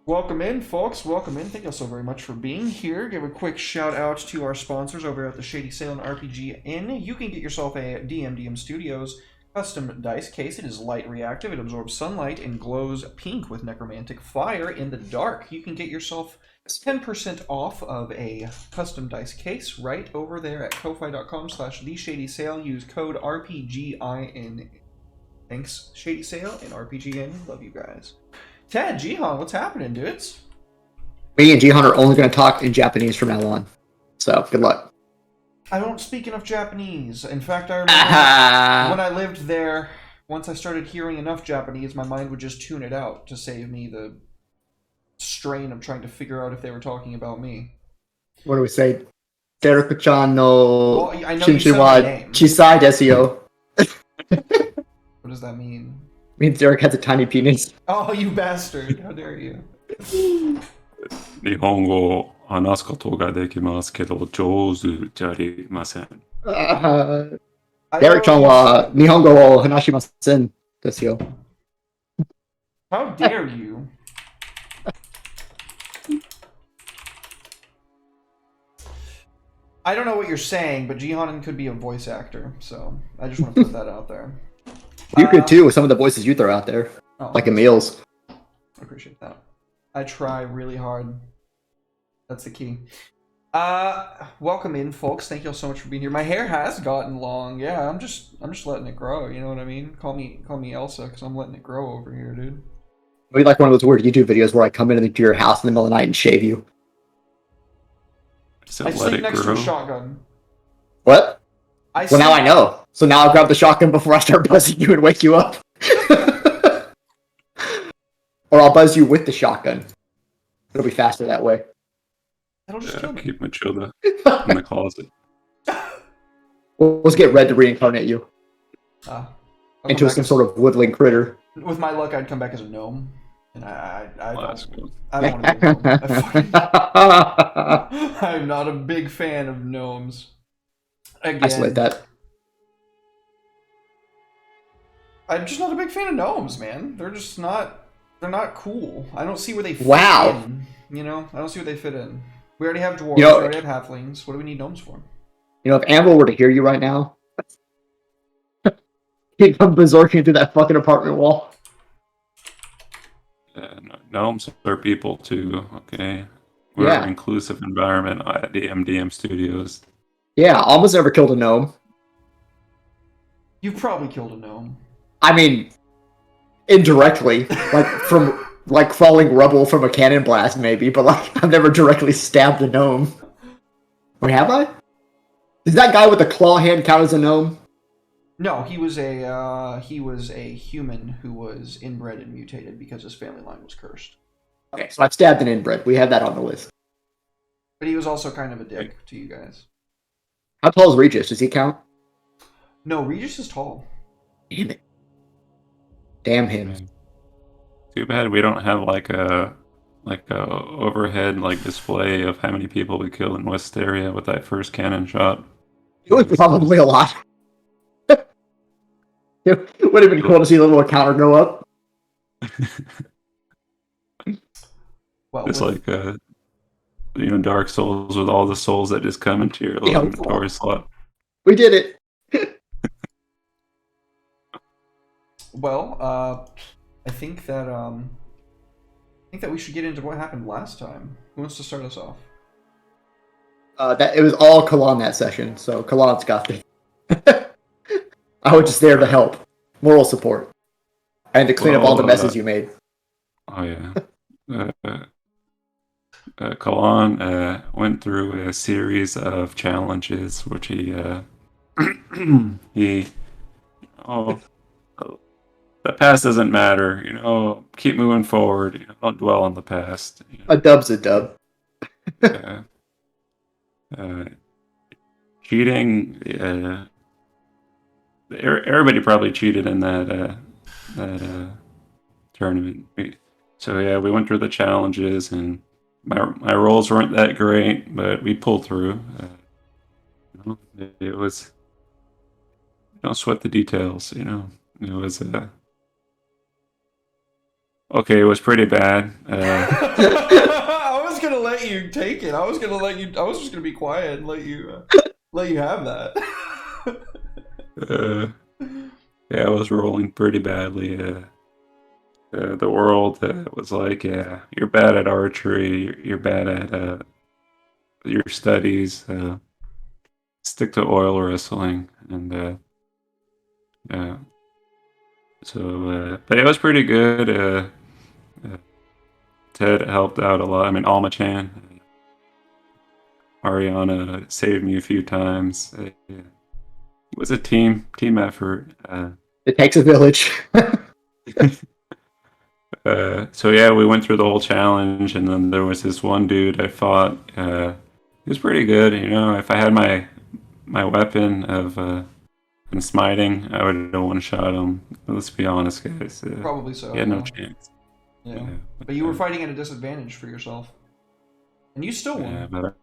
Welcome in, folks. Welcome in. Thank you all so very much for being here. Give a quick shout out to our sponsors over at the Shady Sale and RPG Inn. You can get yourself a DMDM Studios custom dice case. It is light reactive. It absorbs sunlight and glows pink with necromantic fire in the dark. You can get yourself 10% off of a custom dice case right over there at ko-fi.com/theshadysale. Use code RPGIN. Thanks, Shady Sale and RPGN. Love you guys. Ted, Jihan, what's happening, dudes? Me and Jihan are only going to talk in Japanese from now on. So, good luck. I don't speak enough Japanese. In fact, I remember when I lived there, once I started hearing enough Japanese, my mind would just tune it out to save me the strain of trying to figure out if they were talking about me. What do we say? Dereku-chan no Well, I know you said my Shinshin name. Chisai desu yo. What does that mean? Means Derek has a tiny penis. Oh, you bastard. How dare you. 日本語を話すことができますけど、上手じゃありません。Derek-chan wa Nihongo wo hanashimasen desu yo. How dare you? I don't know what you're saying, but Jihan could be a voice actor, so I just want to put that out there. You could too with some of the voices you throw out there. Oh, Like Emil's. I appreciate that. I try really hard. That's the key. Welcome in, folks. Thank you all so much for being here. My hair has gotten long. Yeah, I'm just letting it grow. You know what I mean? Call me Elsa, because I'm letting it grow over here, dude. Maybe like one of those weird YouTube videos where I come into your house in the middle of the night and shave you. So I let sleep it next to grow. a shotgun. What? Well, now I know. So now I'll grab the shotgun before I start buzzing you and wake you up. Or I'll buzz you with the shotgun. It'll be faster that way. That'll just Yeah, kill me. keep Matilda in the closet. Well, let's get Red to reincarnate you I'll come into back some as- sort of woodland critter. With my luck, I'd come back as a gnome, and I That's don't cool. I don't want to be a gnome. I'm not a big fan of gnomes. Again, Isolate that. I'm just not a big fan of gnomes, man. They're just not. They're not cool. I don't see where they fit Wow. in. You know, I don't see where they fit in. We already have dwarves. You know- We already have halflings. What do we need gnomes for? You know, if Anvil were to hear you right now, he'd come berserking through that fucking apartment wall. Gnomes are people too, okay? We're Yeah. an inclusive environment at the MDM Studios. Yeah, almost never killed a gnome. You've probably killed a gnome. I mean, indirectly, like falling rubble from a cannon blast, maybe. But like, I've never directly stabbed a gnome. Or have I? Does that guy with the claw hand count as a gnome? No, he was a human who was inbred and mutated because his family line was cursed. Okay, so I've stabbed an inbred. We have that on the list. But he was also kind of a dick to you guys. How tall is Regis? Does he count? No, Regis is tall. Damn it. Damn him. Too bad we don't have like a overhead display of how many people we killed in West area with that first cannon shot. It was probably a lot. It would have been cool to see the little counter go up. Well, It's with- like Dark Souls with all the souls that just come into your little Yeah. inventory slot. We did it. well, I think that we should get into what happened last time. Who wants to start us off? That it was all Kalan that session, so Kalan's got this. I was just there to help, moral support, and to clean up all the messes you made. Oh yeah. Kalan went through a series of challenges, which he the past doesn't matter. Keep moving forward. Don't dwell on the past. A dub's a dub. Cheating. Everybody probably cheated in that tournament. So yeah, we went through the challenges, and my rolls weren't that great, but we pulled through. It was. Don't sweat the details. It was Okay, it was pretty bad. I was gonna let you take it. I was gonna let you. I was just gonna be quiet and let you have that. uh, yeah, I was rolling pretty badly. The world was like, yeah, you're bad at archery. You're bad at your studies. Stick to oil wrestling, and yeah. So, but it was pretty good. Uh, Ted helped out a lot. I mean, Alma-chan, Ariana saved me a few times. Yeah. It was a team effort. It takes a village. So yeah, we went through the whole challenge, and then there was this one dude I fought. He was pretty good, you know. If I had my weapon of smiting, I would have one shot him. Let's be honest, guys. Probably so. He had no Yeah. chance. Yeah. But you were fighting at a disadvantage for yourself, and you still won. Yeah, but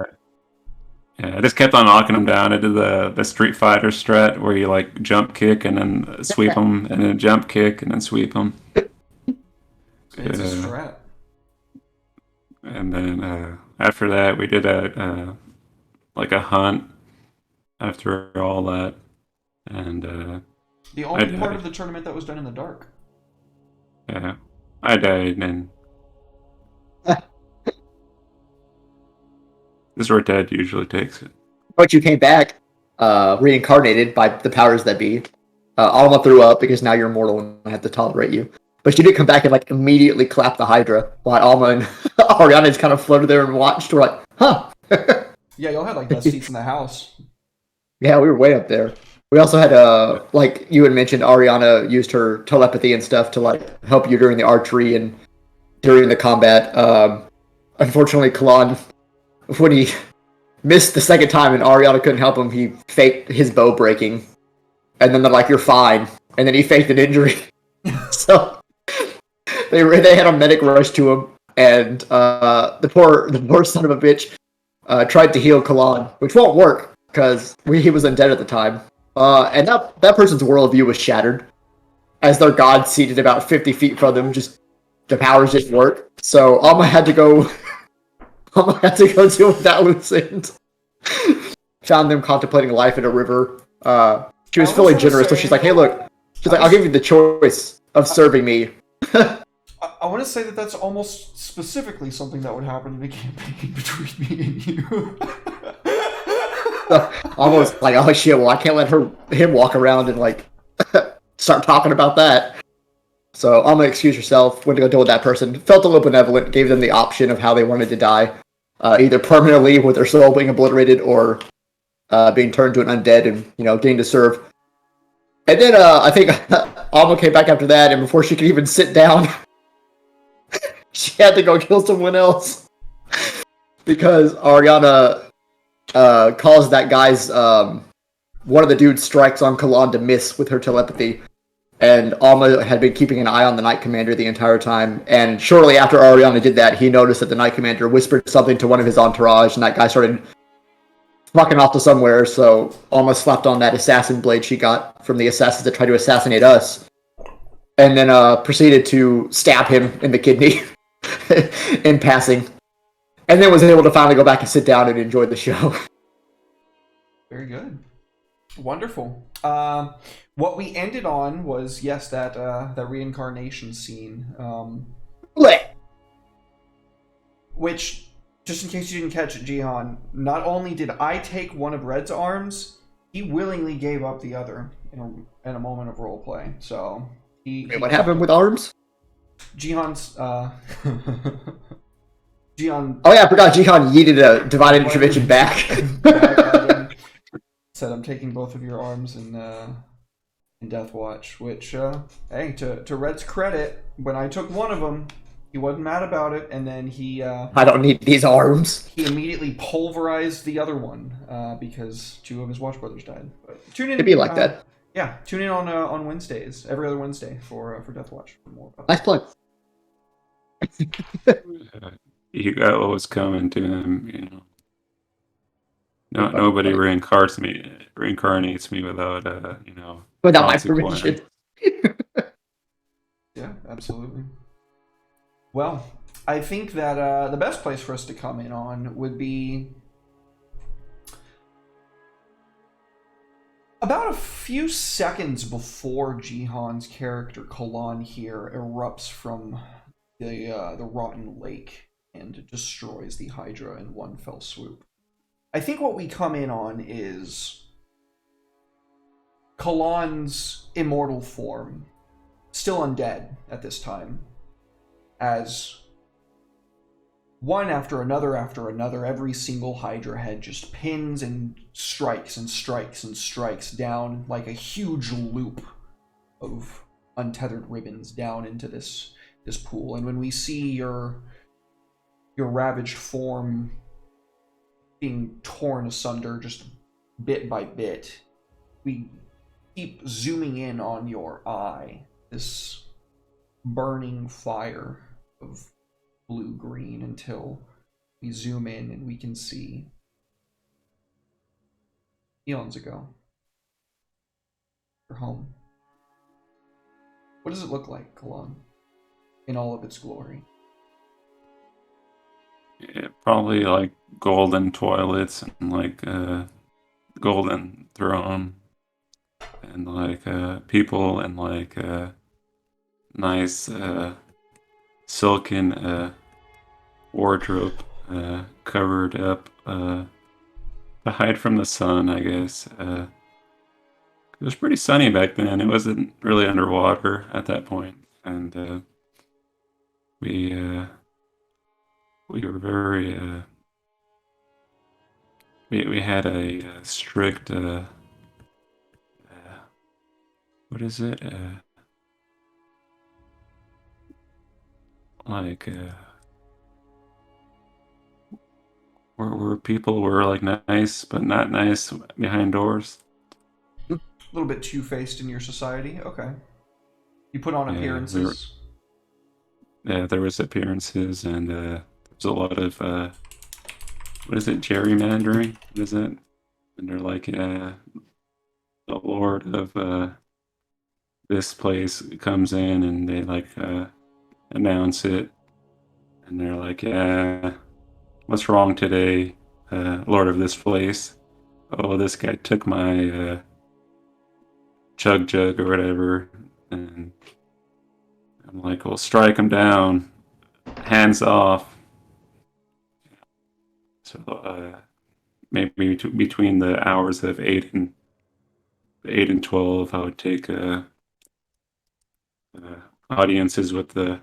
I just kept on knocking him down. I did the Street Fighter strat where you like jump kick and then sweep him, and then jump kick and then sweep him. It's a strat. And then after that, we did a like a hunt. After all that, and The only part of the tournament that was done in the dark. yeah, I died, and this is where Dad usually takes it. But you came back, reincarnated by the powers that be. Alma threw up because now you're immortal and I have to tolerate you. But you did come back and like immediately clap the Hydra while Alma and Ariana just kind of floated there and watched. We're like, huh. Yeah, y'all had like best seats in the house. Yeah, we were way up there. We also had like you had mentioned, Ariana used her telepathy and stuff to like help you during the archery and during the combat. Unfortunately, Kalan, when he missed the second time and Ariana couldn't help him, he faked his bow breaking, and then they're like, "You're fine," and then he faked an injury. So they had a medic rush to him, and the poor son of a bitch tried to heal Kalan, which won't work because he was undead at the time. And that person's worldview was shattered as their god seated about 50 feet from them. Just the powers didn't work, so Alma had to go. Alma had to go deal with that loose end. Found them contemplating life in a river. She was feeling generous, so she's like, "Hey, look." She's like, "I'll give you the choice of serving me." I want to say that that's almost specifically something that would happen in a campaign between me and you. Almost like, oh shit, well I can't let him walk around and like start talking about that. So Alma excused herself, went to go deal with that person, felt a little benevolent, gave them the option of how they wanted to die. Either permanently with their soul being obliterated or being turned to an undead and, getting to serve. And then I think Alma came back after that, and before she could even sit down, she had to go kill someone else. Because Ariana caused that guy's, one of the dude's strikes on Kalan to miss with her telepathy. And Alma had been keeping an eye on the Knight Commander the entire time. And shortly after Ariana did that, he noticed that the Knight Commander whispered something to one of his entourage, and that guy started fucking off to somewhere. So Alma slapped on that assassin blade she got from the assassins that tried to assassinate us. And then proceeded to stab him in the kidney in passing. And then was able to finally go back and sit down and enjoy the show. Very good. Wonderful. What we ended on was, yes, that reincarnation scene. Which, just in case you didn't catch it, Jihan, not only did I take one of Red's arms, he willingly gave up the other in a moment of roleplay. So Wait, what happened with arms? Jihan's Jihan. Oh yeah, I forgot. Jihan yeeted a divine intervention back. Said, "I'm taking both of your arms in Death Watch." Which, hey, to Red's credit, when I took one of them, he wasn't mad about it, and then he I don't need these arms. He immediately pulverized the other one because two of his Watch brothers died. But tune in. It'd be like that. Yeah, tune in on Wednesdays, every other Wednesday for Death Watch. For more about Nice plug. You got what was coming to him, No, nobody reincarnates me without, Without my consequence. permission. Yeah, absolutely. Well, I think that the best place for us to come in on would be about a few seconds before Jihan's character Kalan here erupts from the rotten lake and destroys the Hydra in one fell swoop. I think what we come in on is Kalan's immortal form, still undead at this time, as one after another, every single Hydra head just pins and strikes and strikes and strikes down like a huge loop of untethered ribbons down into this pool. And when we see your ravaged form being torn asunder just bit by bit, we keep zooming in on your eye, this burning fire of blue-green, until we zoom in and we can see eons ago, your home. What does it look like, Kalan, in all of its glory? Yeah, probably like golden toilets and like golden throne and like people and like nice silken wardrobe covered up to hide from the sun, I guess. It was pretty sunny back then. It wasn't really underwater at that point, and we we were very we had a, strict what is it like where people were like nice but not nice behind doors. A little bit two-faced in your society. Okay. You put on Yeah, appearances. there was appearances, and there was a lot of what is it, gerrymandering? What is it? And they're like, the lord of this place comes in, and they like announce it, and they're like, yeah, what's wrong today, lord of this place? Oh, this guy took my chug jug or whatever, and I'm like, well, strike him down, hands off. So maybe between the hours of 8 and 12, I would take audiences with the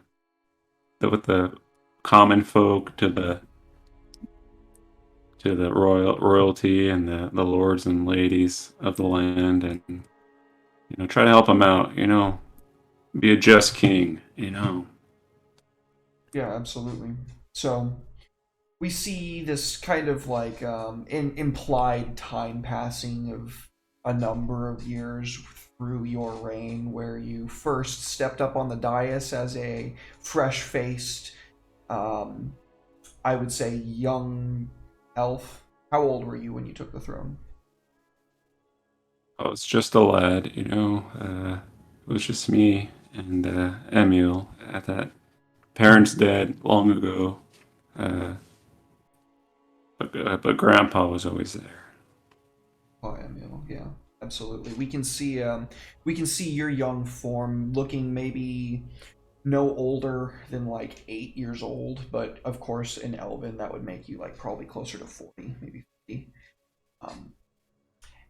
common folk to the royalty and the lords and ladies of the land, and try to help them out. Be a just king. Yeah, absolutely. So we see this kind of like implied time passing of a number of years through your reign, where you first stepped up on the dais as a fresh-faced, I would say, young elf. How old were you when you took the throne? I was just a lad. It was just me and Emil at that. Parents dead long ago, but Grandpa was always there. Oh, Emil, yeah, absolutely. We can see your young form looking maybe no older than like 8 years old, but of course in Elven that would make you like probably closer to 40, maybe 50.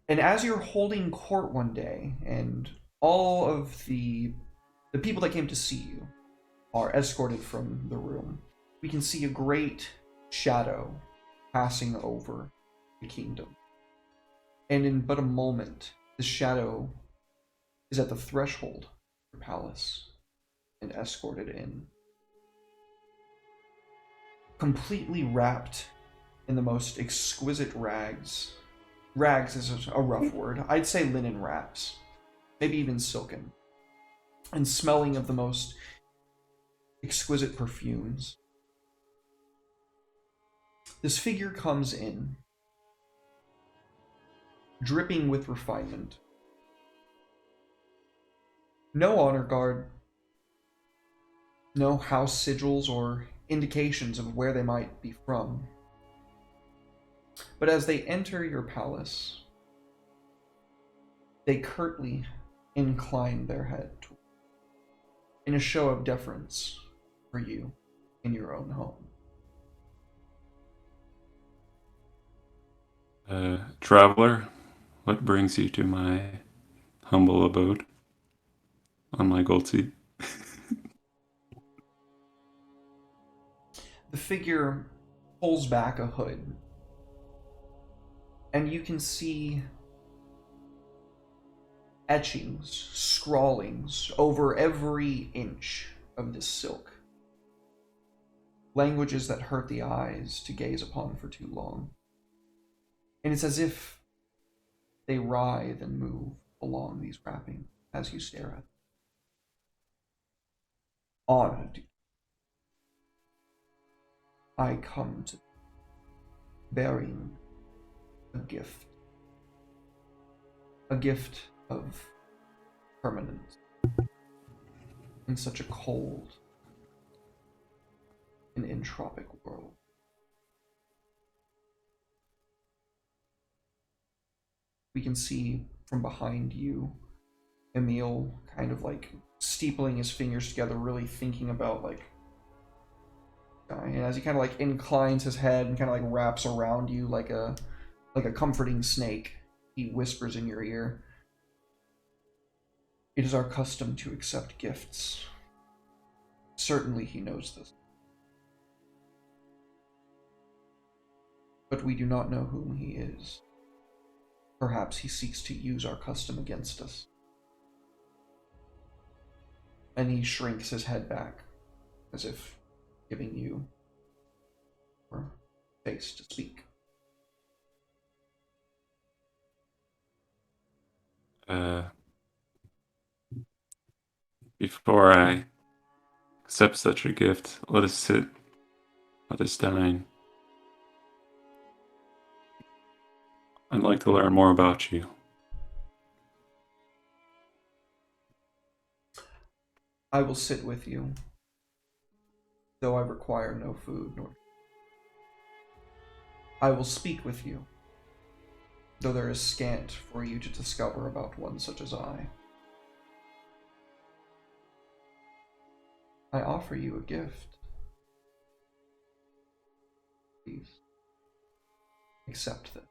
And as you're holding court one day, and all of the people that came to see you are escorted from the room, we can see a great shadow passing over the kingdom. And in but a moment, the shadow is at the threshold of your palace and escorted in. Completely wrapped in the most exquisite rags. Rags is a rough word. I'd say linen wraps. Maybe even silken. And smelling of the most exquisite perfumes. This figure comes in, dripping with refinement. No honor guard, no house sigils or indications of where they might be from. But as they enter your palace, they curtly incline their head in a show of deference for you in your own home. Traveler, what brings you to my humble abode on my gold seat? The figure pulls back a hood, and you can see etchings, scrawlings over every inch of this silk. Languages that hurt the eyes to gaze upon for too long. And it's as if they writhe and move along these wrappings as you stare at them. Honored, I come to bearing a gift. A gift of permanence in such a cold and entropic world. We can see from behind you Emil kind of like steepling his fingers together, really thinking about like, and as he kind of like inclines his head and kind of like wraps around you like a comforting snake, he whispers in your ear, "It is our custom to accept gifts." Certainly he knows this. But we do not know whom he is. Perhaps he seeks to use our custom against us. And he shrinks his head back, as if giving you space to speak. Before I accept such a gift, let us sit, let us dine. I'd like to learn more about you. I will sit with you, though I require no food nor. I will speak with you, though there is scant for you to discover about one such as I. I offer you a gift. Please, accept this.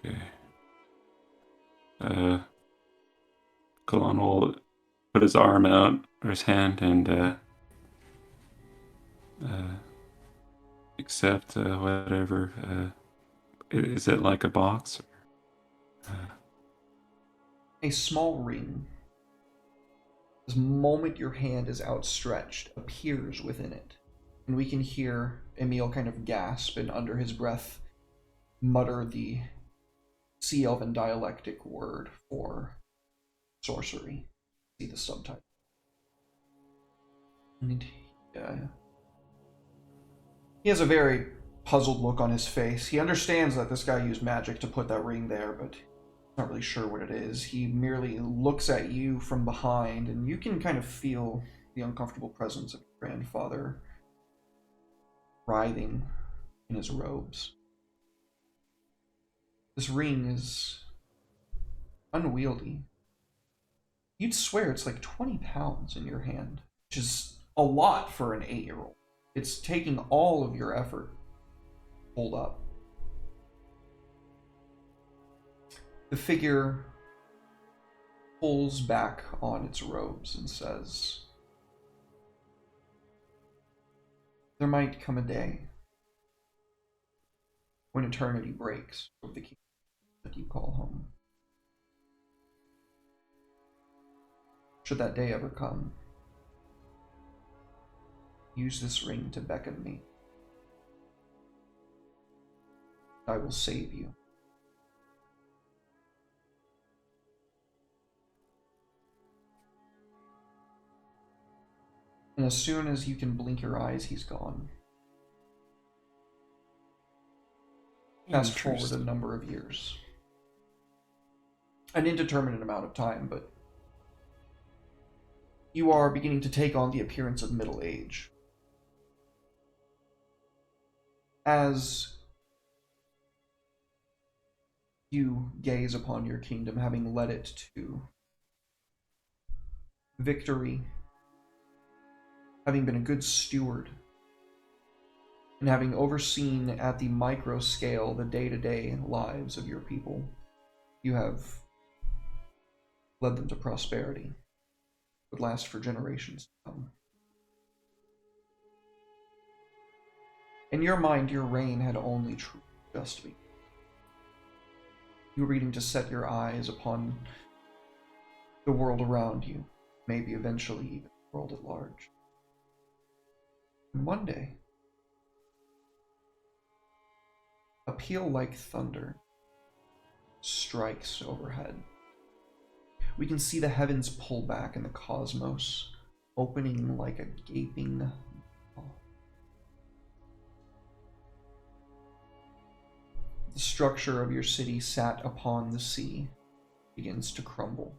Okay. Kalon will put his arm out, or his hand, and accept whatever. Is it like a box? A small ring, this moment your hand is outstretched, appears within it. And we can hear Emil kind of gasp and under his breath mutter the Sea Elven dialectic word for sorcery. See the subtitle. And he has a very puzzled look on his face. He understands that this guy used magic to put that ring there, but he's not really sure what it is. He merely looks at you from behind, and you can kind of feel the uncomfortable presence of your grandfather writhing in his robes. This ring is unwieldy. You'd swear it's like 20 pounds in your hand, which is a lot for an 8-year-old. It's taking all of your effort to hold up. The figure pulls back on its robes and says, "There might come a day when eternity breaks over the kingdom that you call home. Should that day ever come, use this ring to beckon me. I will save you." And as soon as you can blink your eyes, he's gone. Fast forward a number of years. An indeterminate amount of time, but you are beginning to take on the appearance of middle age. As you gaze upon your kingdom, having led it to victory, having been a good steward, and having overseen at the micro scale the day-to-day lives of your people, you have led them to prosperity that would last for generations to come. In your mind, your reign had only just begun. You were beginning to set your eyes upon the world around you, maybe eventually even the world at large. And one day, a peal like thunder strikes overhead. We can see the heavens pull back and the cosmos opening like a gaping maw. The structure of your city sat upon the sea begins to crumble.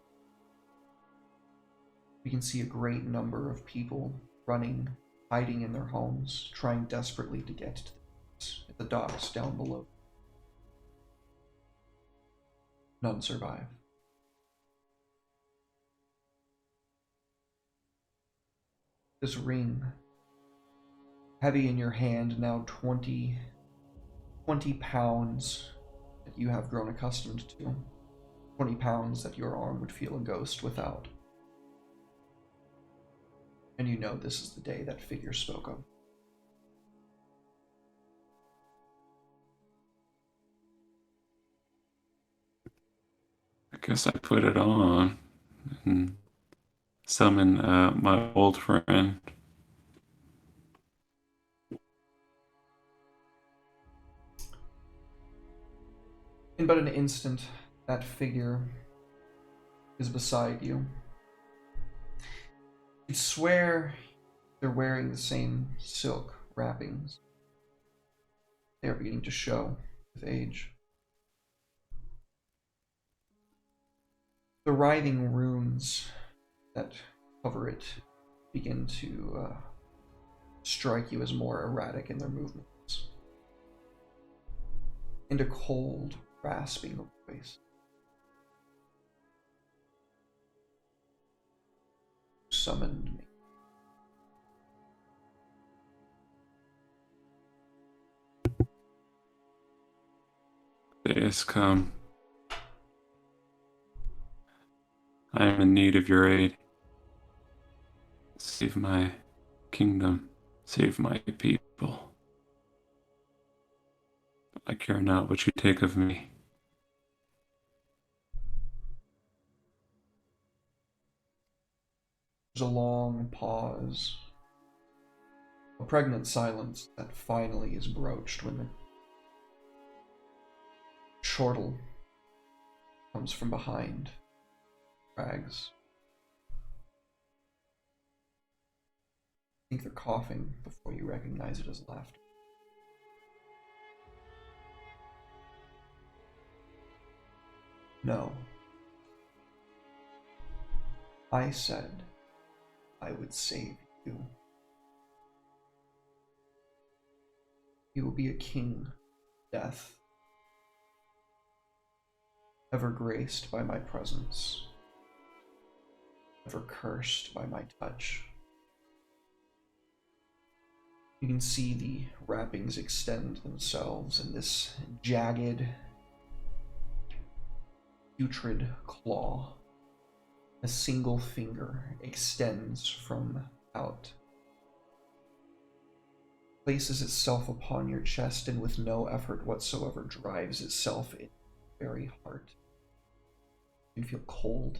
We can see a great number of people running, hiding in their homes, trying desperately to get to the docks down below. None survive. This ring, heavy in your hand, now 20 pounds that you have grown accustomed to. 20 pounds that your arm would feel a ghost without. And you know this is the day that figure spoke of. I guess I put it on and summon my old friend. In but an instant, that figure is beside you. You'd swear they're wearing the same silk wrappings. They are beginning to show with age. The writhing runes that cover it begin to strike you as more erratic in their movements. And a cold, rasping voice summoned me. The day has come. I am in need of your aid. Save my kingdom. Save my people. I care not what you take of me. There's a long pause. A pregnant silence that finally is broached when the chortle comes from behind Rags. I think they're coughing before you recognize it as laughter. No. I said I would save you. You will be a king, Death, ever graced by my presence, ever cursed by my touch. You can see the wrappings extend themselves in this jagged, putrid claw. A single finger extends from out, places itself upon your chest, and with no effort whatsoever drives itself in your very heart. You can feel cold,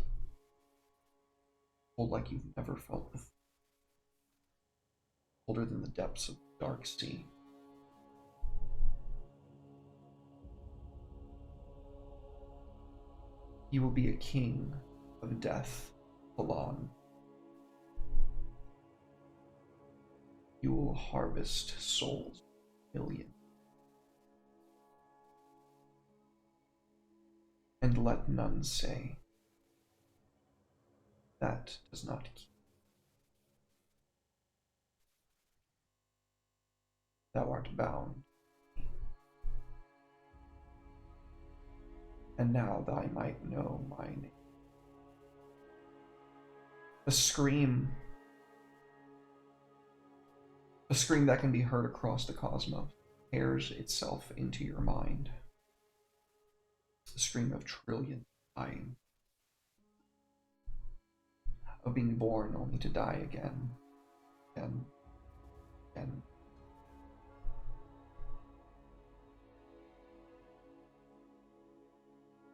cold like you've never felt before, colder than the depths of the dark sea. You will be a king of death, Balan. You will harvest souls, millions. And let none say that does not keep thou art bound. And now thou might know my name. A scream that can be heard across the cosmos, tears itself into your mind. The scream of trillions dying, of being born only to die again, again, again.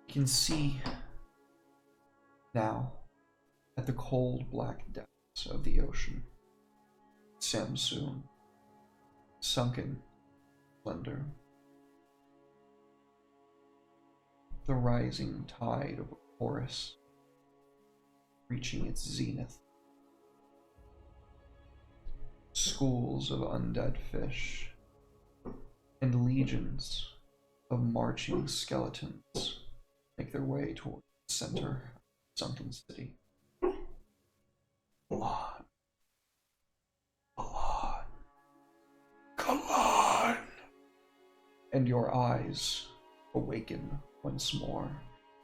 You can see now at the cold black depths of the ocean, Samsoon, sunken splendor. The rising tide of Horus reaching its zenith. Schools of undead fish and legions of marching skeletons make their way toward the center of the sunken city. Kalan. Kalan. Kalan. And your eyes awaken once more.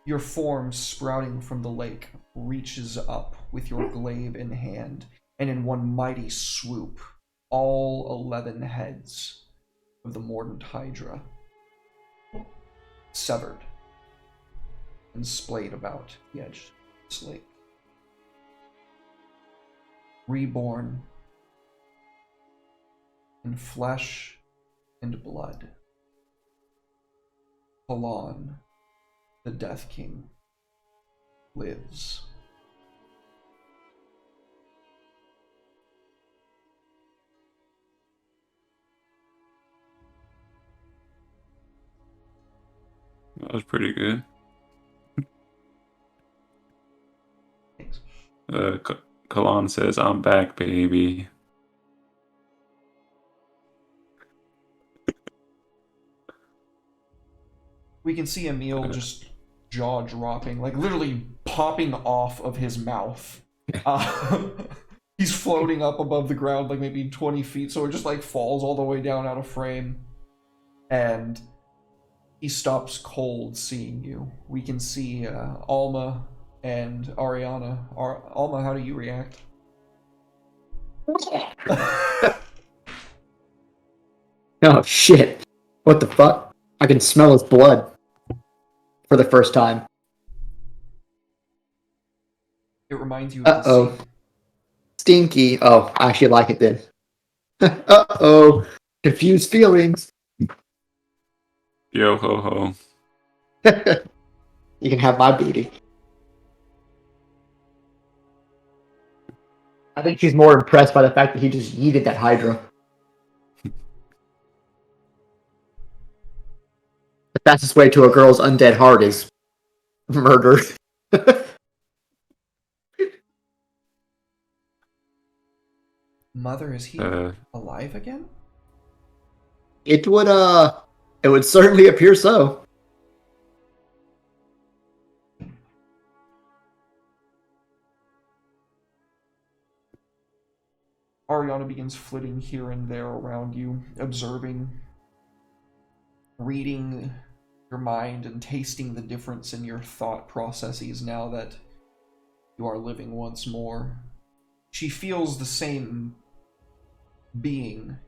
Your form sprouting from the lake reaches up with your glaive in hand, and in one mighty swoop, all 11 heads of the Mordant Hydra severed and splayed about the edge of this lake. Reborn in flesh and blood, Kalan, the Death King, lives. That was pretty good. Thanks. Kalan says, "I'm back, baby." We can see Emil just jaw dropping, like literally popping off of his mouth. He's floating up above the ground, like maybe 20 feet, so it just like falls all the way down out of frame. And he stops cold seeing you. We can see Alma and Ariana. Alma, how do you react? Oh shit. What the fuck? I can smell his blood. For the first time. It reminds you of the Uh-oh. scene. Stinky. Oh, I actually like it then. Uh-oh. Confused feelings. Yo ho ho. You can have my booty. I think she's more impressed by the fact that he just yeeted that Hydra. The fastest way to a girl's undead heart is murder. Mother, is he alive again? It would certainly appear so. Ariana begins flitting here and there around you, observing, reading your mind and tasting the difference in your thought processes now that you are living once more. She feels the same being,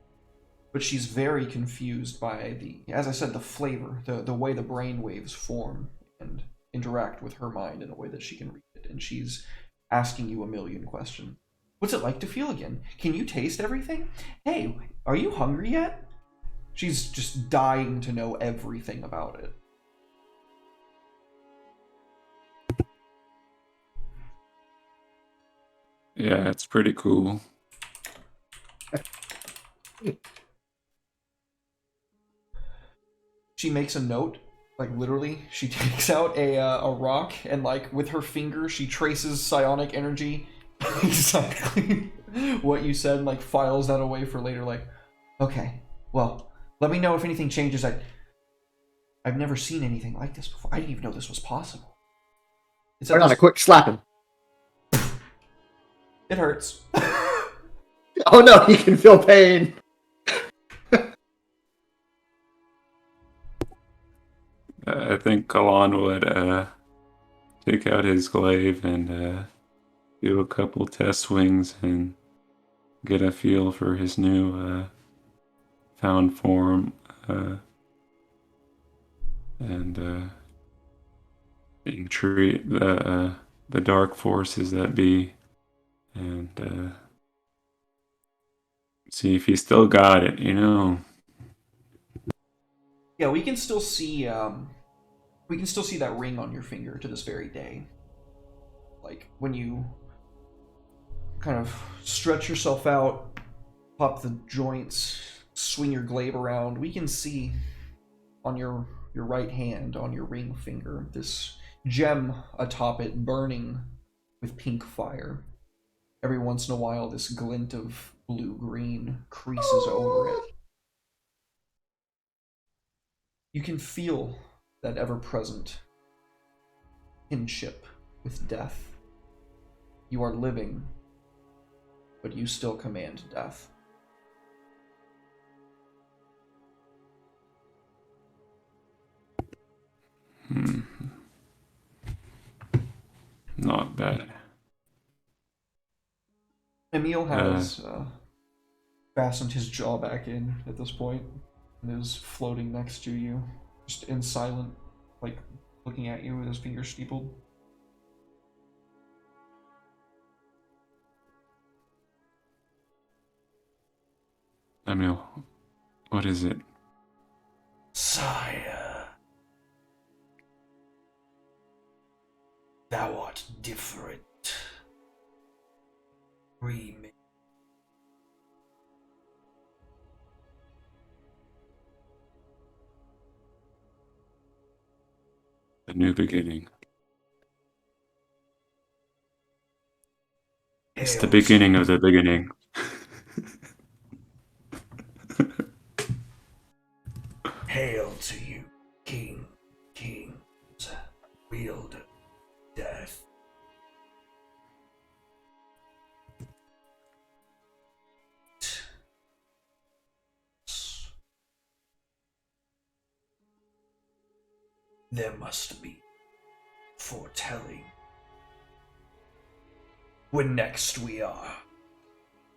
but she's very confused by as I said, the flavor, the way the brain waves form and interact with her mind in a way that she can read it. And she's asking you a million questions. What's it like to feel again? Can you taste everything? Hey, are you hungry yet? She's just dying to know everything about it. Yeah, it's pretty cool. She makes a note, like literally, she takes out a rock and like with her finger she traces psionic energy exactly what you said, like files that away for later, like, okay, well, let me know if anything changes. I've never seen anything like this before. I didn't even know this was possible. Right on, a quick slap him. It hurts. Oh no, he can feel pain. think Kalan would take out his glaive and do a couple test swings and get a feel for his new found form, and entreat the dark forces that be, and see if he still got it. Yeah, we can still see that ring on your finger to this very day. Like when you kind of stretch yourself out, pop the joints, swing your glaive around, we can see on your right hand, on your ring finger, this gem atop it burning with pink fire. Every once in a while, this glint of blue-green creases over it. You can feel that ever-present kinship with death. You are living, but you still command death. Not bad. Emil has fastened his jaw back in at this point and is floating next to you, just in silent, like looking at you with his fingers steepled. Emil, what is it? Sire, thou art different. Remake. A new beginning. It's the beginning of the beginning. Hail to you, King, Kings, wielder, death. There must be foretelling. When next we are,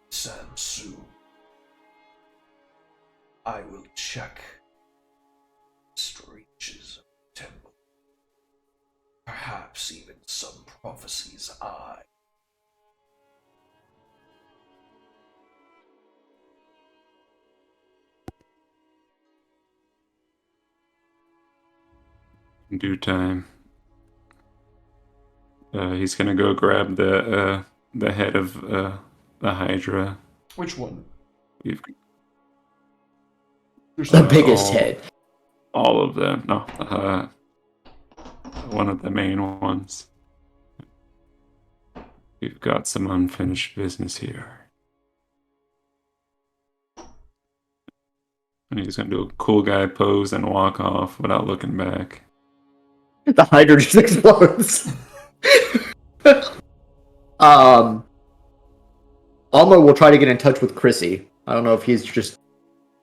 Samsu, I will check reaches of the temple. Perhaps even some prophecies I. In due time. He's gonna go grab the head of the Hydra. Which one? You've, The biggest head. all of them. No, one of the main ones. We've got some unfinished business here. And he's gonna do a cool guy pose and walk off without looking back. The Hydra just explodes. Alma will try to get in touch with Chrissy. I don't know if he's just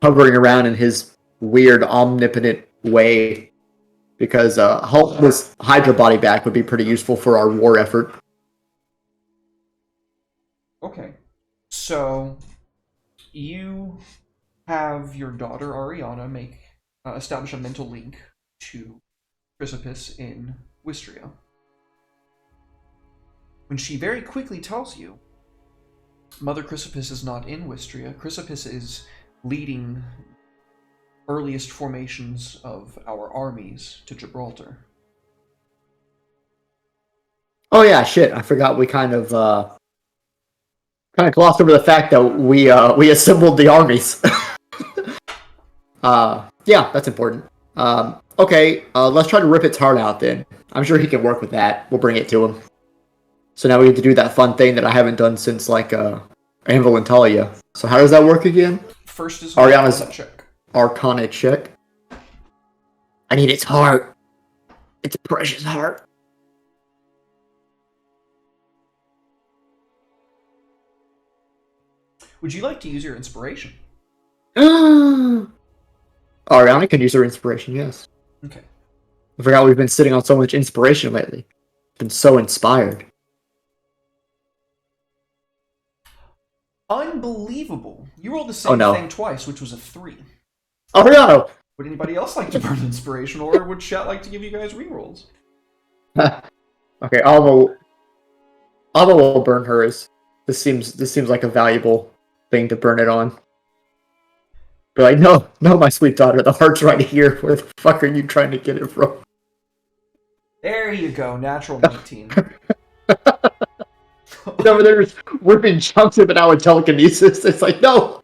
hovering around in his weird, omnipotent way, because this Hydra body back would be pretty useful for our war effort. Okay. So, you have your daughter Ariana establish a mental link to Chrysippus in Wistria. When she very quickly tells you, Mother Chrysippus is not in Wistria. Chrysippus is leading earliest formations of our armies to Gibraltar. Oh yeah, shit! I forgot we kind of glossed over the fact that we assembled the armies. Yeah, that's important. Okay, let's try to rip its heart out then. I'm sure he can work with that. We'll bring it to him. So now we get to do that fun thing that I haven't done since, like, Anvil and Talia. So how does that work again? First is Ariana's Arcana check. Arcana check. I need its heart. It's a precious heart. Would you like to use your inspiration? Ariana can use her inspiration, yes. Okay. I forgot we've been sitting on so much inspiration lately. Been so inspired. Unbelievable. You rolled the same no. thing twice, which was a 3. Oh no! Would anybody else like to burn inspiration, or would chat like to give you guys rerolls? Okay, Alva will burn hers. This seems like a valuable thing to burn it on. Be like, no, my sweet daughter, the heart's right here. Where the fuck are you trying to get it from? There you go, natural 19. He's over there just ripping chunks of it out with telekinesis. It's like, no,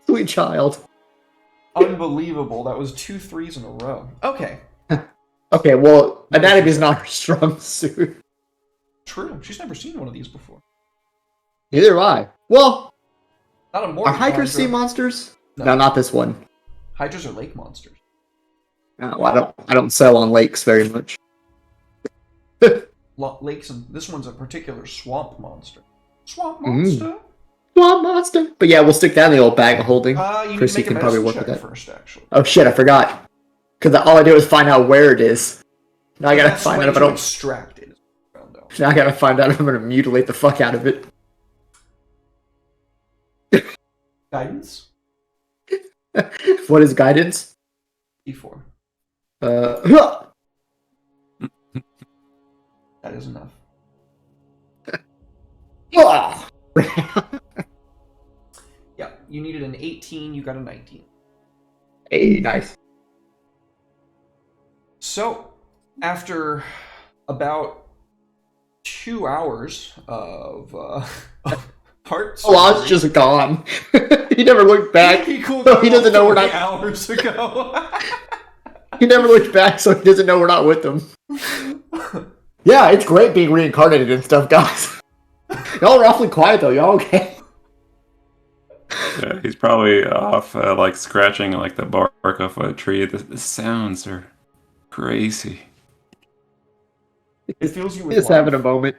sweet child. Unbelievable. That was 2 3s in a row. Okay. Okay, well, anatomy is not her strong suit. True. She's never seen one of these before. Neither have I. Well, Not a more. are Hydras sea monsters? No. No, not this one. Hydras are lake monsters. Well, I don't sell on lakes very much. Lakes, and this one's a particular swamp monster. Swamp monster? Swamp monster. But yeah, we'll stick that in the old bag of holding. You Chrissy need to can make a probably medicine work check with that. first, actually. Oh shit, I forgot. Because all I do is find out where it is. Now I gotta That's find way out if I to don't. extract it. Found out. Now I gotta find out if I'm gonna mutilate the fuck out of it. Guidance? What is guidance? E4. Huh. That is enough. Ah. Yeah, you needed an 18, you got a 19. Hey, nice. So, after about 2 hours of heart Oh, I was just gone. He never looked back. He So he doesn't know we're not. hours ago. He never looked back, so he doesn't know we're not with him. Yeah, it's great being reincarnated and stuff, guys. Y'all are awfully quiet though. Y'all okay? Yeah, he's probably off, like scratching like the bark off a tree. The sounds are crazy. It fills you with Just life. having a moment.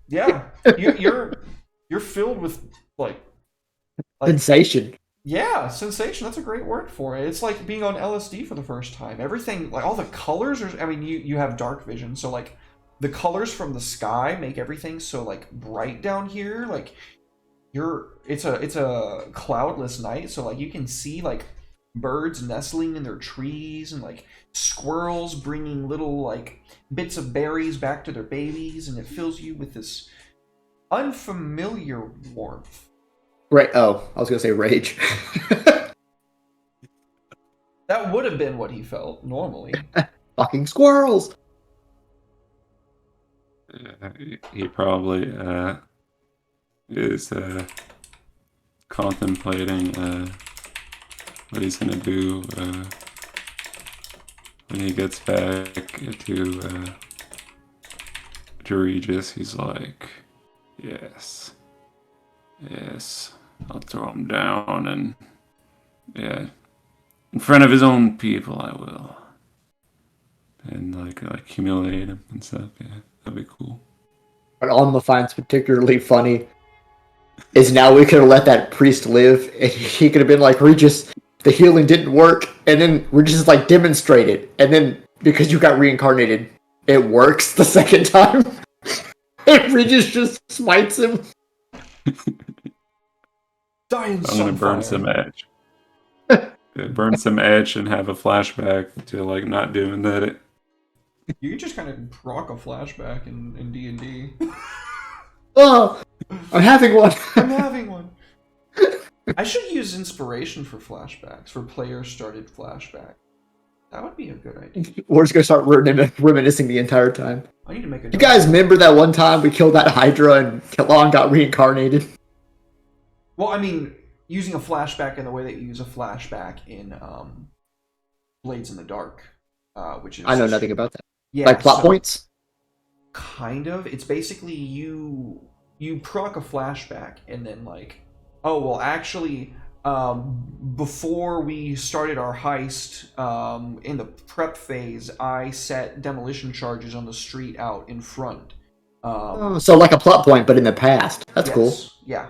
Yeah, you're filled with like Sensation. yeah, sensation. That's a great word for it. It's like being on LSD for the first time. Everything, like all the colors are. I mean, you have dark vision, so like the colors from the sky make everything so like bright down here. Like it's a cloudless night, so like you can see like birds nestling in their trees and like squirrels bringing little like bits of berries back to their babies, and it fills you with this unfamiliar warmth. Right. Oh, I was gonna say rage. That would have been what he felt normally. Fucking squirrels. He probably is contemplating what he's gonna do when he gets back to Regis. He's like, yes, I'll throw him down, and yeah, in front of his own people I will, and like humiliate him and stuff. Yeah, that'd be cool. What Alma finds particularly funny is now we could have let that priest live, and he could have been like, Regis, the healing didn't work, and then Regis is like, demonstrate it, and then because you got reincarnated, it works the second time. And Regis just smites him. Dying I'm gonna burn some edge. Burn some edge and have a flashback to like not doing that. You can just kind of rock a flashback in D&D. Oh, I'm having one. I'm having one. I should use inspiration for flashbacks, for player-started flashback. That would be a good idea. We're just gonna start reminiscing the entire time. I need to make a. You guys remember that one time we killed that Hydra and Kalon got reincarnated? Well, I mean, using a flashback in the way that you use a flashback in Blades in the Dark, which is. I know nothing about that. Yeah, Like plot points? Kind of. It's basically you proc a flashback and then like, oh well, actually, before we started our heist, in the prep phase, I set demolition charges on the street out in front. So like a plot point, but in the past. That's cool. Yeah,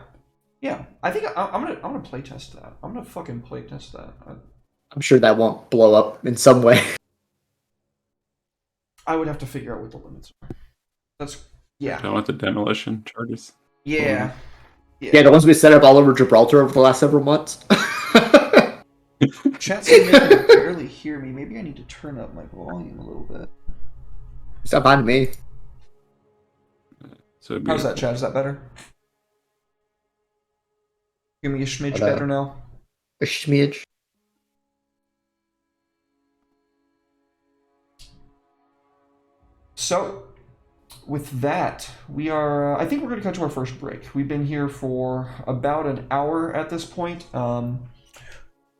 yeah. I think I'm gonna playtest that. I'm gonna fucking playtest that. I'm sure that won't blow up in some way. I would have to figure out what the limits are. That's yeah, Don't want the demolition charges. yeah, Yeah, the ones we set up all over Gibraltar over the last several months. Chat saying they can barely hear me. Maybe I need to turn up my volume a little bit. It's not fine to me. So it'd be How's that, Chad? Is that better? Give me a smidge Hello. better now. A smidge. So, with that, we are. I think we're going to cut to our first break. We've been here for about an hour at this point.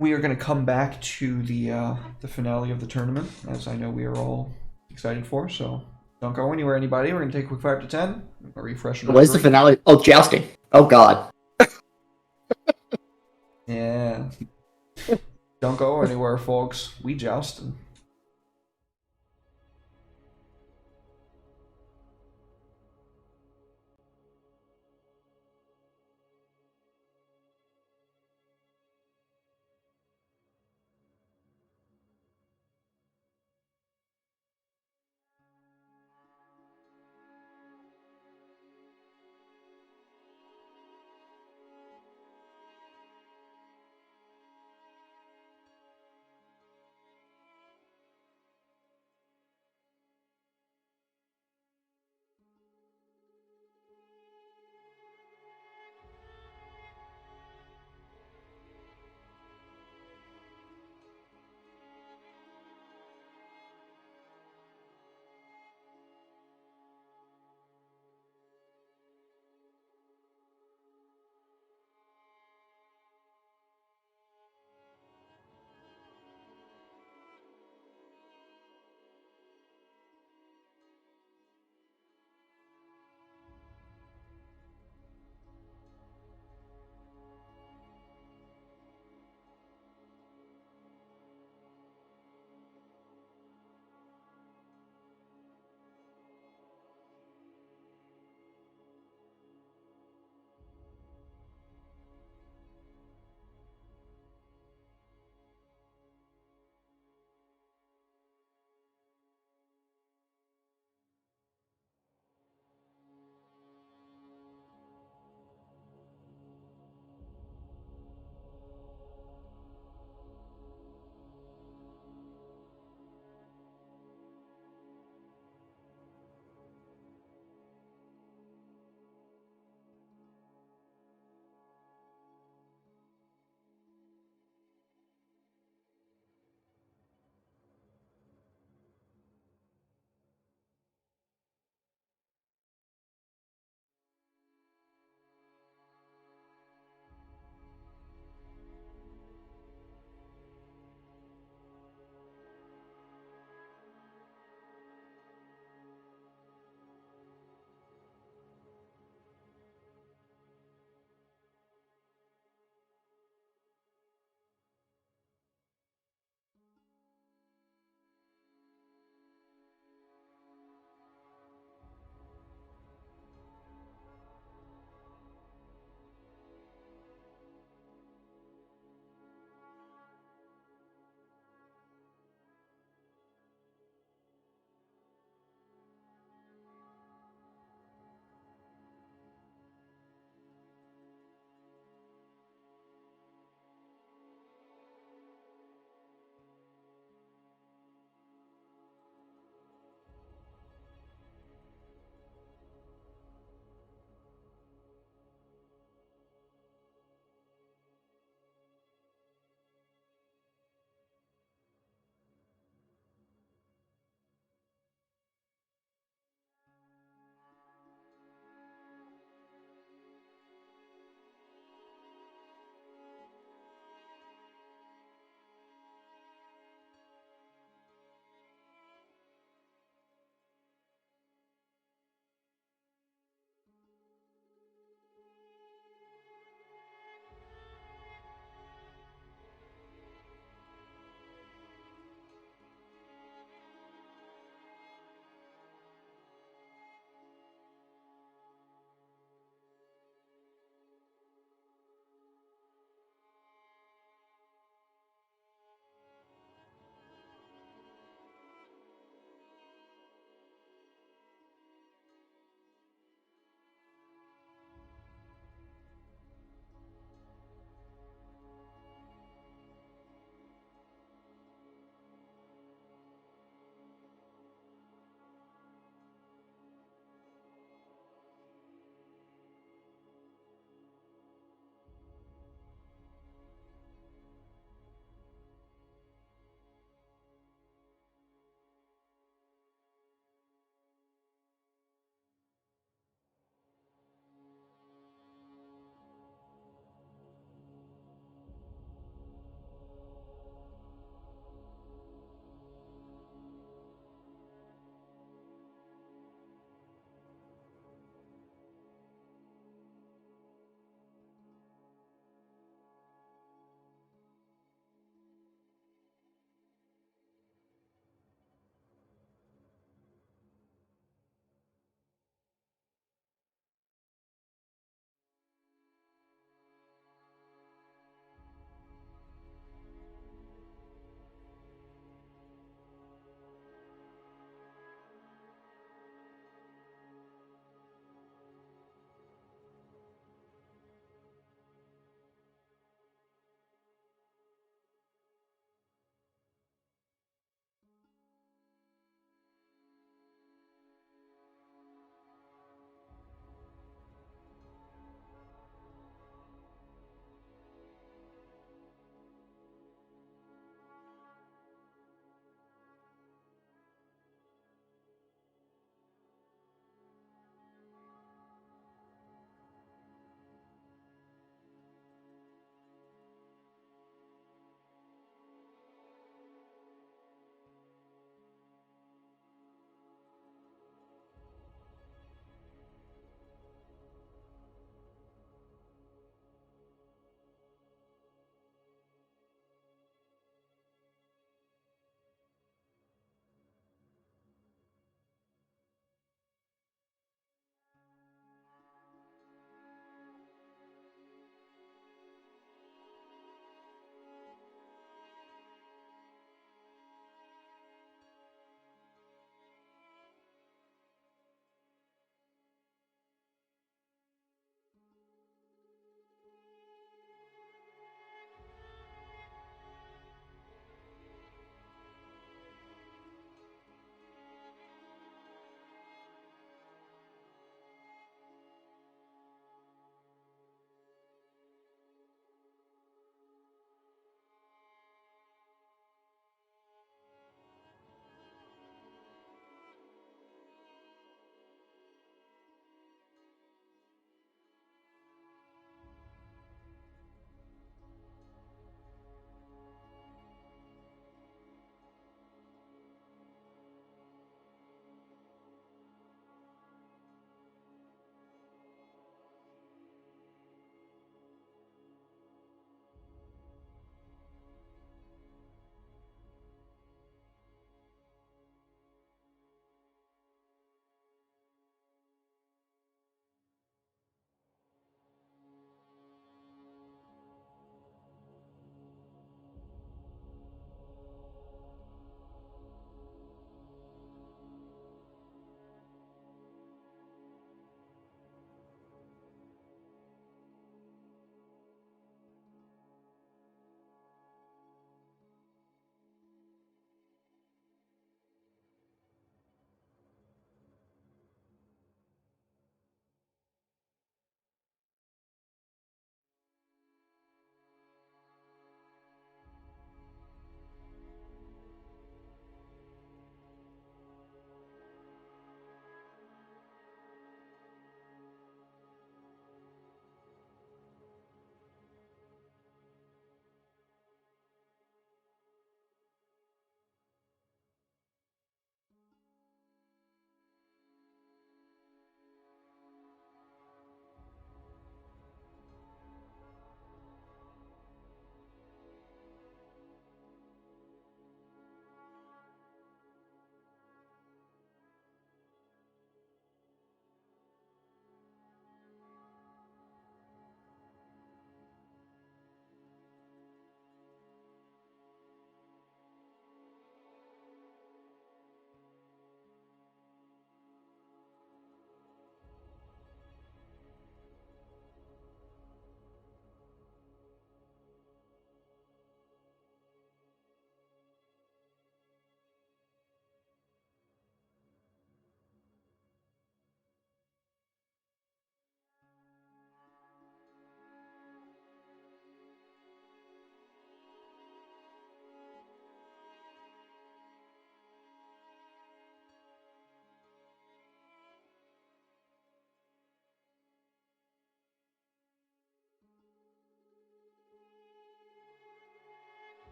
We are going to come back to the finale of the tournament, as I know we are all excited for. So, don't go anywhere, anybody. We're going to take a quick 5 to 10. A refresh. Where's the finale? Oh, jousting. Oh, God. Yeah. Don't go anywhere, folks. We jousted.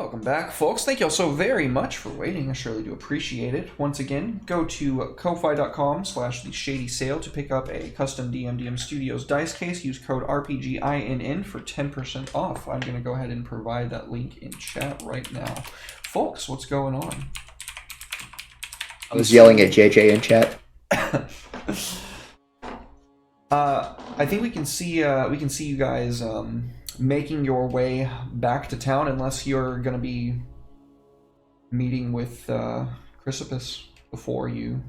Welcome back, folks. Thank you all so very much for waiting. I surely do appreciate it. Once again, go to ko-fi.com/theshadysale to pick up a custom DMDM Studios dice case. Use code RPGINN for 10% off. I'm going to go ahead and provide that link in chat right now. Folks, what's going on? I was yelling at JJ in chat. I think we can see you guys making your way back to town, unless you're going to be meeting with Chrysippus before you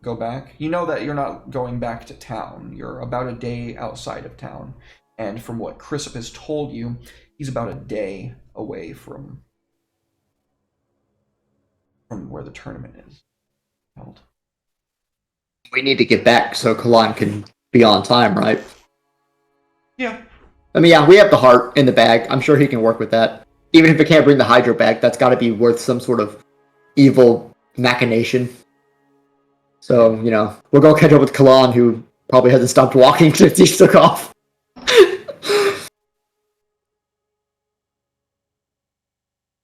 go back. You know that you're not going back to town. You're about a day outside of town, and from what Chrysippus told you, he's about a day away from where the tournament is held. We need to get back so Kalan can be on time, right? Yeah. I mean, yeah, we have the heart in the bag. I'm sure he can work with that. Even if it can't bring the Hydro bag, that's got to be worth some sort of evil machination. So, you know, we'll go catch up with Kalan, who probably hasn't stopped walking since he took off.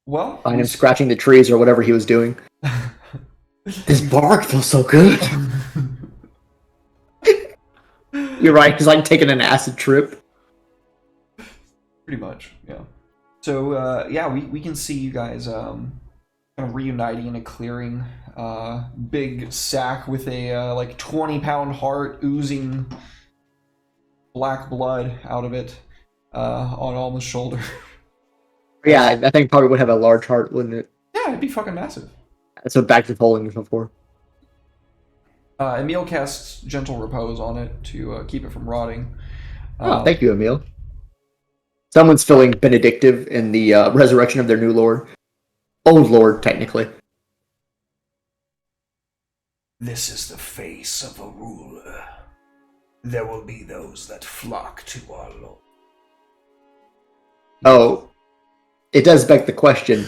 Well, Find him scratching the trees or whatever he was doing. This bark feels so good. You're right, he's like taking an acid trip. Pretty much, yeah. So, yeah, we can see you guys kind of reuniting in a clearing. Big sack with a, like, 20-pound heart oozing black blood out of it on Alma's shoulder. Yeah, I think probably would have a large heart, wouldn't it? Yeah, it'd be fucking massive. That's what Back to Polling was before. Emil casts Gentle Repose on it to keep it from rotting. Oh, thank you, Emil. Someone's feeling benedictive in the resurrection of their new lord. Old lord, technically. This is the face of a ruler. There will be those that flock to our lord. Oh, it does beg the question,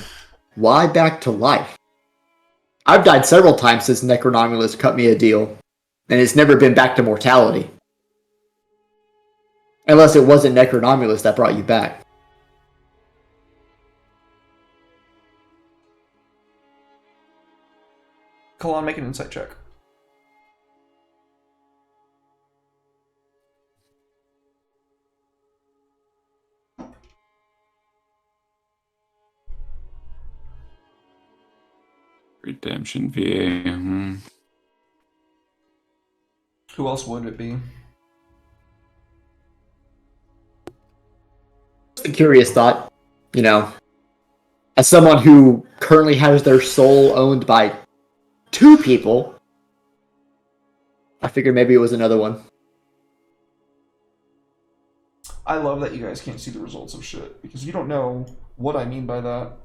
why back to life? I've died several times since Necronomulus cut me a deal, and it's never been back to mortality. Unless it wasn't Necronomulus that brought you back. Kalan, make an insight check. Redemption VA. Who else would it be? Just a curious thought, you know, as someone who currently has their soul owned by 2 people, I figured maybe it was another one. I love that you guys can't see the results of shit, because you don't know what I mean by that.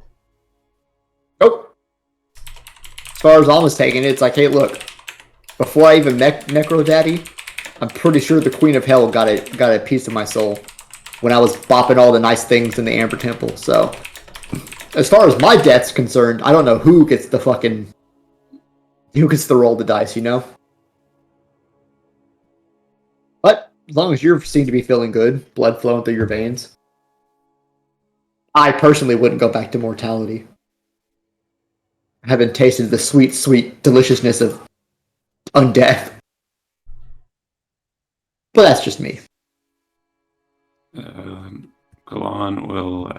Nope. As far as Alma's taking it, it's like, hey, look, before I even met Necro Daddy, I'm pretty sure the Queen of Hell got a piece of my soul when I was bopping all the nice things in the Amber Temple. So, as far as my death's concerned, I don't know who gets the roll of the dice, you know? But, as long as you seem to be feeling good, blood flowing through your veins, I personally wouldn't go back to mortality. I haven't tasted the sweet, sweet deliciousness of undeath. But that's just me. Kalan will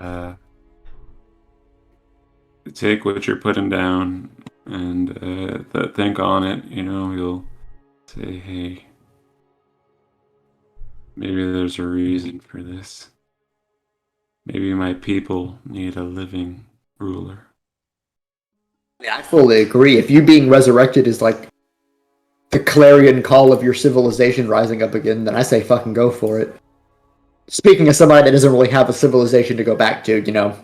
take what you're putting down and think on it. You know, he'll say, hey, maybe there's a reason for this. Maybe my people need a living ruler. Yeah, I fully agree. If you being resurrected is like the clarion call of your civilization rising up again, then I say fucking go for it. Speaking of somebody that doesn't really have a civilization to go back to, you know,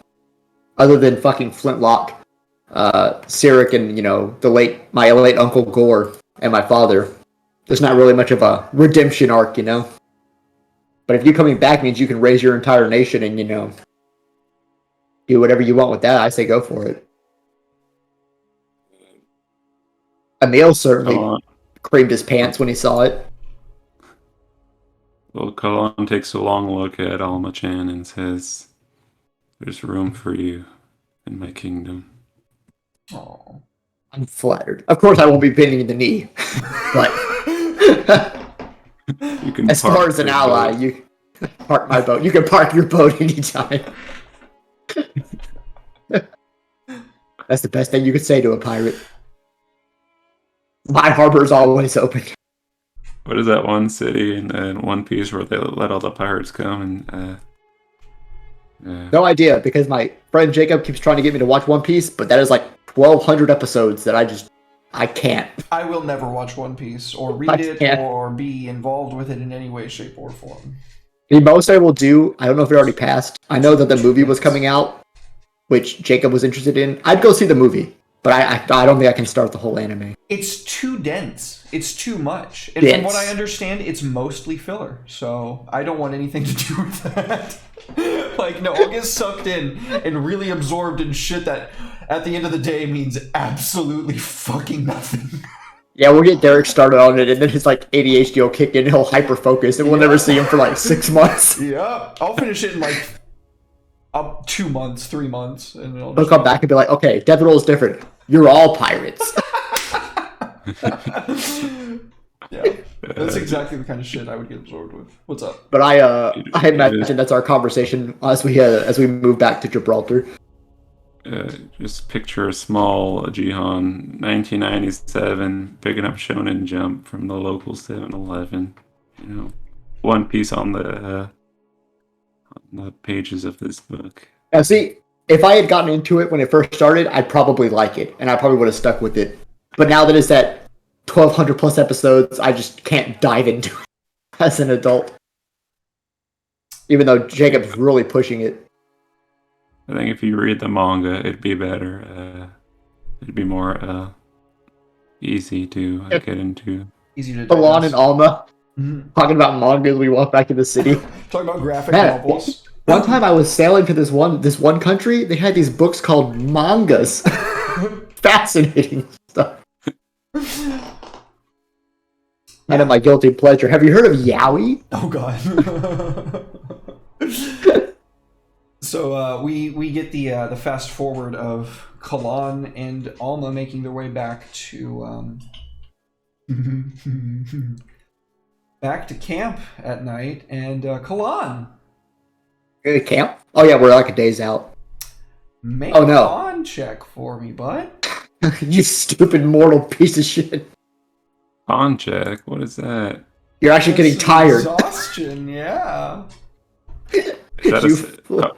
other than fucking Flintlock, Cyric, and, you know, my late Uncle Gore and my father, there's not really much of a redemption arc, you know? But if you coming back means you can raise your entire nation and, you know, do whatever you want with that, I say go for it. Emil certainly creamed his pants when he saw it. Well, Kalan takes a long look at Alma Chan and says, there's room for you in my kingdom. Oh. I'm flattered. Of course, I won't be bending the knee, but You can as far park as an your ally, boat. you park my boat. You can park your boat anytime. That's the best thing you could say to a pirate. My harbor is always open. What is that one city in One Piece where they let all the pirates come and No idea, because my friend Jacob keeps trying to get me to watch One Piece, but that is like 1,200 episodes that I can't. I will never watch One Piece or I read it can't. or be involved with it in any way, shape, or form. The most I will do, I don't know if it already passed. I know that the movie was coming out, which Jacob was interested in. I'd go see the movie, but I don't think I can start the whole anime. It's too dense. It's too much. And Dense. from what I understand, it's mostly filler. So I don't want anything to do with that. Like, no, I'll get sucked in and really absorbed in shit that, at the end of the day, means absolutely fucking nothing. Yeah, we'll get Derek started on it, and then his like ADHD will kick in, and he'll hyper focus, and we'll never see him for like 6 months. Yeah, I'll finish it in like 2 months, 3 months, and I'll He'll just come back and be like, "Okay, Death Roll is different. You're all pirates." Yeah, that's exactly the kind of shit I would get absorbed with. What's up? But I imagine that's our conversation as we move back to Gibraltar. just picture a small Jihan 1997 picking up Shonen Jump from the local 7-Eleven. You know, One Piece on the pages of this book. Now, see, if I had gotten into it when it first started, I'd probably like it, and I probably would have stuck with it. But now that it's at 1,200 plus episodes, I just can't dive into it as an adult. Even though Jacob's really pushing it. I think if you read the manga, it'd be better. It'd be more easy to get into. Easy to Alon and digest. Alma Mhm. talking about manga as we walk back to the city. Talking about graphic Man, novels. one time I was sailing to this one country, they had these books called mangas. Fascinating stuff. Kind of my guilty pleasure. Have you heard of yaoi? Oh god. So we get the fast forward of Kalan and Alma making their way back to back to camp at night, and Kalan, Camp? Oh yeah, we're like a days out. make Oh, no. a con check for me, bud. You stupid mortal piece of shit. On check. What is that? You're actually getting That's tired. Exhaustion, yeah. Is that, You a, fool.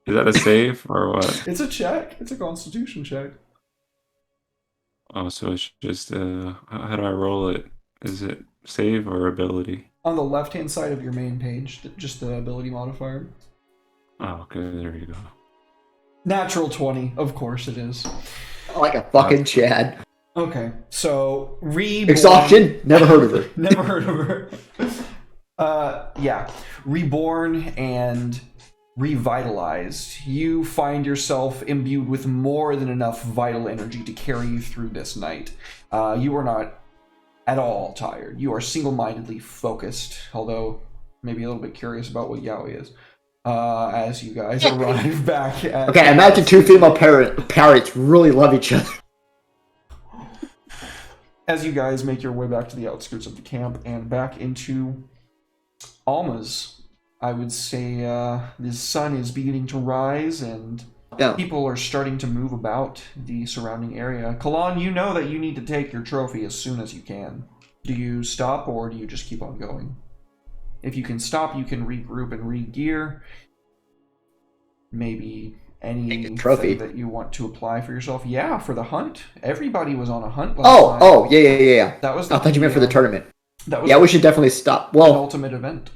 is that a save or what? It's a check. It's a Constitution check. Oh, so it's just how do I roll it? Is it save or ability? On the left-hand side of your main page, just the ability modifier. Oh, okay, there you go. Natural 20, of course it is. Like a fucking Chad. Okay, so Reborn. Exhaustion? Never heard of her. Never heard of her. Yeah. Reborn and revitalized. You find yourself imbued with more than enough vital energy to carry you through this night. You are not at all tired. You are single-mindedly focused, although maybe a little bit curious about what yaoi is. As you guys arrive back at... Okay, imagine two female parrots really love each other. As you guys make your way back to the outskirts of the camp and back into Alma's, I would say the sun is beginning to rise and Yeah. people are starting to move about the surrounding area. Kalan, you know that you need to take your trophy as soon as you can. Do you stop or do you just keep on going? If you can stop, you can regroup and re-gear. Maybe anything trophy. that you want to apply for yourself. Yeah, for the hunt. Everybody was on a hunt last night. Oh, yeah. That was I thought you meant for the tournament. That was Yeah, we should definitely stop. an Well, ultimate event.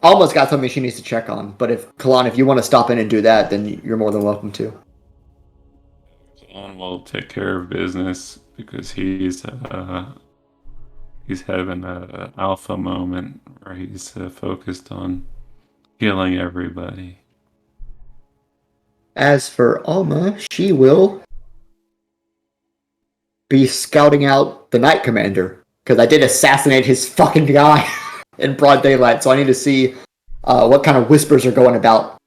Alma's got something she needs to check on, but if Kalan, if you want to stop in and do that, then you're more than welcome to. John will take care of business because he's having a alpha moment where he's focused on killing everybody. As for Alma, she will be scouting out the Knight Commander, because I did assassinate his fucking guy in broad daylight, so I need to see what kind of whispers are going about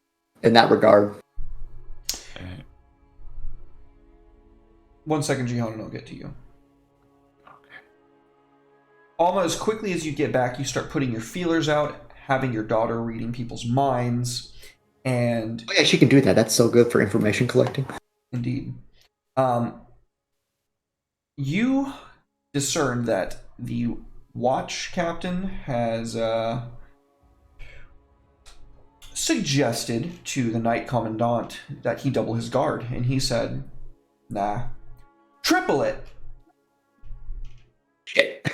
in that regard. 1 second, Jihan, and I'll get to you. Okay. Almost as quickly as you get back, you start putting your feelers out, having your daughter reading people's minds, and Oh yeah, she can do that. That's so good for information collecting. indeed, you discern that the watch captain has suggested to the night commandant that he double his guard, and he said, "Nah, triple it." Shit.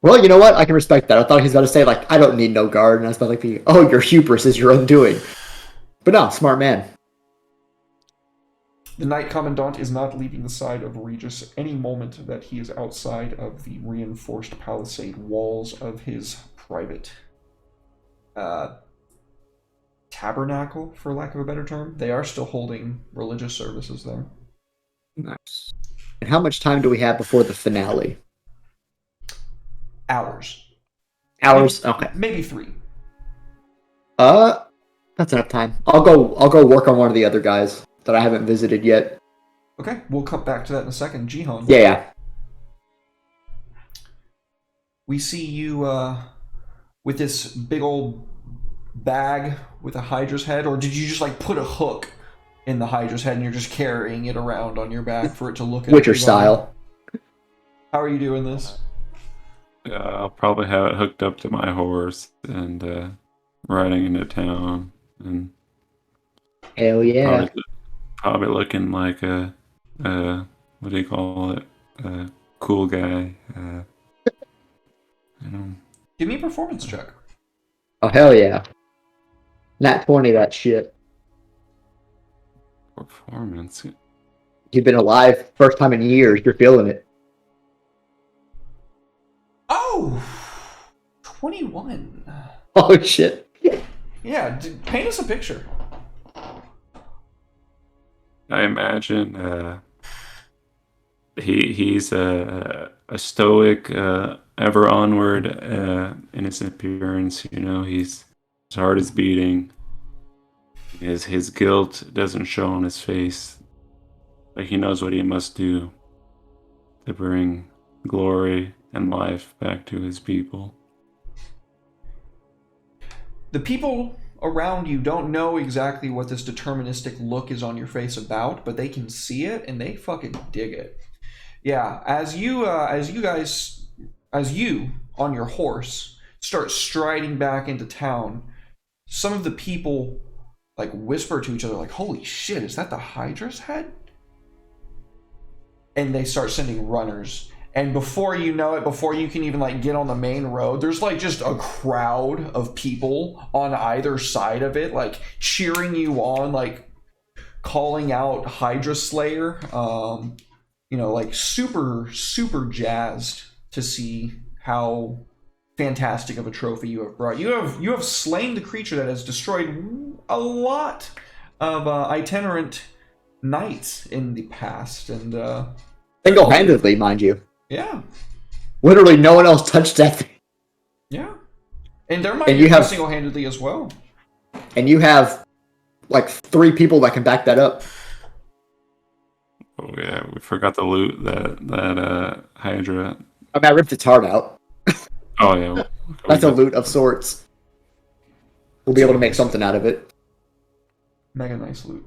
Well, you know what? I can respect that. I thought he was going to say, like, I don't need no guard. And I was about to like, oh, your hubris is your undoing. But no, smart man. The Knight Commandant is not leaving the side of Regis any moment that he is outside of the reinforced palisade walls of his private tabernacle, for lack of a better term. They are still holding religious services there. Nice. And how much time do we have before the finale? Hours. Hours? Okay. Maybe 3. That's enough time. I'll go work on one of the other guys that I haven't visited yet. Okay, we'll come back to that in a second. Jihan. Yeah. We see you with this big old bag with a Hydra's head, or did you just like put a hook in the Hydra's head and you're just carrying it around on your back for it to look at Witcher everybody? style. How are you doing this? I'll probably have it hooked up to my horse and riding into town and Hell yeah. probably looking like a what do you call it? A cool guy. You know. Give me a performance check. Oh, hell yeah. Nat 20, that shit. Performance. You've been alive first time in years. You're feeling it. Oh! 21. Oh, shit. Yeah, paint us a picture. I imagine he's a stoic, ever onward in his appearance. You know, his heart is beating. His guilt doesn't show on his face. Like he knows what he must do to bring glory and life back to his people. The people around you don't know exactly what this deterministic look is on your face about, but they can see it and they fucking dig it. Yeah, as you on your horse start striding back into town, some of the people like whisper to each other like, "Holy shit, is that the Hydra's head?" And they start sending runners. And before you know it, before you can even like get on the main road, there's like just a crowd of people on either side of it, like cheering you on, like calling out Hydra Slayer. Like super, super jazzed to see how fantastic of a trophy you have brought. You have slain the creature that has destroyed a lot of itinerant knights in the past, and Single-handedly, mind you. yeah. Literally, no one else touched that thing. Yeah. And there might And be you have- single-handedly as well. And you have, like, 3 people that can back that up. Oh yeah, we forgot the loot that Hydra. I mean, I ripped its heart out. Oh yeah, That's a loot of sorts. We'll be able to make something out of it. Mega nice loot.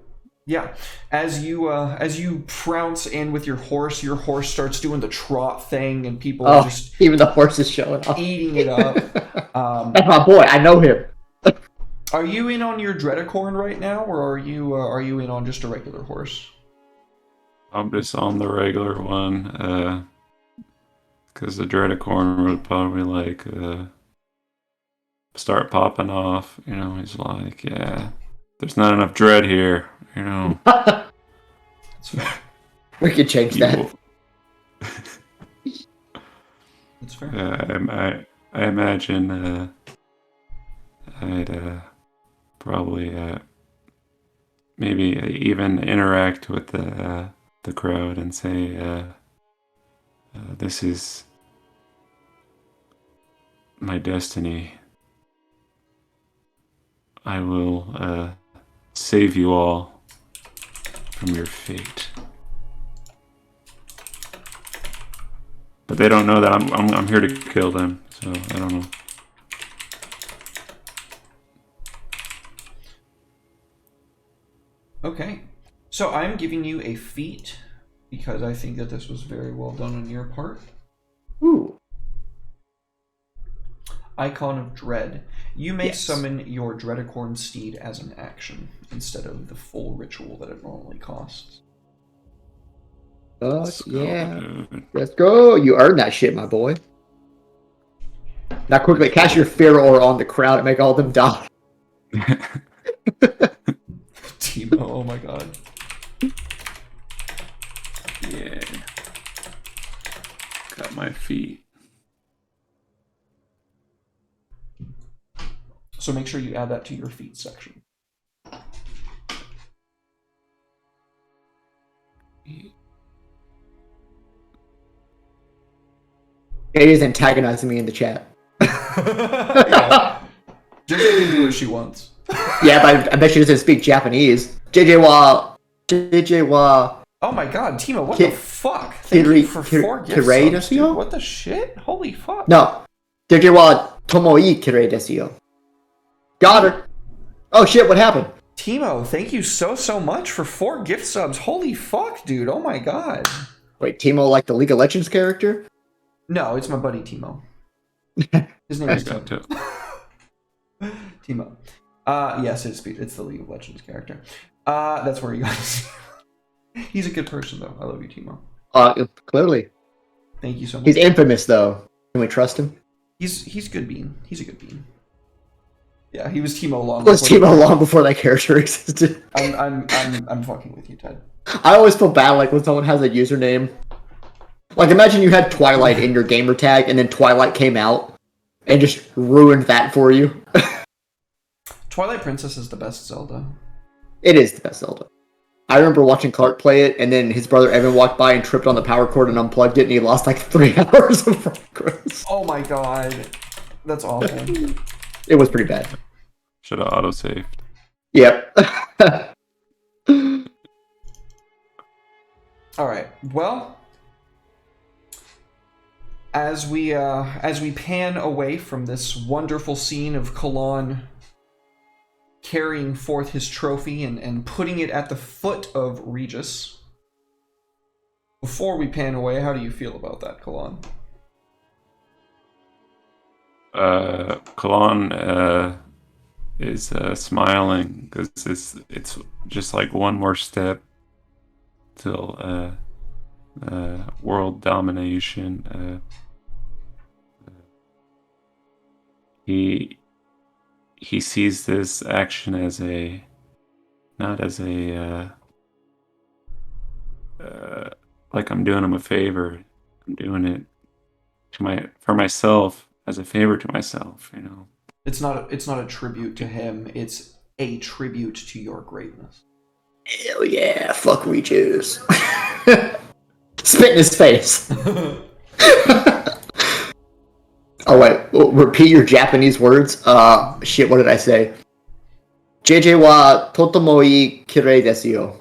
Yeah. As you prounce in with your horse starts doing the trot thing, and people are just Even the horse is showing off. eating it up. That's my boy. I know him. Are you in on your Dreadicorn right now, or are you in on just a regular horse? I'm just on the regular one, because the Dreadicorn would probably like start popping off. You know, he's like, yeah, there's not enough dread here. You know, That's fair. We could change that. That's fair. I imagine I'd probably maybe even interact with the crowd and say, this is my destiny. I will save you all from your fate. But they don't know that I'm here to kill them, so I don't know. Okay, so I'm giving you a feat because I think that this was very well done on your part. Ooh. Icon of Dread. You may Yes. summon your Dreadicorn steed as an action instead of the full ritual that it normally costs. Fuck yeah. Dude. Let's go. You earned that shit, my boy. Now quickly, cast your fear aura on the crowd and make all of them die. Timo, oh my god. Yeah. Got my feet. So make sure you add that to your feat section. It is antagonizing me in the chat. Yeah. JJ can do what she wants. Yeah, but I bet she doesn't speak Japanese. JJ wa. Oh my god, Timo, what Ki- the fuck? Thank you for 4 gift Kirei subs, desu yo? dude. What the shit? Holy fuck. No. JJ wa Tomoi Kirei desu yo. Got her. Oh shit, what happened? Timo, thank you so much for 4 gift subs. Holy fuck, dude. Oh my god. Wait, Timo like the League of Legends character? No, it's my buddy Timo. His name is Got Timo. to- Timo. Yes, it's the League of Legends character. That's where you guys. He's a good person though. I love you, Timo. Clearly. Thank you so much. He's infamous though. Can we trust him? He's good bean. He's a good bean. Yeah, he was Timo long. Was before- Timo long before that character existed? I'm fucking with you, Ted. I always feel bad like when someone has a username. Like imagine you had Twilight in your gamer tag and then Twilight came out and just ruined that for you. Twilight Princess is the best Zelda. It is the best Zelda. I remember watching Clark play it, and then his brother Evan walked by and tripped on the power cord and unplugged it, and he lost like 3 hours of progress. Oh my god, that's awful. It was pretty bad. Should have autosaved. Yep. All right. Well, as we pan away from this wonderful scene of Kalan carrying forth his trophy and putting it at the foot of Regis. Before we pan away, how do you feel about that, Kalan? Kalan is smiling because it's just like one more step till world domination. He sees this action as not as a like I'm doing him a favor. I'm doing it for myself as a favor to myself, you know. It's not a tribute to him. It's a tribute to your greatness. Hell yeah, fuck Regis. Spit in his face. Oh wait, repeat your Japanese words. Shit, what did I say? JJ wa totomo ii kirei desu yo.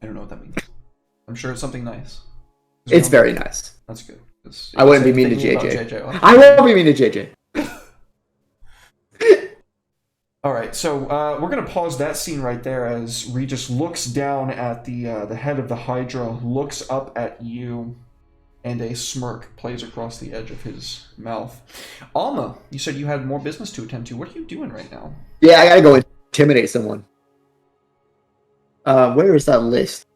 I don't know what that means. I'm sure it's something nice. It's very nice. That's good. I wouldn't be mean to Thinking about JJ. I won't be mean to JJ. All right, so we're gonna pause that scene right there as Regis looks down at the head of the Hydra, looks up at you, and a smirk plays across the edge of his mouth. Alma, you said you had more business to attend to. What are you doing right now? Yeah, I gotta go intimidate someone. Where is that list?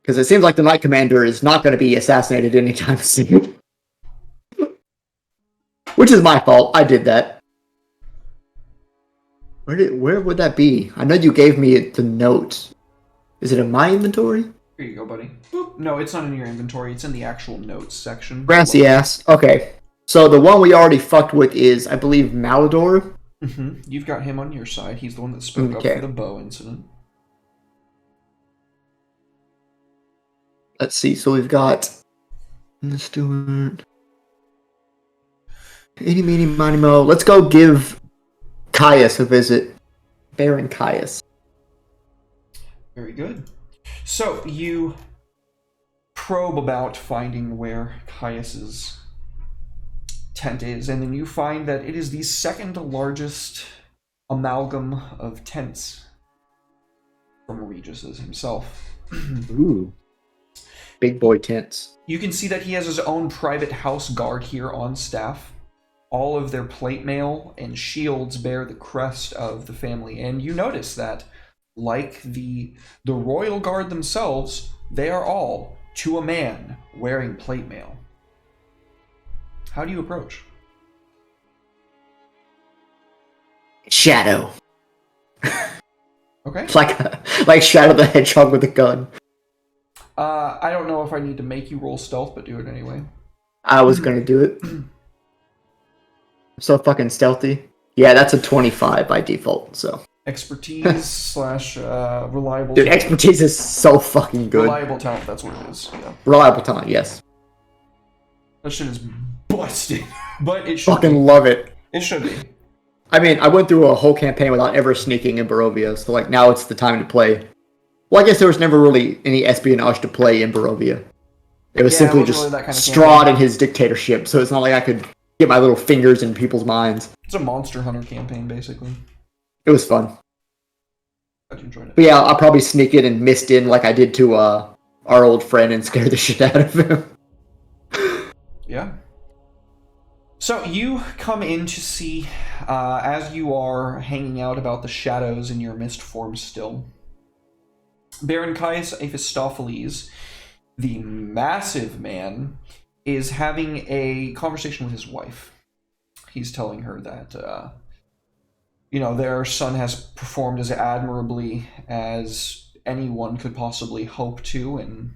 Because it seems like the Knight Commander is not going to be assassinated anytime soon. Which is my fault. I did that. Where would that be? I know you gave me the notes. Is it in my inventory? Here you go, buddy. Boop. No, it's not in your inventory. It's in the actual notes section. Grassy ass. Okay. So the one we already fucked with is, I believe, Malador. Mm-hmm. You've got him on your side. He's the one that spoke Okay. up for the bow incident. Let's see. So we've got let's do it. Eeny, meeny, miny, mo. Let's go give Caius a visit. Baron Caius. Very good. So you probe about finding where Caius's tent is, and then you find that it is the second largest amalgam of tents from Regis's himself. Ooh. Big boy tents. You can see that he has his own private house guard here on staff. All of their plate mail and shields bear the crest of the family, and you notice that, like the royal guard themselves, they are all, to a man, wearing plate mail. How do you approach? Shadow. Okay. Like Shadow the Hedgehog with a gun. I don't know if I need to make you roll stealth, but do it anyway. I was gonna do it. I'm so fucking stealthy. Yeah, that's a 25 by default, so. Expertise slash reliable. Dude, talent. expertise is so fucking good. Reliable talent, that's what it is. Yeah. Reliable talent, yes. That shit is busted. But it should Fucking be. love it. It should be. I mean, I went through a whole campaign without ever sneaking in Barovia, so like now it's the time to play. Well, I guess there was never really any espionage to play in Barovia. It was Yeah, it simply wasn't just really that kind of Strahd campaign. and his dictatorship, so it's not like I could get my little fingers in people's minds. It's a Monster Hunter campaign, basically. It was fun. I enjoyed it. But yeah, I'll probably sneak in and mist in like I did to our old friend and scare the shit out of him. Yeah. So you come in to see, as you are hanging out about the shadows in your mist form still, Baron Caius Ephistopheles, the massive man, is having a conversation with his wife. He's telling her that, their son has performed as admirably as anyone could possibly hope to, and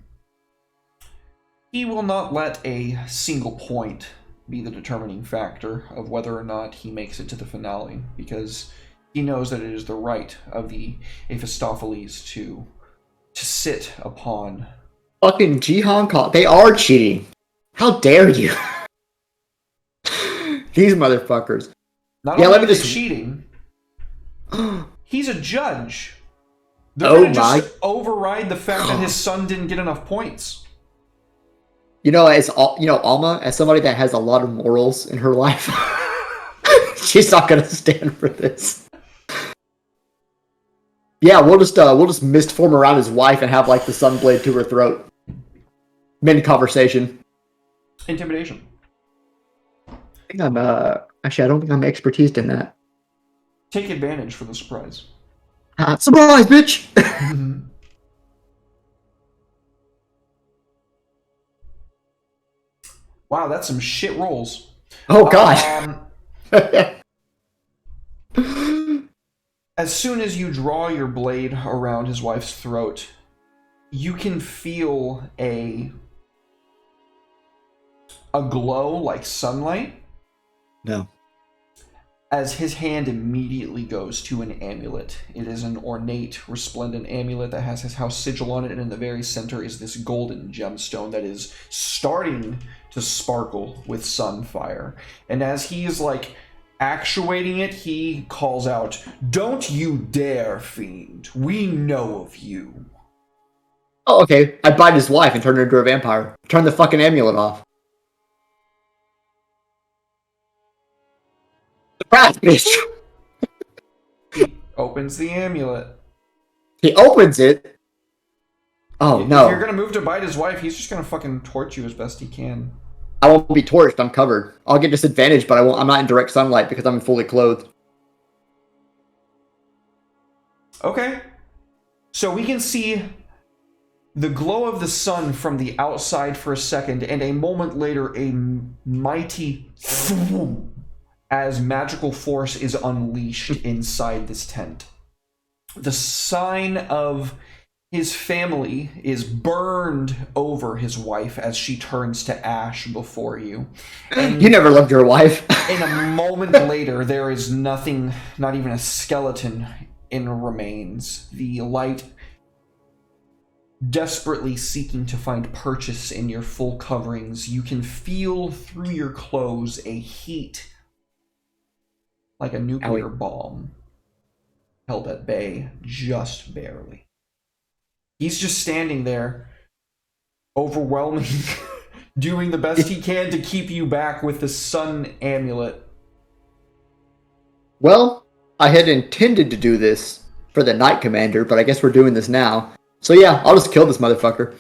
he will not let a single point be the determining factor of whether or not he makes it to the finale, because he knows that it is the right of the Ephistopheles to sit upon. Fucking Jihan call. They are cheating. How dare you? These motherfuckers. Not Yeah, only let me are they just- cheating, he's a judge. Oh They're gonna my- just override the fact that his son didn't get enough points. You know, Alma, as somebody that has a lot of morals in her life, she's not gonna stand for this. Yeah, we'll just mist form around his wife and have like the sunblade to her throat. Mid conversation. Intimidation. I think I'm actually I don't think I'm expertised in that. Take advantage for the surprise. Surprise, bitch! Wow, that's some shit rolls. Oh god. As soon as you draw your blade around his wife's throat, you can feel a glow like sunlight No. as his hand immediately goes to an amulet. It is an ornate, resplendent amulet that has his house sigil on it, and in the very center is this golden gemstone that is starting to sparkle with sunfire. And as he is like actuating it, he calls out, "Don't you dare, fiend. We know of you." Oh, okay. I bite his wife and turn her into a vampire. Turn the fucking amulet off. Surprise, bitch! He opens the amulet. He opens it. Oh If no. you're gonna move to bite his wife, he's just gonna fucking torch you as best he can. I won't be torched, I'm covered. I'll get disadvantaged, but I'm not in direct sunlight because I'm fully clothed. Okay. So we can see the glow of the sun from the outside for a second, and a moment later, a mighty thwoom as magical force is unleashed inside this tent. The sign of his family is burned over his wife as she turns to ash before you. And You never loved your wife. in a moment later, there is nothing, not even a skeleton in remains. The light desperately seeking to find purchase in your full coverings. You can feel through your clothes a heat like a nuclear bomb held at bay just barely. He's just standing there, overwhelming, doing the best he can to keep you back with the sun amulet. Well, I had intended to do this for the Knight Commander, but I guess we're doing this now. So yeah, I'll just kill this motherfucker.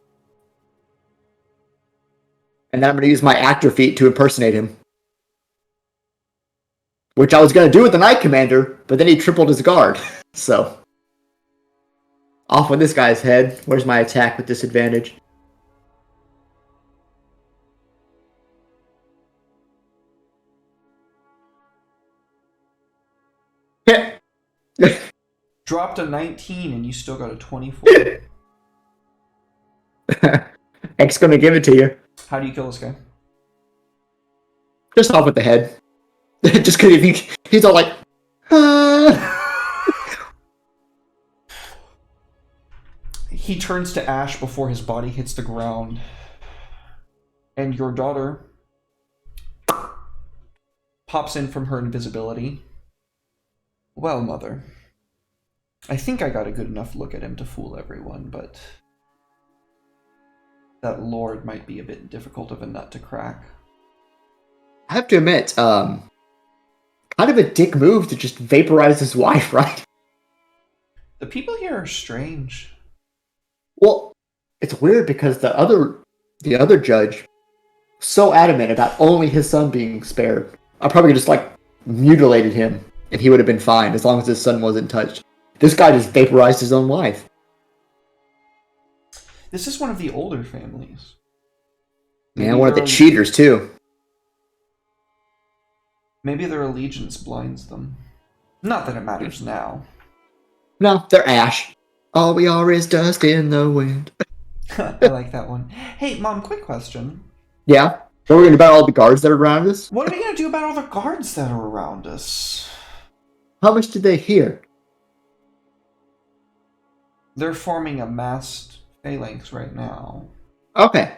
And then I'm going to use my actor feat to impersonate him. Which I was going to do with the Knight Commander, but then he tripled his guard. So, off with this guy's head. Where's my attack with disadvantage? Hit! Dropped a 19 and you still got a 24. X gonna give it to you. How do you kill this guy? Just off with the head. Just because he's all like, He turns to ash before his body hits the ground. And your daughter pops in from her invisibility. Well, Mother, I think I got a good enough look at him to fool everyone, but that Lord might be a bit difficult of a nut to crack. I have to admit, kind of a dick move to just vaporize his wife, right? The people here are strange. Well, it's weird because the other judge so adamant about only his son being spared. I probably just mutilated him and he would have been fine as long as his son wasn't touched. This guy just vaporized his own wife. This is one of the older families. Man, one of the cheaters too. Maybe their allegiance blinds them. Not that it matters now. No, they're ash. All we are is dust in the wind. I like that one. Hey, Mom, quick question. Yeah? What are we going to do about all the guards that are around us? What are we going to do about all the guards that are around us? How much did they hear? They're forming a massed phalanx right now. Okay.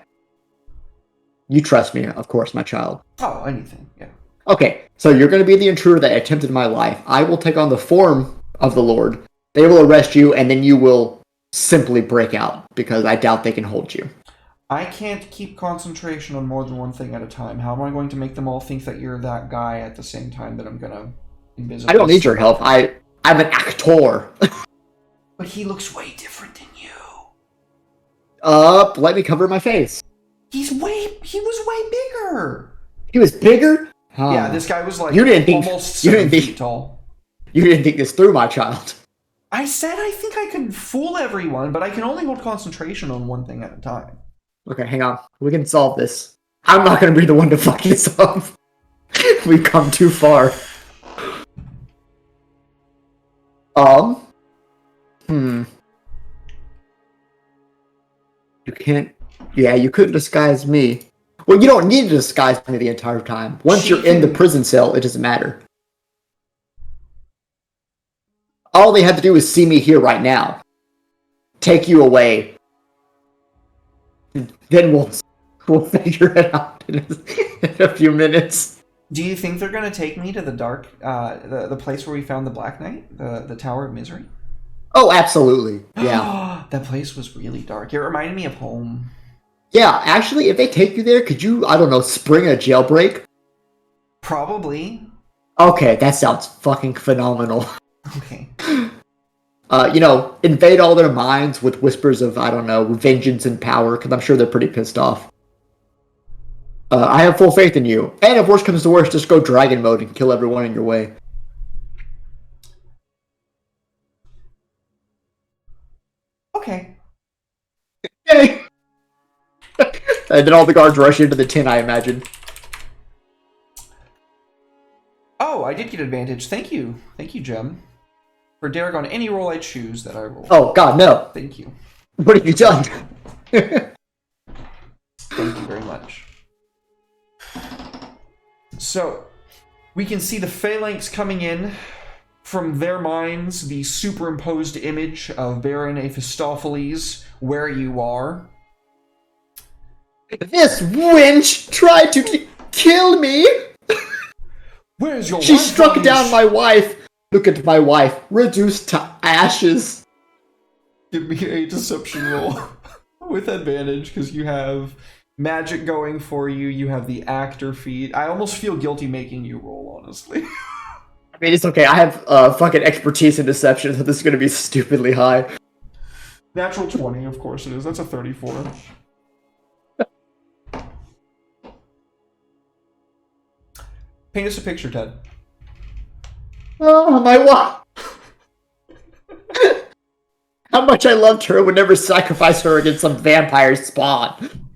You trust me, of course, my child. Oh, anything, yeah. Okay, so you're going to be the intruder that attempted my life. I will take on the form of the Lord. They will arrest you, and then you will simply break out, because I doubt they can hold you. I can't keep concentration on more than one thing at a time. How am I going to make them all think that you're that guy at the same time that I'm going to invisible? I don't need your help. I'm an actor. But he looks way different than you. Let me cover my face. He was way bigger. He was bigger? Huh. Yeah, this guy was almost 7 feet tall. You didn't think this through, my child. I said I think I could fool everyone, but I can only hold concentration on one thing at a time. Okay, hang on. We can solve this. I'm not going to be the one to fuck this up. We've come too far. You can't... Yeah, you couldn't disguise me. Well, you don't need to disguise me the entire time. Once you're in the prison cell, it doesn't matter. All they had to do is see me here right now. Take you away. Then we'll figure it out in a few minutes. Do you think they're going to take me to the dark, the place where we found the Black Knight, the Tower of Misery? Oh, absolutely. Yeah. That place was really dark. It reminded me of home. Yeah, actually, if they take you there, could you, I don't know, spring a jailbreak? Probably. Okay, that sounds fucking phenomenal. Okay. Invade all their minds with whispers of, I don't know, vengeance and power, because I'm sure they're pretty pissed off. I have full faith in you. And if worst comes to worst, just go dragon mode and kill everyone in your way. Okay. Yay! And then all the guards rush into the tin, I imagine. Oh, I did get advantage. Thank you. Thank you, Jem. For Derek, on any roll I choose that I roll. Oh, God, no. Thank you. What have you done? Thank you very much. So, we can see the phalanx coming in. From their minds, the superimposed image of Baron Ephistopheles, where you are. This wench tried to kill me! Where's your She wife, struck Louise? down my wife! Look at my wife, reduced to ashes. Give me a deception roll with advantage because you have magic going for you. You have the actor feat. I almost feel guilty making you roll, honestly. I mean, it's okay. I have fucking expertise in deception, so this is gonna be stupidly high. Natural 20, of course it is. That's a 34. Paint us a picture, Ted. Oh, my wife! How much I loved her would never sacrifice her against some vampire spawn.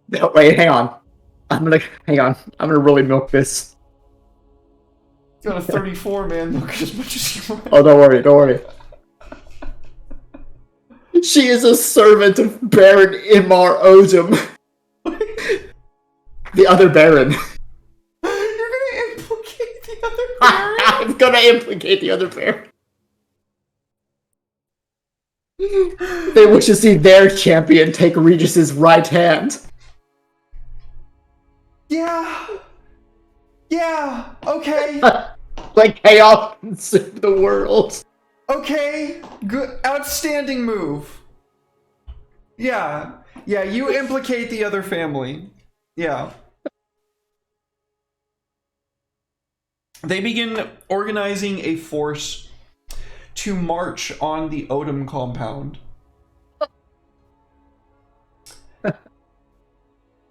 No, wait, hang on. I'm gonna really milk this. You got a 34, man. Look as much as you want. Oh, don't worry. She is a servant of Baron Imar Odom. The other Baron. You're gonna implicate the other Baron? I'm gonna implicate the other Baron. They wish to see their champion take Regis's right hand. Yeah, okay. Like chaos consume the world. Okay, good, outstanding move. Yeah, you implicate the other family. Yeah. They begin organizing a force to march on the Odom compound.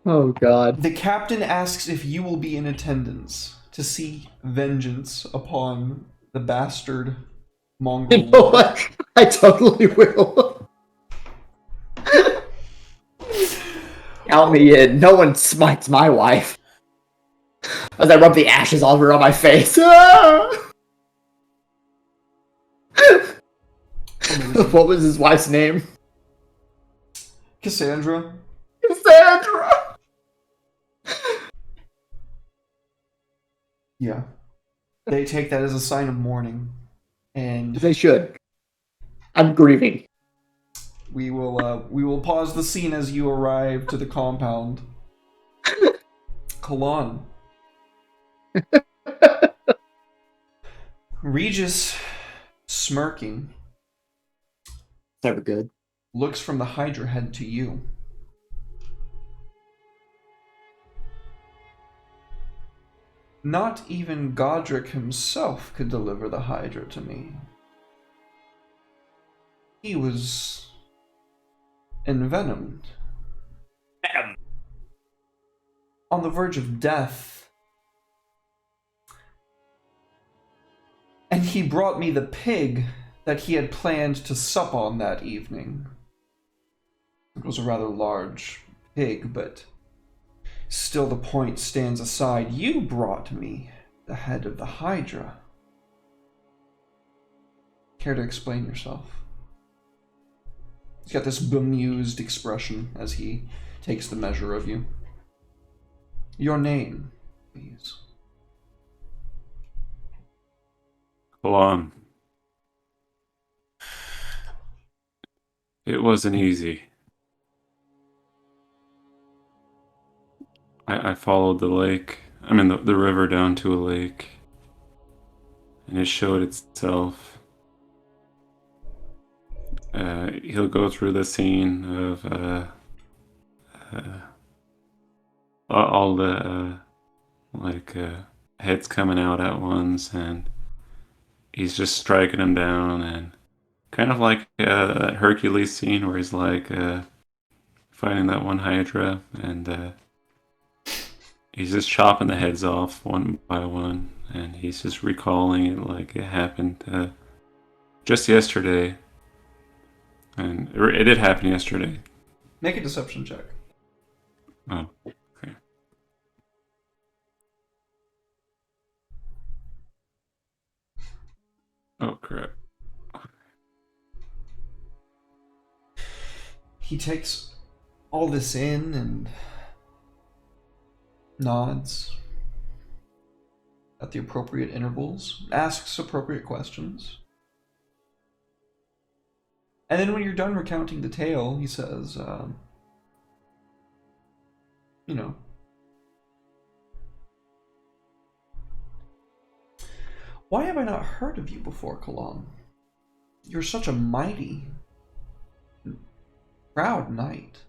Oh god. The captain asks if you will be in attendance to see vengeance upon the bastard mongrel. You know what? I totally will. Count me in. No one smites my wife. As I rub the ashes all over on my face. What was his wife's name? Cassandra. Cassandra! Yeah. They take that as a sign of mourning. And They should. I'm grieving. we will pause the scene as you arrive to the compound. Kalan. Regis, smirking, Never good. looks from the Hydra head to you. Not even Godric himself could deliver the Hydra to me. He was envenomed. On the verge of death. And he brought me the pig that he had planned to sup on that evening. It was a rather large pig, but still the point stands aside. You brought me the head of the Hydra. Care to explain yourself? He's got this bemused expression as he takes the measure of you. Your name, please. Hold on. It wasn't easy. I followed the lake, the river down to a lake, and it showed itself. He'll go through the scene of all the heads coming out at once, and he's just striking them down, and kind of like that Hercules scene where he's like fighting that one Hydra, and he's just chopping the heads off one by one, and he's just recalling it like it happened just yesterday. And it did happen yesterday. Make a deception check. Oh, okay. Oh, crap. He takes all this in and nods at the appropriate intervals, asks appropriate questions. And then when you're done recounting the tale, he says, Why have I not heard of you before, Kalan? You're such a mighty, proud knight.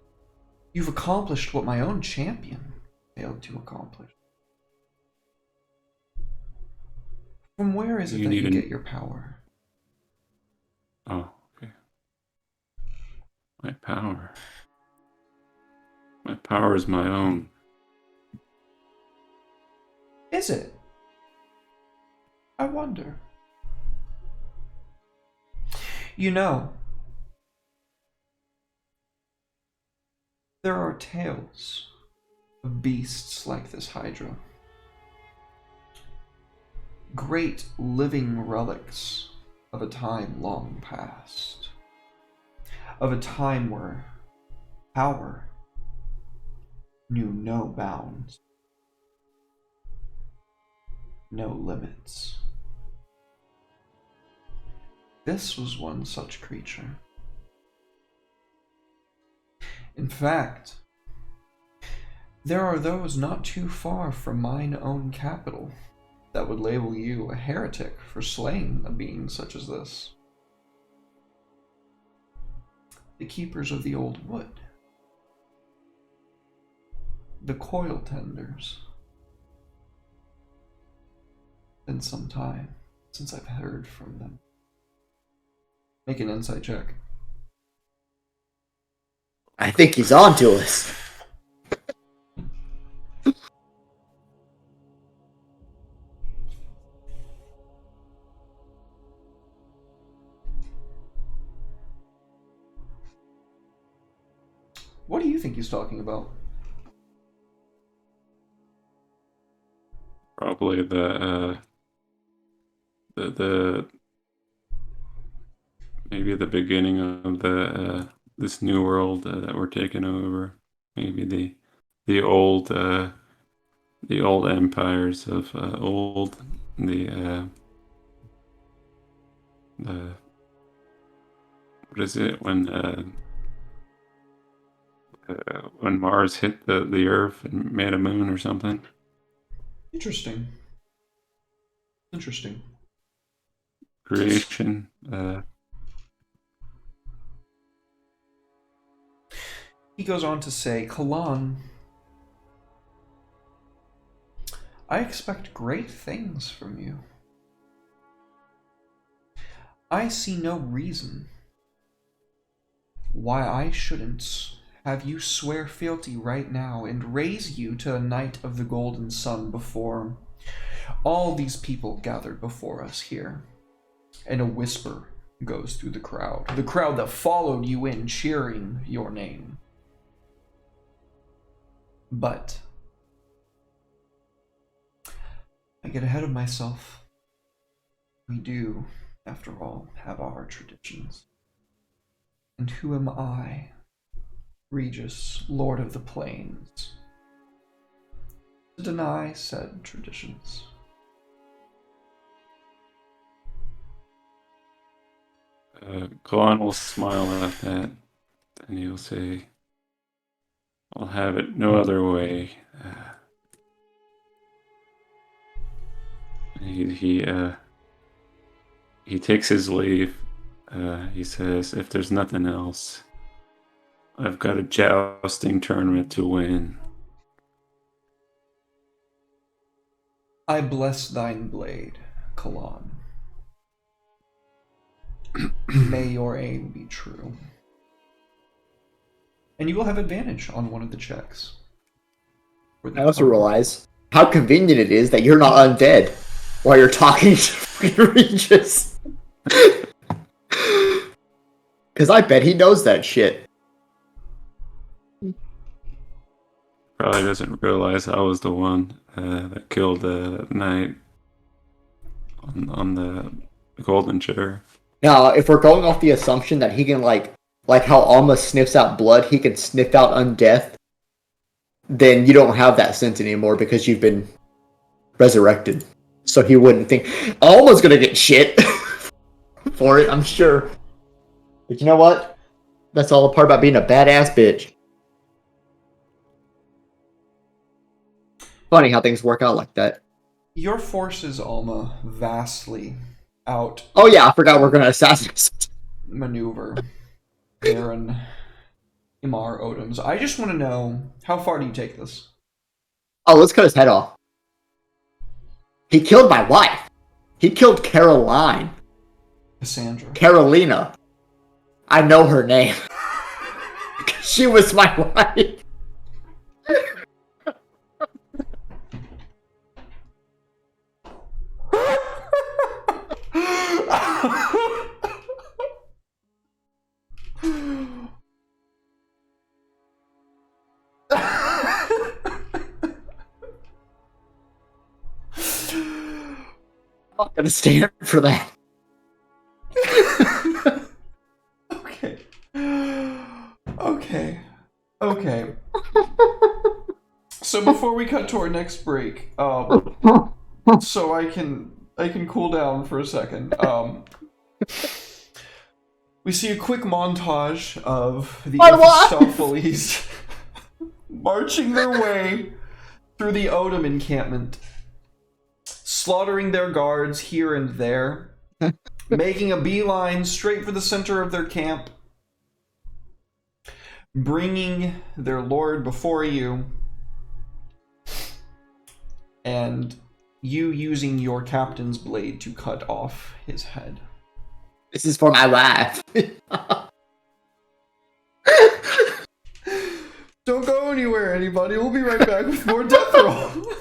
You've accomplished what my own champion failed to accomplish. From where is it that you get your power? Oh, okay. My power. My power is my own. Is it? I wonder. You know, there are tales of beasts like this Hydra. Great living relics of a time long past. Of a time where power knew no bounds, no limits. This was one such creature. In fact, there are those not too far from mine own capital that would label you a heretic for slaying a being such as this. The keepers of the old wood. The coil tenders. Been some time since I've heard from them. Make an insight check. I think he's on to us. What do you think he's talking about? Probably the maybe the beginning of the this new world that we're taking over. Maybe the old empires of old the what is it when Mars hit the Earth and made a moon or something. Interesting. Interesting. Creation. He goes on to say, Kalan, I expect great things from you. I see no reason why I shouldn't have you swear fealty right now and raise you to a Knight of the Golden Sun before all these people gathered before us here. And a whisper goes through the crowd that followed you in cheering your name. But I get ahead of myself. We do, after all, have our traditions. And who am I, Regis, Lord of the Plains, to deny said traditions? Kalan will smile at that, and he'll say, I'll have it no other way. He takes his leave. He says, if there's nothing else, I've got a jousting tournament to win. I bless thine blade, Kalan. May your aim be true. And you will have advantage on one of the checks. I also realize how convenient it is that you're not undead while you're talking to Regis. Because I bet he knows that shit. Probably doesn't realize I was the one that killed the knight on the golden chair. Now, if we're going off the assumption that he can, like how Alma sniffs out blood, he can sniff out undeath, then you don't have that sense anymore because you've been resurrected. So he wouldn't think, Alma's gonna get shit for it, I'm sure. But you know what? That's all a part about being a badass bitch. Funny how things work out like that. Your forces, Alma, vastly out Oh yeah, I forgot we're gonna assassinate. maneuver Baron Imar Odoms. I just want to know, how far do you take this? Oh, let's cut his head off. He killed my wife. He killed Caroline. Cassandra. Carolina. I know her name. She was my wife. I'm not gonna stand for that. Okay. Okay. Okay. So before we cut to our next break, so I can cool down for a second. We see a quick montage of the My wife! Mephistopheles marching their way through the Odom encampment, slaughtering their guards here and there, making a beeline straight for the center of their camp, bringing their lord before you, and you using your captain's blade to cut off his head. This is for my wife. Don't go anywhere, anybody. We'll be right back with more Death Roll.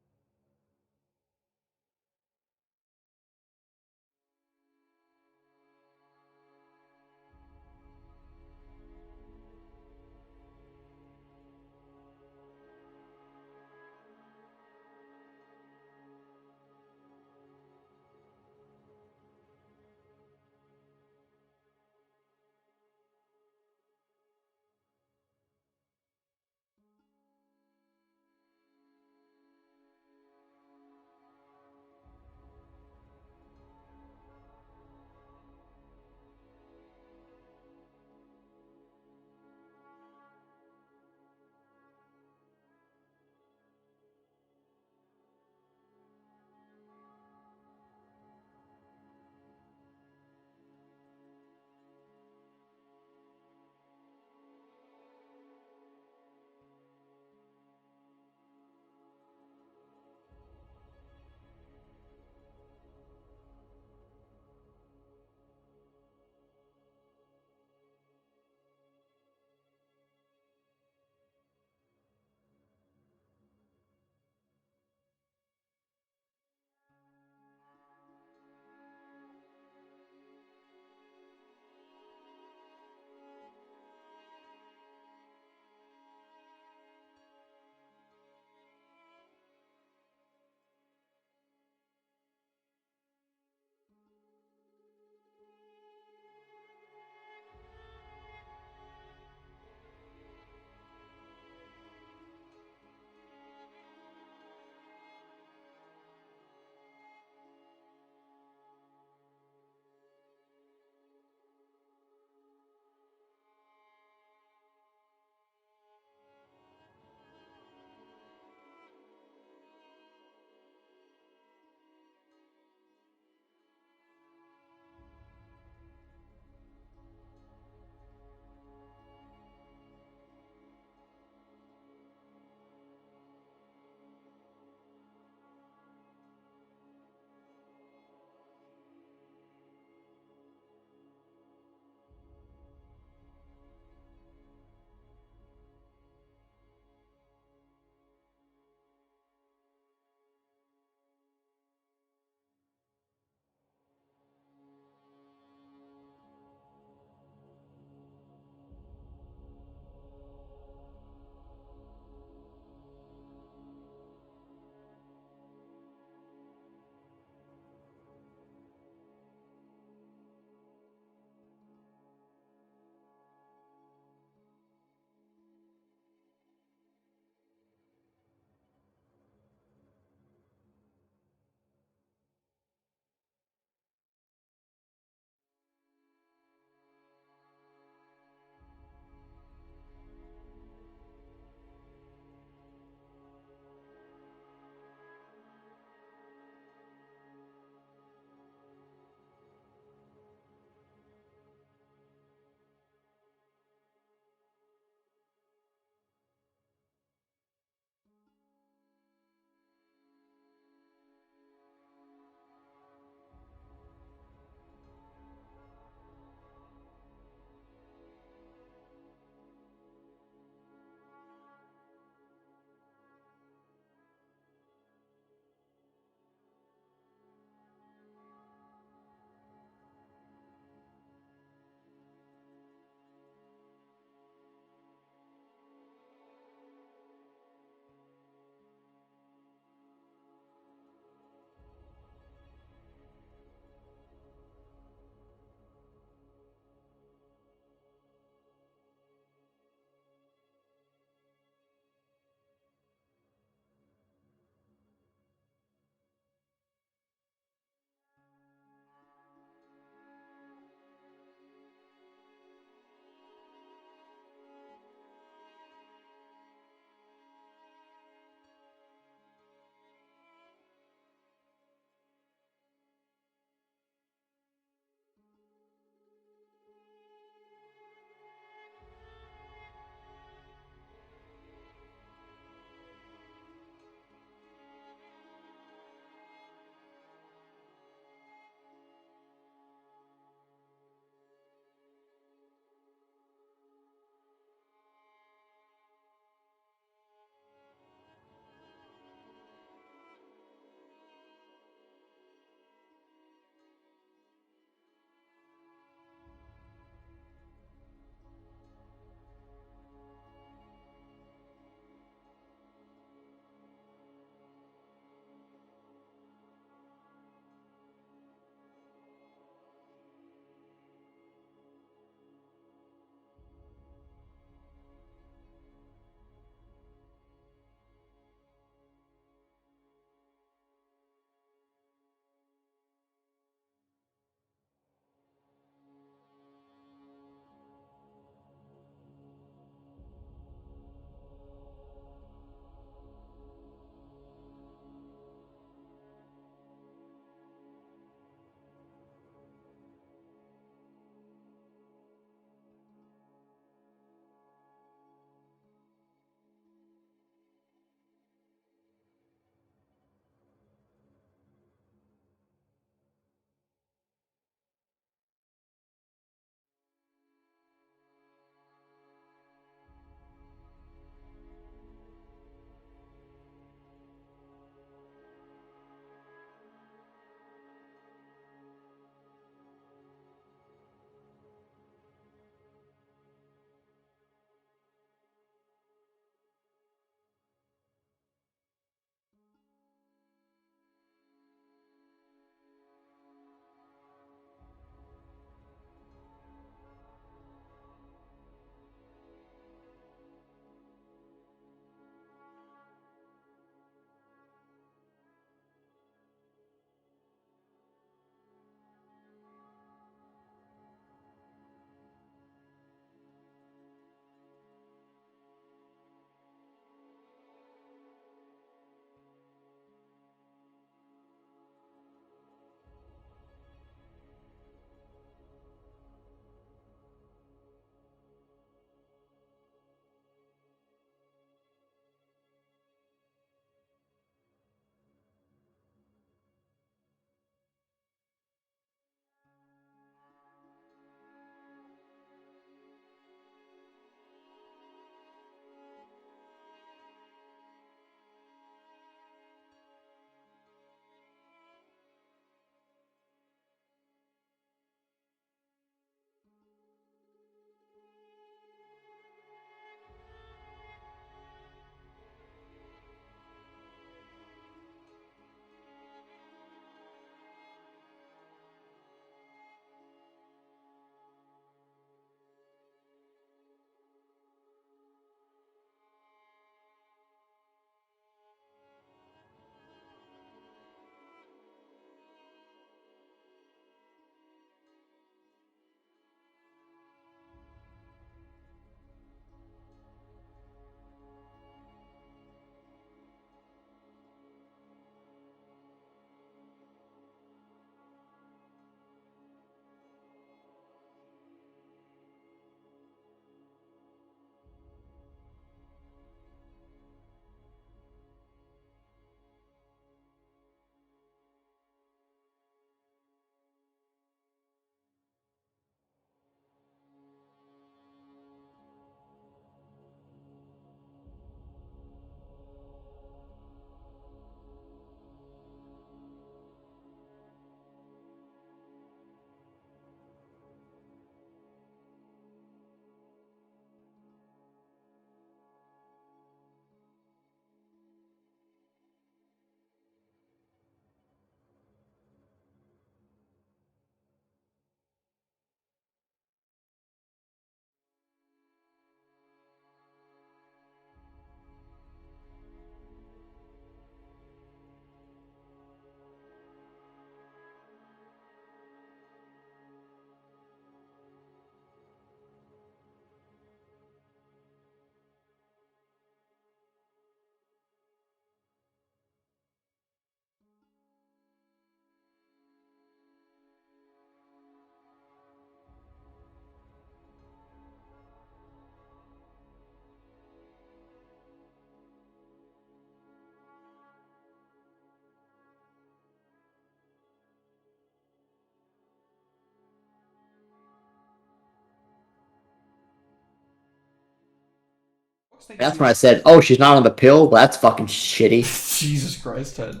That's when I said, "Oh, she's not on the pill. Well, that's fucking shitty." Jesus Christ, Ted.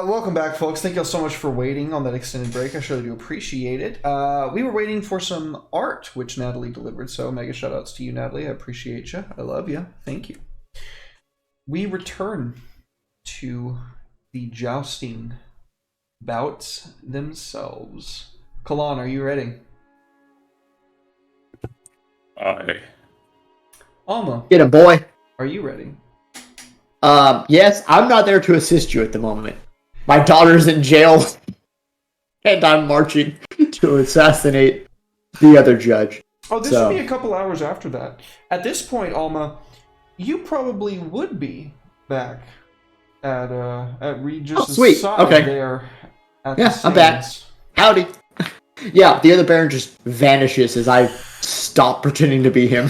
Welcome back, folks. Thank you all so much for waiting on that extended break. I surely do appreciate it. We were waiting for some art, which Natalie delivered, so mega shoutouts to you, Natalie. I appreciate you. I love you. Thank you. We return to the jousting bouts themselves. Kalan, are you ready? Aye. Alma, Get him, boy. are you ready? Yes, I'm not there to assist you at the moment. My daughter's in jail, and I'm marching to assassinate the other judge. Oh, this would be a couple hours after that. At this point, Alma, you probably would be back at Regis' sweet. side Okay. there. At Yeah, the I'm back. stands. Howdy. Yeah, the other Baron just vanishes as I stop pretending to be him.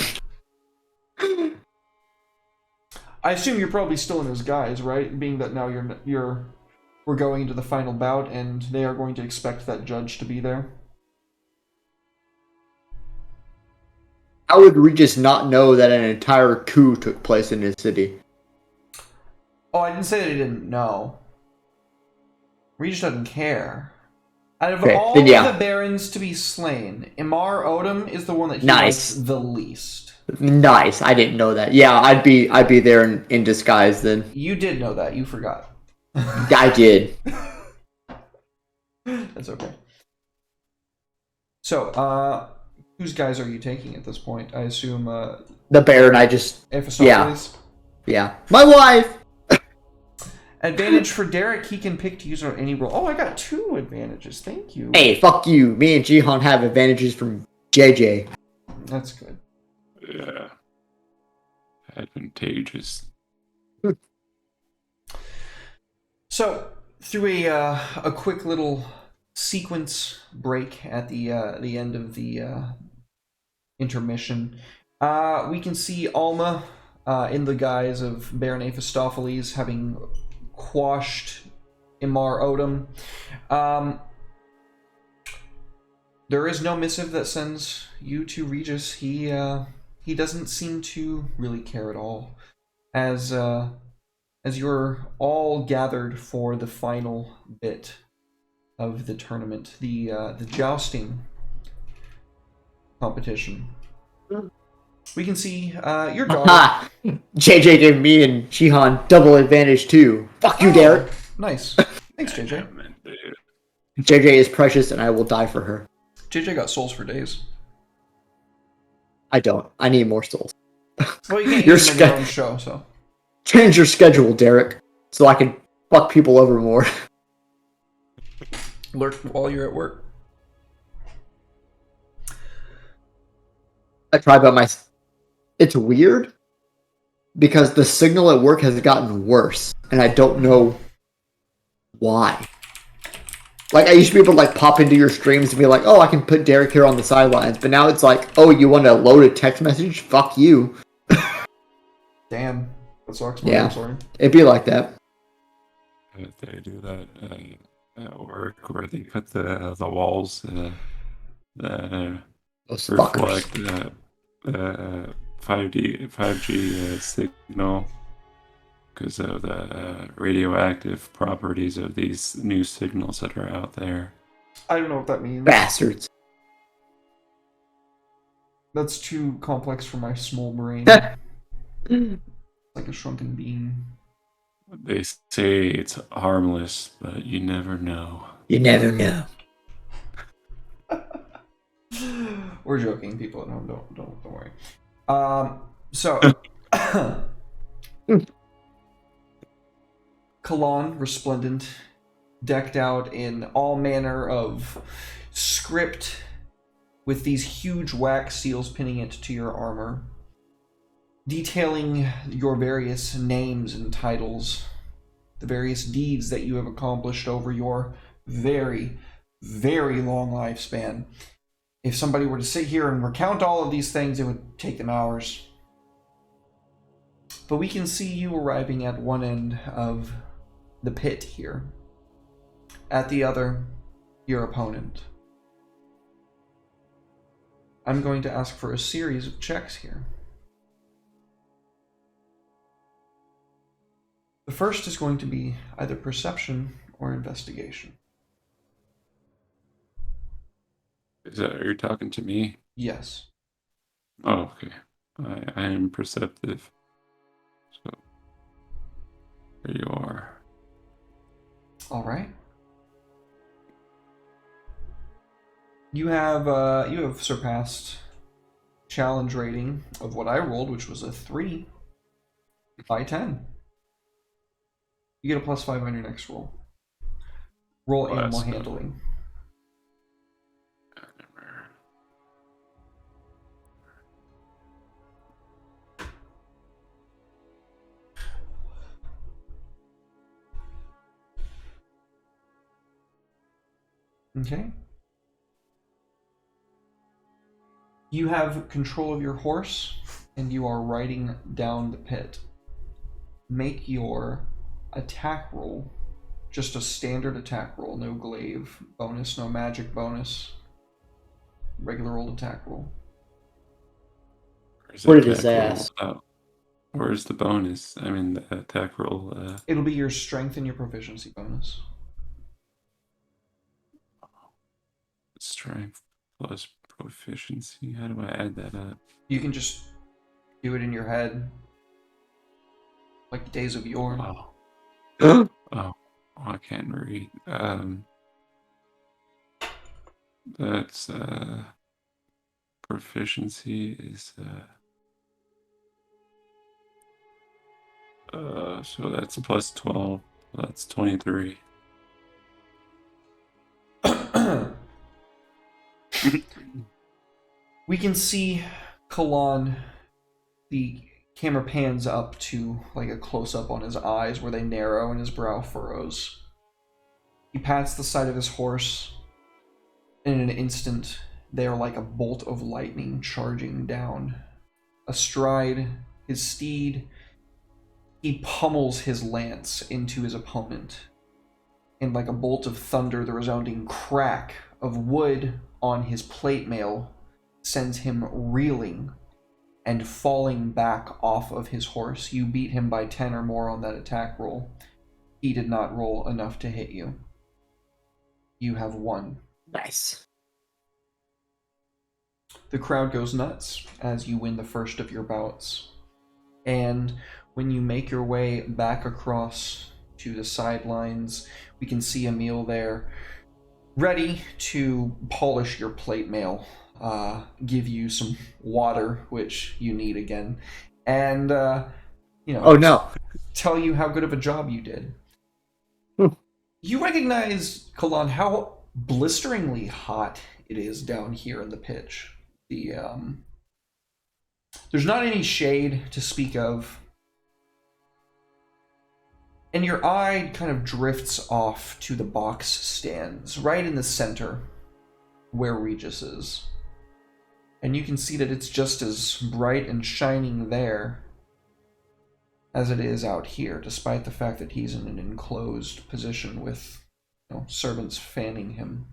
I assume you're probably still in his guise, right? Being that now we're going into the final bout, and they are going to expect that judge to be there. How would Regis not know that an entire coup took place in his city? Oh, I didn't say that he didn't know. Regis doesn't care. Out of Okay, all then yeah. the barons to be slain, Imar Odom is the one that he Nice. likes the least. Nice, I didn't know that. Yeah, I'd be there in disguise then. You did know that. You forgot. I did. That's okay. So, whose guys are you taking at this point? I assume, The Baron, I just... Ephistopheles? Yeah. My wife! Advantage for Derek, he can pick to use on any roll. Oh, I got 2 advantages. Thank you. Hey, fuck you. Me and Jihan have advantages from JJ. That's good. Yeah. Advantageous. So, through a quick little sequence break at the end of the intermission, we can see Alma in the guise of Baron Ephistopheles having quashed Imar Odom. There is no missive that sends you to Regis. He doesn't seem to really care at all. As you're all gathered for the final bit of the tournament, the jousting competition. We can see your daughter. Ha! JJ gave me and Jihan double advantage too. Fuck you, Derek. Nice. Thanks, JJ. Damn it, dude. JJ is precious and I will die for her. JJ got souls for days. I don't. I need more souls. Well, you can't Your use them in your ske- own show, so. Change your schedule, Derek, so I can fuck people over more. Lurk while you're at work. I tried by my... It's weird because the signal at work has gotten worse and I don't know why. Like, I used to be able to like pop into your streams and be like, oh, I can put Derek here on the sidelines, but now it's like, oh, you want to load a text message? Fuck you. Damn. That sucks. Yeah. I'm sorry. It'd be like that. They do that at work where they put the walls that Those fuckers. reflect 5G signal because of the radioactive properties of these new signals that are out there. I don't know what that means. Bastards. That's too complex for my small brain. Like a shrunken bean. They say it's harmless, but you never know. You never know. We're joking, people at home. Don't worry. So, Kalan, resplendent, decked out in all manner of script, with these huge wax seals pinning it to your armor, detailing your various names and titles, the various deeds that you have accomplished over your very, very long lifespan. If somebody were to sit here and recount all of these things, it would take them hours. But we can see you arriving at one end of the pit here. At the other, your opponent. I'm going to ask for a series of checks here. The first is going to be either perception or investigation. You're talking to me? Yes. Oh, okay. I am perceptive. So there you are. All right. You have surpassed challenge rating of what I rolled, which was a 3 by 10. You get a +5 on your next roll. Roll Oh, animal that's good. handling. Okay. You have control of your horse, and you are riding down the pit. Make your attack roll just a standard attack roll, no glaive bonus, no magic bonus. Regular old attack roll. Where's his ass? Where's the bonus? I mean, the attack roll. It'll be your strength and your proficiency bonus. Strength plus proficiency. How do I add that up? You can just do it in your head, like Days of Yore. Oh. Oh, I can't read. That's proficiency is so that's plus 12. That's 23. We can see Kalan, the camera pans up to like a close-up on his eyes where they narrow and his brow furrows. He pats the side of his horse, and in an instant they are like a bolt of lightning charging down. Astride his steed, he pummels his lance into his opponent, and like a bolt of thunder, the resounding crack of wood on his plate mail sends him reeling and falling back off of his horse. You beat him by 10 or more on that attack roll. He did not roll enough to hit you. You have won. Nice. The crowd goes nuts as you win the first of your bouts. And when you make your way back across to the sidelines, we can see Emil there, ready to polish your plate mail, give you some water, which you need again, and, Oh no. tell you how good of a job you did. You recognize, Kalan, how blisteringly hot it is down here in the pitch. There's not any shade to speak of, and your eye kind of drifts off to the box stands right in the center where Regis is. And you can see that it's just as bright and shining there as it is out here, despite the fact that he's in an enclosed position with, servants fanning him.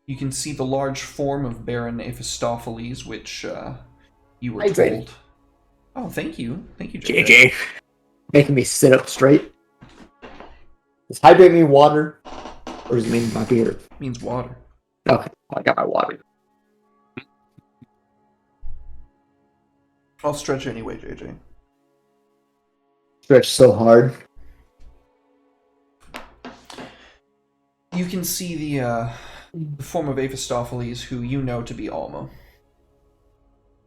You can see the large form of Baron Ephistopheles, which you were Hydrated. told. Oh, thank you. Thank you, JJ. JJ. Making me sit up straight. Does hydrate mean water? Or does it mean my beer? Means water. Okay, I got my water. I'll stretch anyway, JJ. Stretch so hard. You can see the form of Ephistopheles, who you know to be Alma.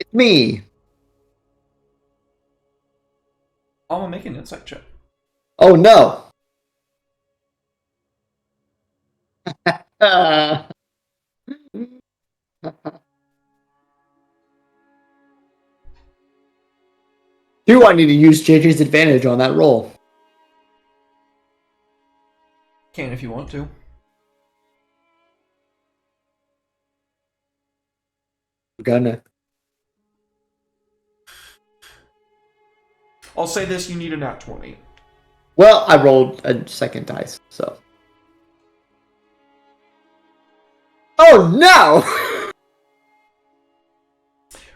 It's me. Alma, make an insight check. Oh no. Do I need to use JJ's advantage on that roll? Can if you want to. Gonna. I'll say this, you need a nat 20. Well, I rolled a second dice, so. Oh no!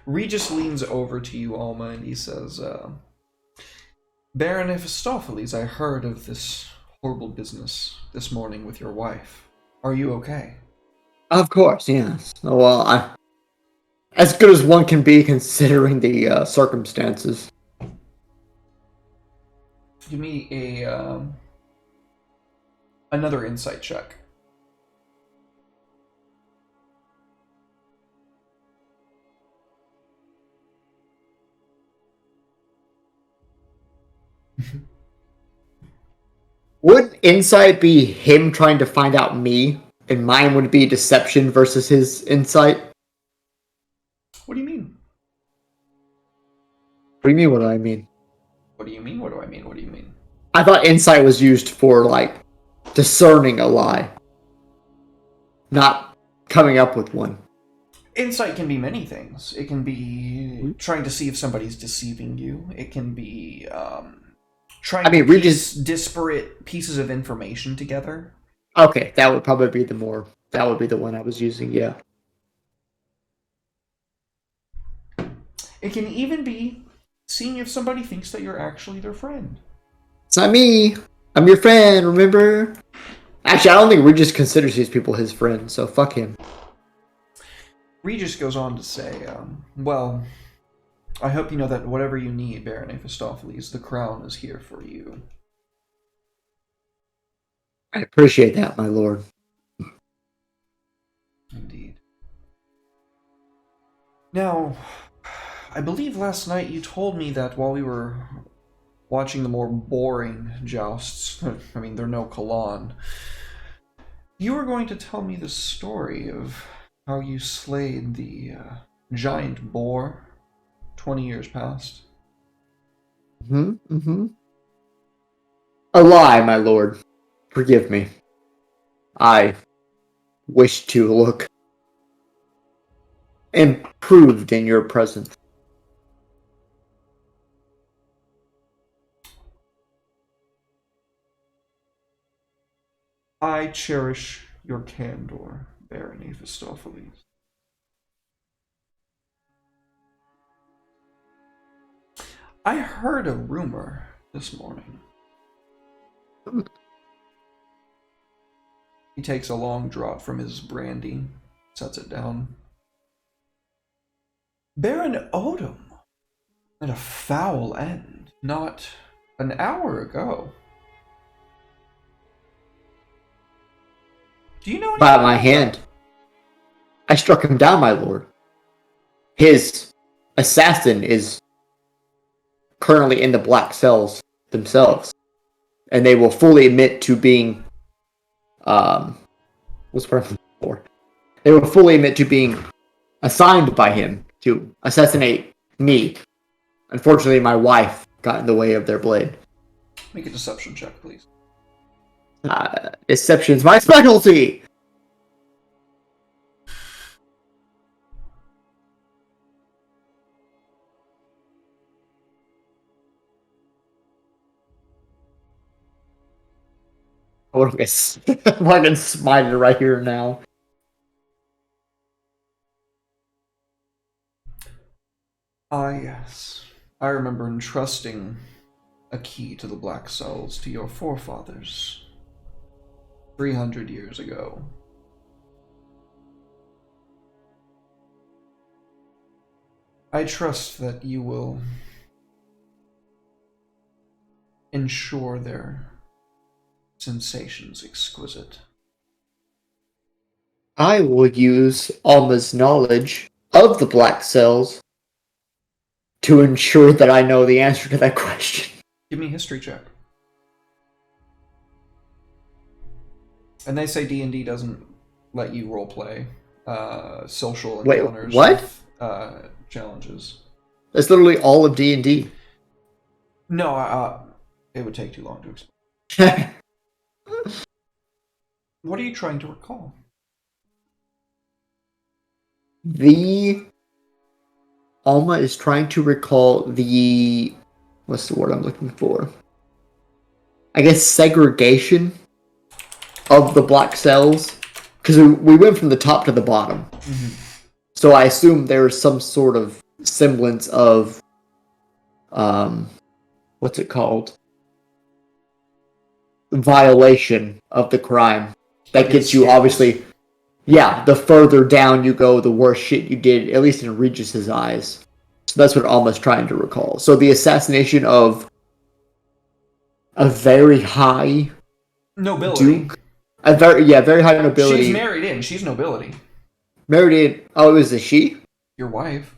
Regis leans over to you, Alma, and he says, Baron Ephistopheles, I heard of this horrible business this morning with your wife. Are you okay? Of course, yes. Well, as good as one can be considering the circumstances. Give me a another insight check. Would insight be him trying to find out me, and mine would be deception versus his insight? What do you mean? What do you mean, what do I mean? What do you mean? What do I mean? What do you mean? I thought insight was used for, like, discerning a lie. Not coming up with one. Insight can be many things. It can be trying to see if somebody's deceiving you. It can be trying to piece disparate pieces of information together. Okay, that would probably be that would be the one I was using, yeah. It can even be seeing if somebody thinks that you're actually their friend. It's not me. I'm your friend, remember? Actually, I don't think Regis considers these people his friends, so fuck him. Regis goes on to say, well, I hope you know that whatever you need, Baron Ephistopheles, the crown is here for you. I appreciate that, my lord. Indeed. Now, I believe last night you told me that while we were watching the more boring jousts, I mean, they're no Kalan, you were going to tell me the story of how you slayed the giant boar 20 years past. A lie, my lord. Forgive me. I wish to look improved in your presence. I cherish your candor, Baron Ephistopheles. I heard a rumor this morning. He takes a long draught from his brandy, sets it down. Baron Odom at a foul end not an hour ago. Do you know anything By my about hand. that? I struck him down, my lord. His assassin is currently in the black cells themselves. And they will fully admit to being what's the for? They will fully admit to being assigned by him to assassinate me. Unfortunately, my wife got in the way of their blade. Make a deception check, please. Deception's my specialty! I'm fucking smite it right here now. Ah, yes. I remember entrusting a key to the Black Cells to your forefathers 300 years ago. I trust that you will ensure their sensations exquisite. I will use Alma's knowledge of the black cells to ensure that I know the answer to that question. Give me a history check. And they say D&D doesn't let you roleplay social Wait, encounters what? with challenges. That's literally all of D&D. No, it would take too long to explain. What are you trying to recall? Alma is trying to recall the... What's the word I'm looking for? I guess segregation of the black cells because we went from the top to the bottom. Mhm. So I assume there's some sort of semblance of, what's it called? Violation of the crime. That Like gets his you, scales? obviously, yeah, the further down you go, the worse shit you did, at least in Regis's eyes. So that's what Alma's trying to recall. So the assassination of a very high Nobility. duke, very high nobility. She's married in. She's nobility. Married in, oh, it was a she? Your wife.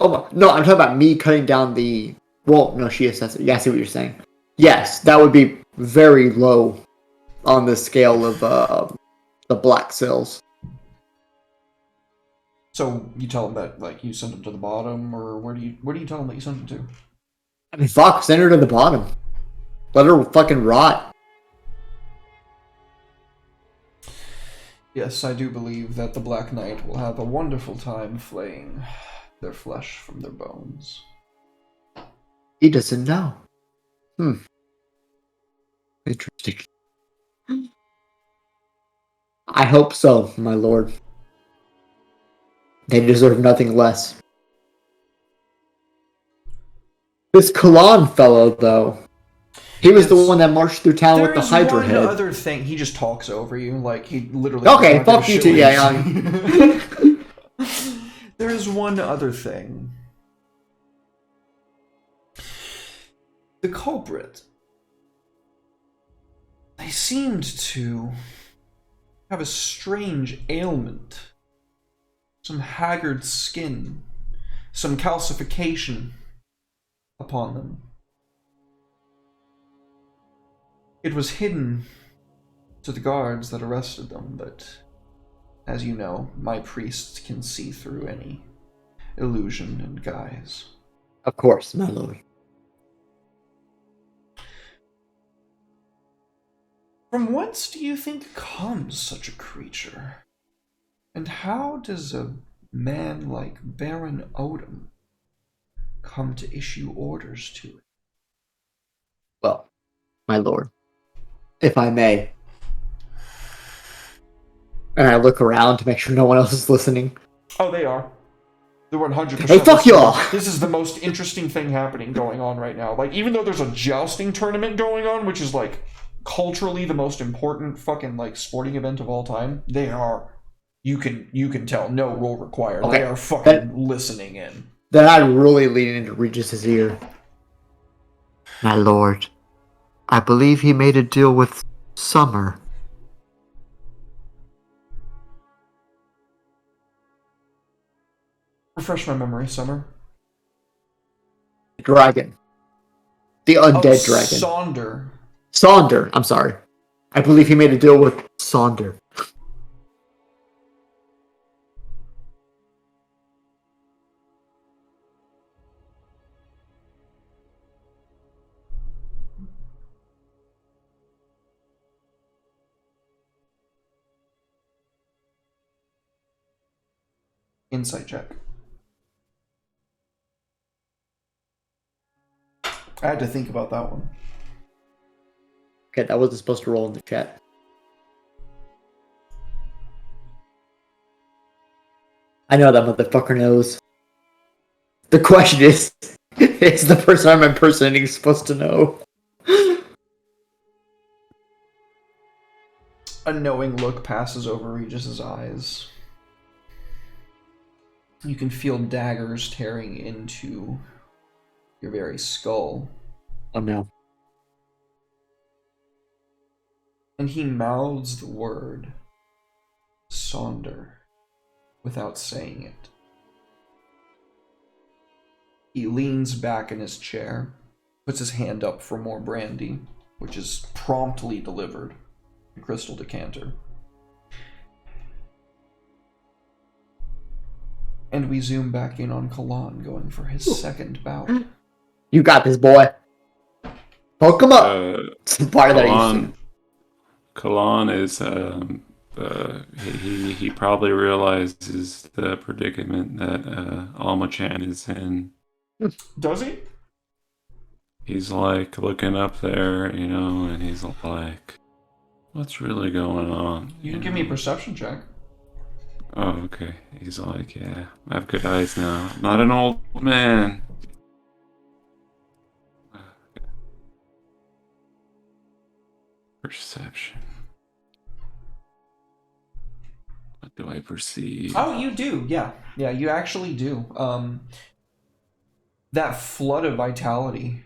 Oh, no, I'm talking about me cutting down the, well, no, she assassinated, yeah, I see what you're saying. Yes, that would be very low on the scale of the black cells. So you tell him that like you sent him to the bottom, or where do you tell him that you sent him to? I mean, fuck, send her to the bottom. Let her fucking rot. Yes, I do believe that the Black Knight will have a wonderful time flaying their flesh from their bones. He doesn't know. Interesting. I hope so, my lord. They deserve nothing less. This Kalan fellow, though, he was the one that marched through town with the Hydra one head. other thing. He just talks over you, like he literally. Okay, does not fuck give you a too, shit yeah. what you- There is one other thing. The culprit. They seemed to have a strange ailment. Some haggard skin. Some calcification upon them. It was hidden to the guards that arrested them, but as you know, my priests can see through any illusion and guise. Of course, my lord. From whence do you think comes such a creature? And how does a man like Baron Odin come to issue orders to it? Well, my lord, if I may. And I look around to make sure no one else is listening. Oh, they are. They're 100%. Hey, fuck listening. y'all! This is the most interesting thing going on right now. Like, even though there's a jousting tournament going on, which is, like, culturally the most important fucking, like, sporting event of all time, they are, you can tell, no rule required. Okay. They are fucking listening in. Then I really lean into Regis's ear. My lord, I believe he made a deal with Summer. Refresh my memory, Summer. Dragon. The undead dragon. Sonder. Sonder, I'm sorry. I believe he made a deal with Sonder. Insight check. I had to think about that one. Okay, that wasn't supposed to roll in the chat. I know that motherfucker knows. The question is, is the person I'm impersonating supposed to know? A knowing look passes over Regis's eyes. You can feel daggers tearing into your very skull. Oh no. And he mouths the word Sonder without saying it. He leans back in his chair, puts his hand up for more brandy, which is promptly delivered in a crystal decanter. And we zoom back in on Kalan going for his second bout. You got this, boy. Poke him up. It's the part that Kalan is he probably realizes the predicament that Alma-chan is in. Does he? He's like looking up there, and he's like, what's really going on? You can give me a perception check. Oh, okay. He's like, yeah, I have good eyes now. I'm not an old man. Perception. What do I perceive? Oh, you do. Yeah. Yeah, you actually do. That flood of vitality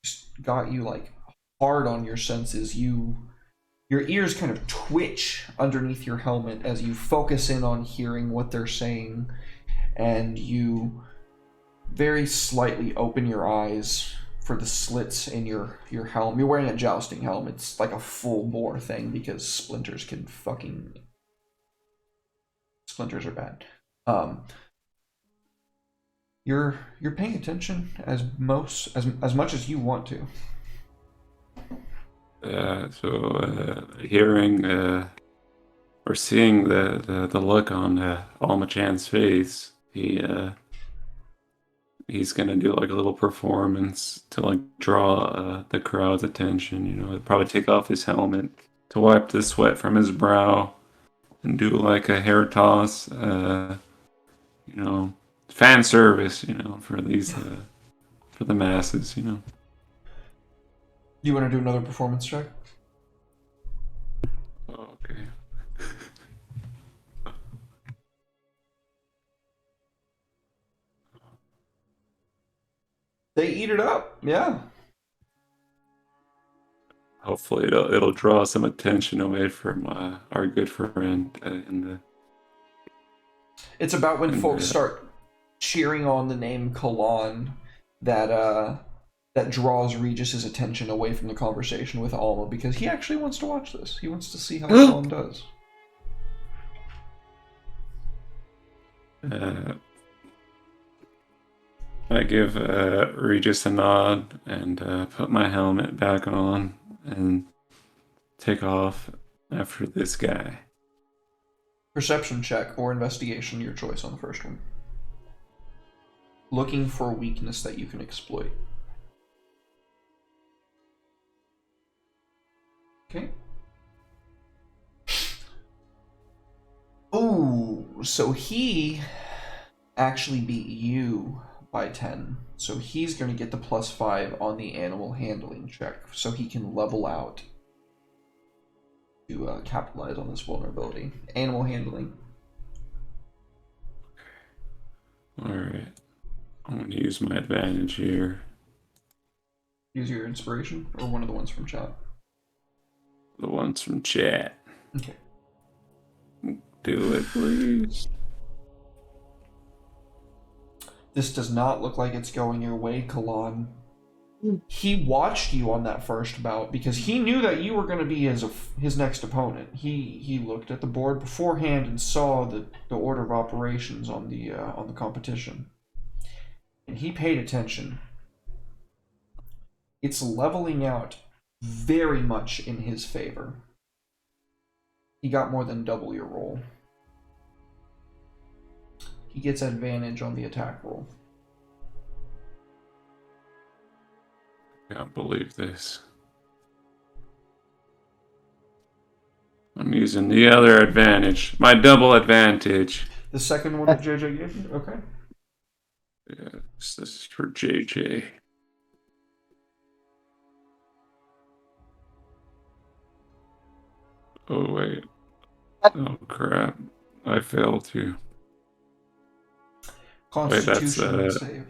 just got you like hard on your senses. Your ears kind of twitch underneath your helmet as you focus in on hearing what they're saying, and you very slightly open your eyes for the slits in your helm. You're wearing a jousting helm. It's like a full bore thing because splinters are bad. You're paying attention as much as you want to. Hearing or seeing the look on Alma-chan's face, he's gonna do like a little performance to like draw the crowd's attention. You know, he'll probably take off his helmet to wipe the sweat from his brow and do like a hair toss. You know, fan service. You know, for these for the masses. You know. You want to do another performance check? Oh, okay. They eat it up. Yeah. Hopefully, it'll draw some attention away from our good friend in the. It's about when folks start cheering on the name Kalan that draws Regis's attention away from the conversation with Alma, because he actually wants to watch this. He wants to see how Kalan does. I give Regis a nod and put my helmet back on and take off after this guy. Perception check or investigation, your choice on the first one. Looking for a weakness that you can exploit. Okay. Oh, so he actually beat you by 10. So he's going to get the +5 on the animal handling check, so he can level out to capitalize on this vulnerability. Animal handling. Alright. I'm going to use my advantage here. Use your inspiration, or one of the ones from chat. The ones from chat. Okay. Do it, please. This does not look like it's going your way, Kalan. He watched you on that first bout because he knew that you were going to be his next opponent. He looked at the board beforehand and saw the order of operations on the competition, and he paid attention. It's leveling out very much in his favor. He got more than double your roll. He gets advantage on the attack roll. Can't believe this. I'm using the other advantage. My double advantage. The second one that JJ gave you? Okay. Yeah, this is for JJ. Oh, wait. Oh, crap. I failed too. Constitution save.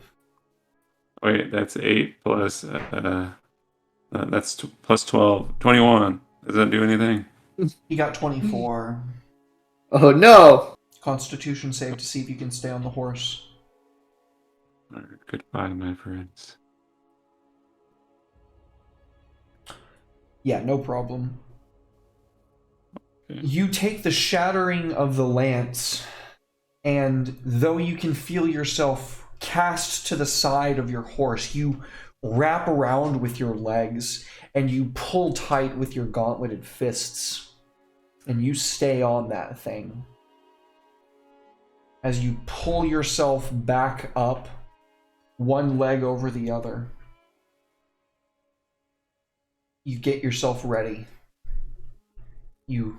Wait, that's 8 plus, that's plus 12. 21. Does that do anything? He got 24. Oh no! Constitution save to see if you can stay on the horse. Goodbye, my friends. Yeah, no problem. Okay. You take the shattering of the lance, and though you can feel yourself cast to the side of your horse, you wrap around with your legs and you pull tight with your gauntleted fists, and you stay on that thing. As you pull yourself back up, one leg over the other, you get yourself ready. You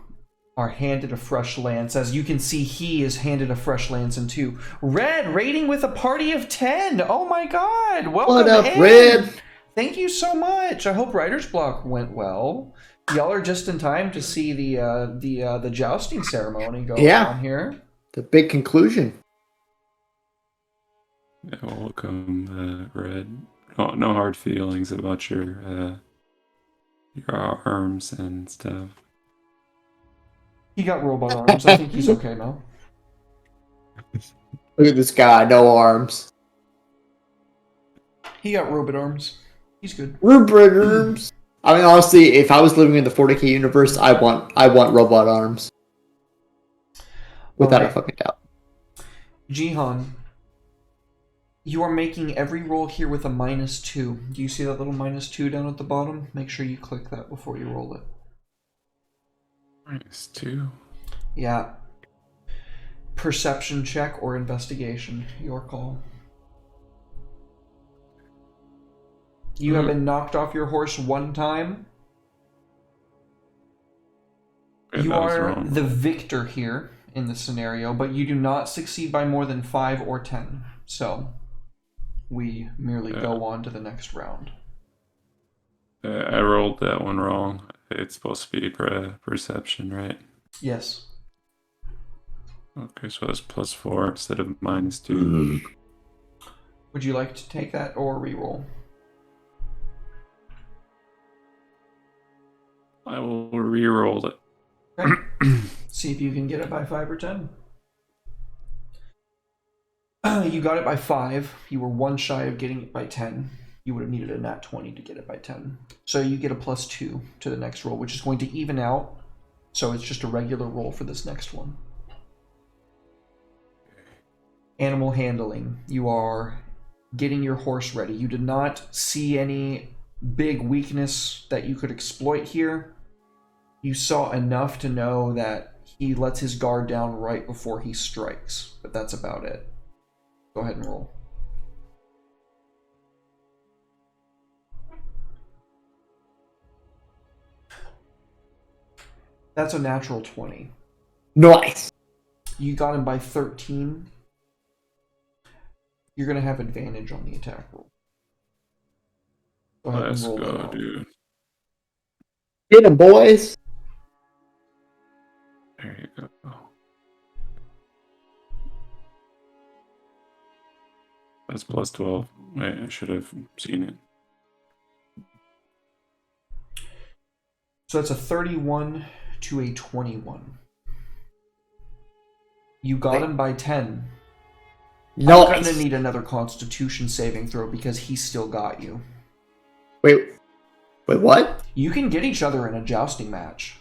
are handed a fresh lance. As you can see, he is handed a fresh lance in two. Red, rating with a party of 10. Oh my god. Welcome What up, in. Red? Thank you so much. I hope Writer's Block went well. Y'all are just in time to see the jousting ceremony go on here. The big conclusion. Yeah, welcome, Red. No hard feelings about your arms and stuff. He got robot arms. I think he's okay now. Look at this guy, no arms. He got robot arms. He's good. Rupert arms. I mean, honestly, if I was living in the 40k universe, I want robot arms. Without a fucking doubt. Jihan, you are making every roll here with a -2. Do you see that little -2 down at the bottom? Make sure you click that before you roll it. -2. Yeah. Perception check or investigation. Your call. You have been knocked off your horse one time. Yeah, You that was are wrong. the victor here in this scenario, but you do not succeed by more than 5 or 10. So, we merely go on to the next round. I rolled that one wrong. It's supposed to be perception, right? Yes. Okay, so that's +4 instead of -2. Would you like to take that or reroll? I will re-roll it. Okay. See if you can get it by 5 or 10. You got it by 5. You were one shy of getting it by 10. You would have needed a nat 20 to get it by 10. So you get a +2 to the next roll, which is going to even out. So it's just a regular roll for this next one. Animal handling. You are getting your horse ready. You did not see any big weakness that you could exploit here. You saw enough to know that he lets his guard down right before he strikes, but that's about it. Go ahead and roll. That's a natural 20. Nice. You got him by 13. You're going to have advantage on the attack roll. Go ahead Let's and roll that go, out. dude. Get him, boys. There you go. That's +12. Wait, I should have seen it. So that's a 31 to a 21. You got him by 10. I'm Nice. gonna need another Constitution saving throw because he still got you. Wait, what? You can get each other in a jousting match.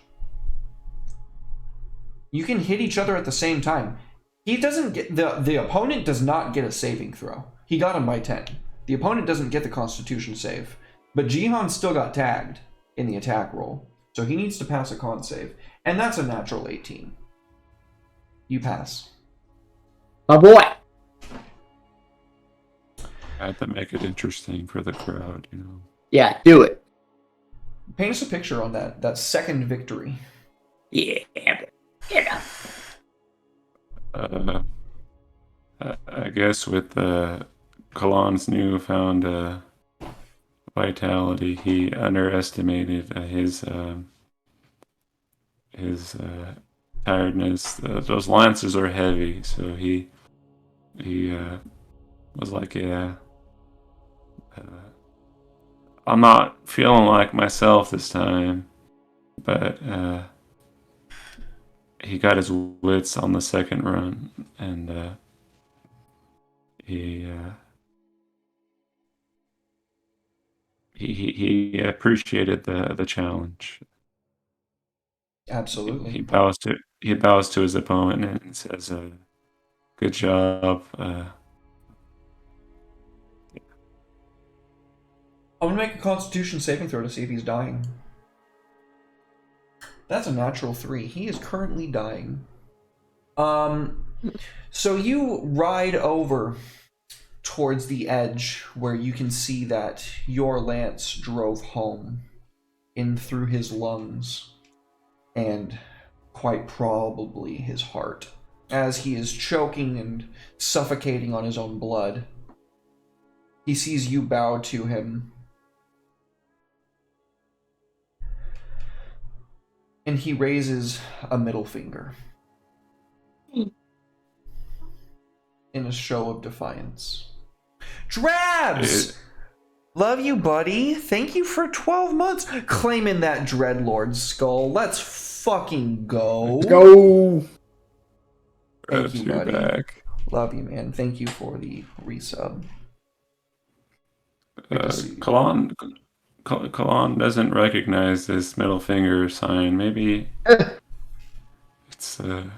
You can hit each other at the same time. He doesn't get the opponent does not get a saving throw. He got him by 10. The opponent doesn't get the Constitution save, but Jihan still got tagged in the attack roll, so he needs to pass a con save, and that's a natural 18. You pass. My boy. I had to make it interesting for the crowd, you know. Yeah, do it. Paint us a picture on that second victory. Yeah. I guess with Kalan's newfound vitality, he underestimated his tiredness. Those lances are heavy, so he was like, yeah, I'm not feeling like myself this time, but he got his wits on the second run, and he appreciated the challenge. Absolutely. He bows to his opponent and says, "Good job." I'm gonna make a Constitution saving throw to see if he's dying. That's a natural 3. He is currently dying. So you ride over towards the edge where you can see that your lance drove home in through his lungs. and quite probably his heart, as he is choking and suffocating on his own blood. He sees you bow to him, and he raises a middle finger in a show of defiance. Drabs! Love you, buddy. Thank you for 12 months. Claiming that Dreadlord skull. Let's fucking go. Let's go. Thank you, You're buddy. back. Love you, man. Thank you for the resub. Good to see you. Kalon doesn't recognize this middle finger sign. Maybe it's a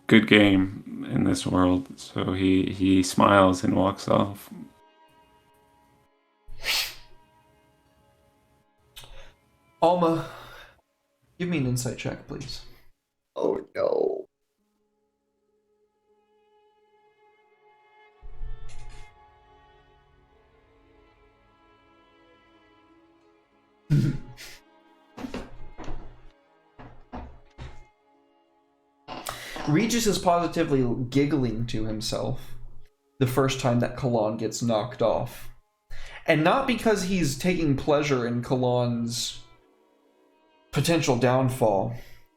good game in this world. So he smiles and walks off. Alma, give me an insight check, please. Oh no. Regis is positively giggling to himself the first time that Kalon gets knocked off. And not because he's taking pleasure in Kalon's potential downfall,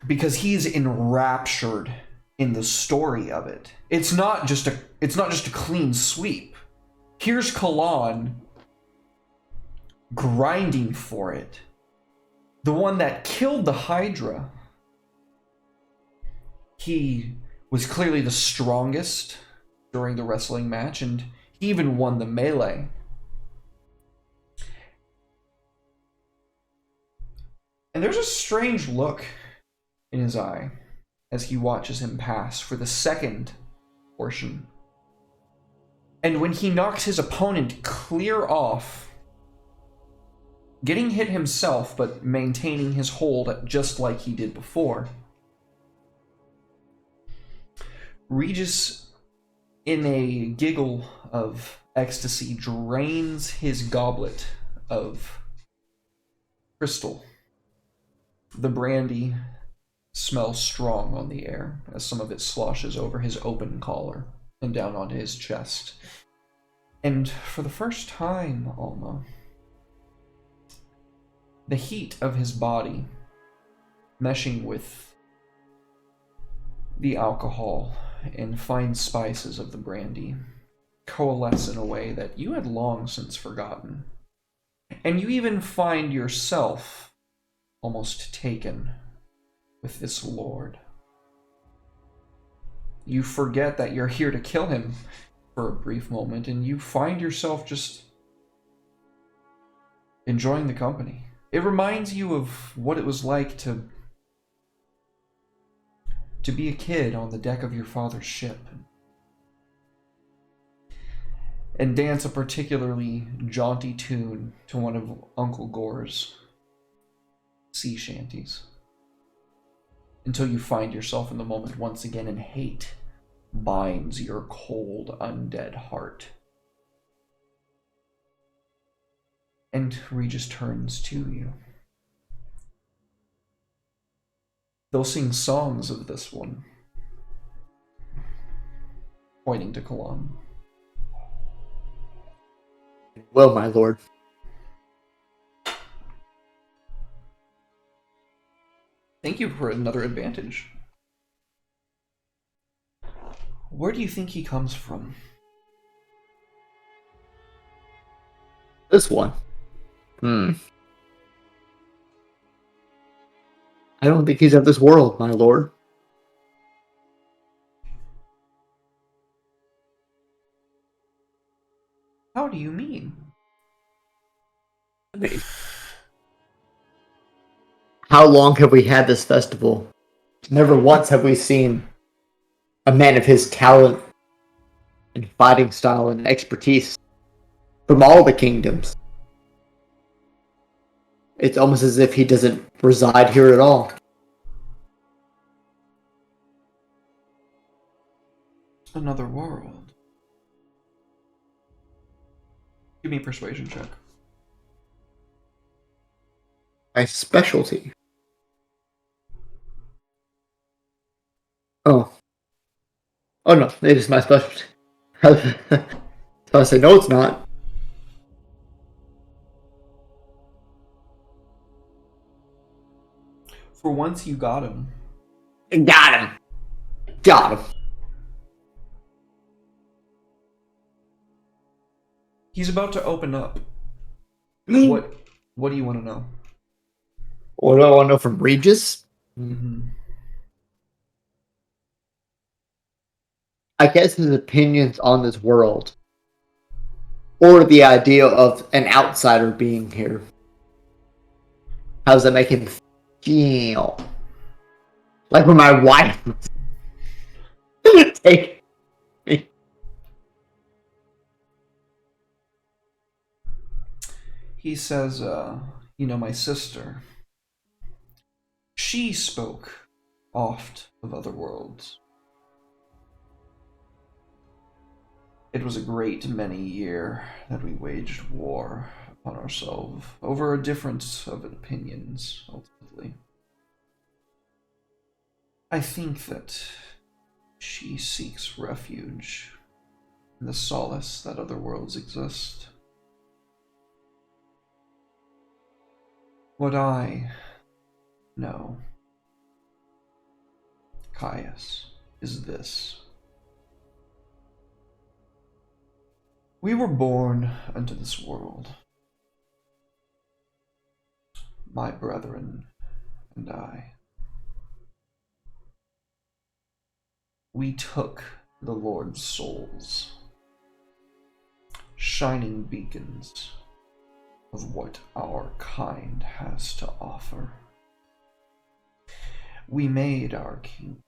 because he's enraptured in the story of it. It's not just a clean sweep. Here's Kalon grinding for it. The one that killed the Hydra. He was clearly the strongest during the wrestling match, and he even won the melee. And there's a strange look in his eye as he watches him pass for the second portion. And when he knocks his opponent clear off, getting hit himself but maintaining his hold just like he did before, Regis, in a giggle of ecstasy, drains his goblet of crystal. The brandy smells strong on the air as some of it sloshes over his open collar and down onto his chest. And for the first time, Alma, the heat of his body meshing with the alcohol and fine spices of the brandy coalesce in a way that you had long since forgotten. And you even find yourself almost taken with this lord. You forget that you're here to kill him for a brief moment, and you find yourself just enjoying the company. It reminds you of what it was like to be a kid on the deck of your father's ship and dance a particularly jaunty tune to one of Uncle Gore's sea shanties, until you find yourself in the moment once again and hate binds your cold, undead heart. And Regis turns to you. They'll sing songs of this one, pointing to Kalon. Well, my lord. Thank you for another advantage. Where do you think he comes from? This one. I don't think he's of this world, my lord. How do you mean? How long have we had this festival? Never once have we seen a man of his talent and fighting style and expertise from all the kingdoms. It's almost as if he doesn't reside here at all. Another world. Give me a persuasion check. My specialty. Oh no, it is my specialty. So I say, no, it's not. For once, you got him. Got him. Got him. He's about to open up. What What do you want to know? do I want to know from Regis? Mm-hmm. I guess his opinions on this world. Or the idea of an outsider being here. How does that make him feel? Like when my wife take me. He says, you know, my sister, she spoke oft of other worlds. It was a great many year that we waged war upon ourselves over a difference of opinions, ultimately. I think that she seeks refuge in the solace that other worlds exist. What I know, Caius, is this. We were born unto this world, my brethren and I. We took the Lord's souls, shining beacons of what our kind has to offer. We made our king,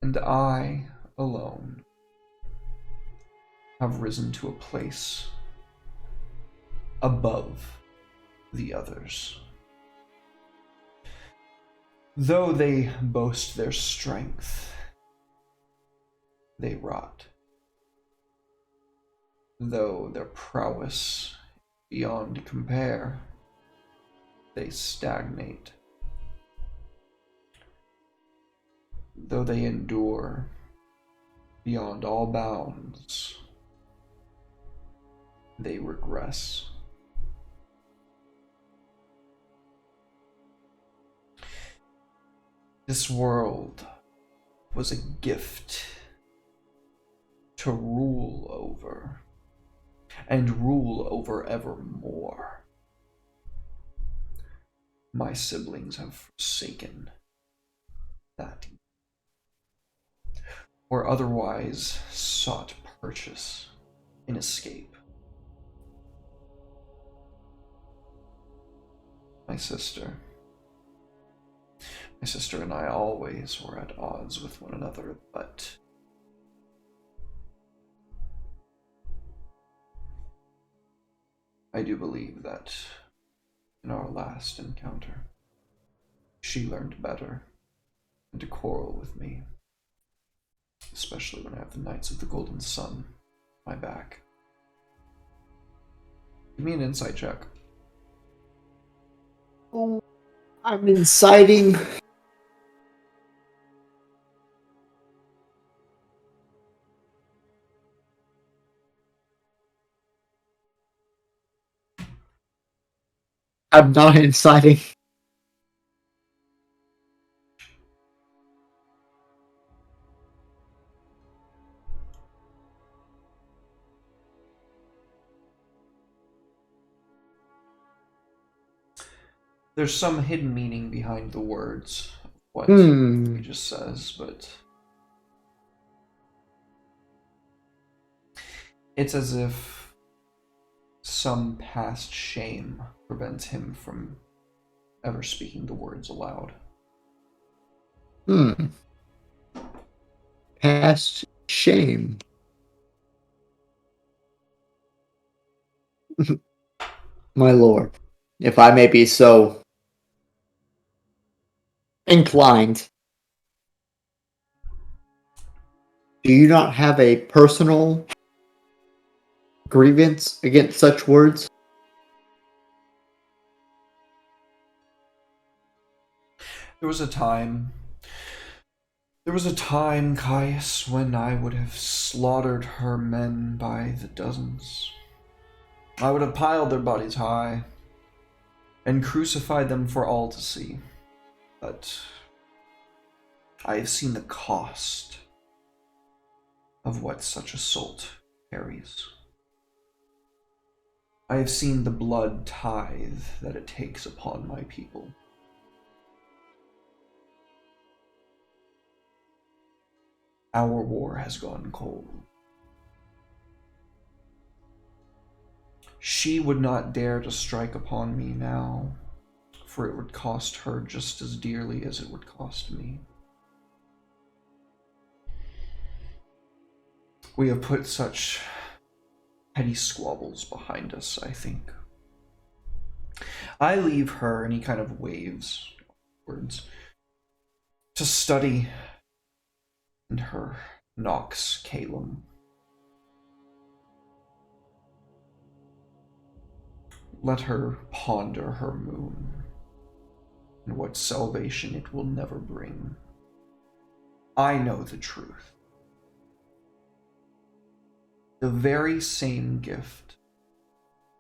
and I alone have risen to a place above the others. Though they boast their strength, they rot. Though their prowess beyond compare, they stagnate. Though they endure beyond all bounds, they regress. This world was a gift to rule over, and rule over evermore. My siblings have forsaken that, or otherwise sought purchase in escape. My sister and I always were at odds with one another, but I do believe that in our last encounter, she learned better than to quarrel with me, especially when I have the Knights of the Golden Sun on my back. Give me an insight check. Oh, I'm inciting. I'm not inciting. There's some hidden meaning behind the words of what he just says, but it's as if some past shame prevents him from ever speaking the words aloud. Past shame. My lord, if I may be so inclined, do you not have a personal grievance against such words? There was a time There was a time, Caius, when I would have slaughtered her men by the dozens. I would have piled their bodies high and crucified them for all to see. But I have seen the cost of what such assault carries. I have seen the blood tithe that it takes upon my people. Our war has gone cold. She would not dare to strike upon me now, for it would cost her just as dearly as it would cost me. We have put such petty squabbles behind us, I think. I leave her, and he kind of waves words, to study in her Nox Calum. Let her ponder her moon and what salvation it will never bring. I know the truth. The very same gift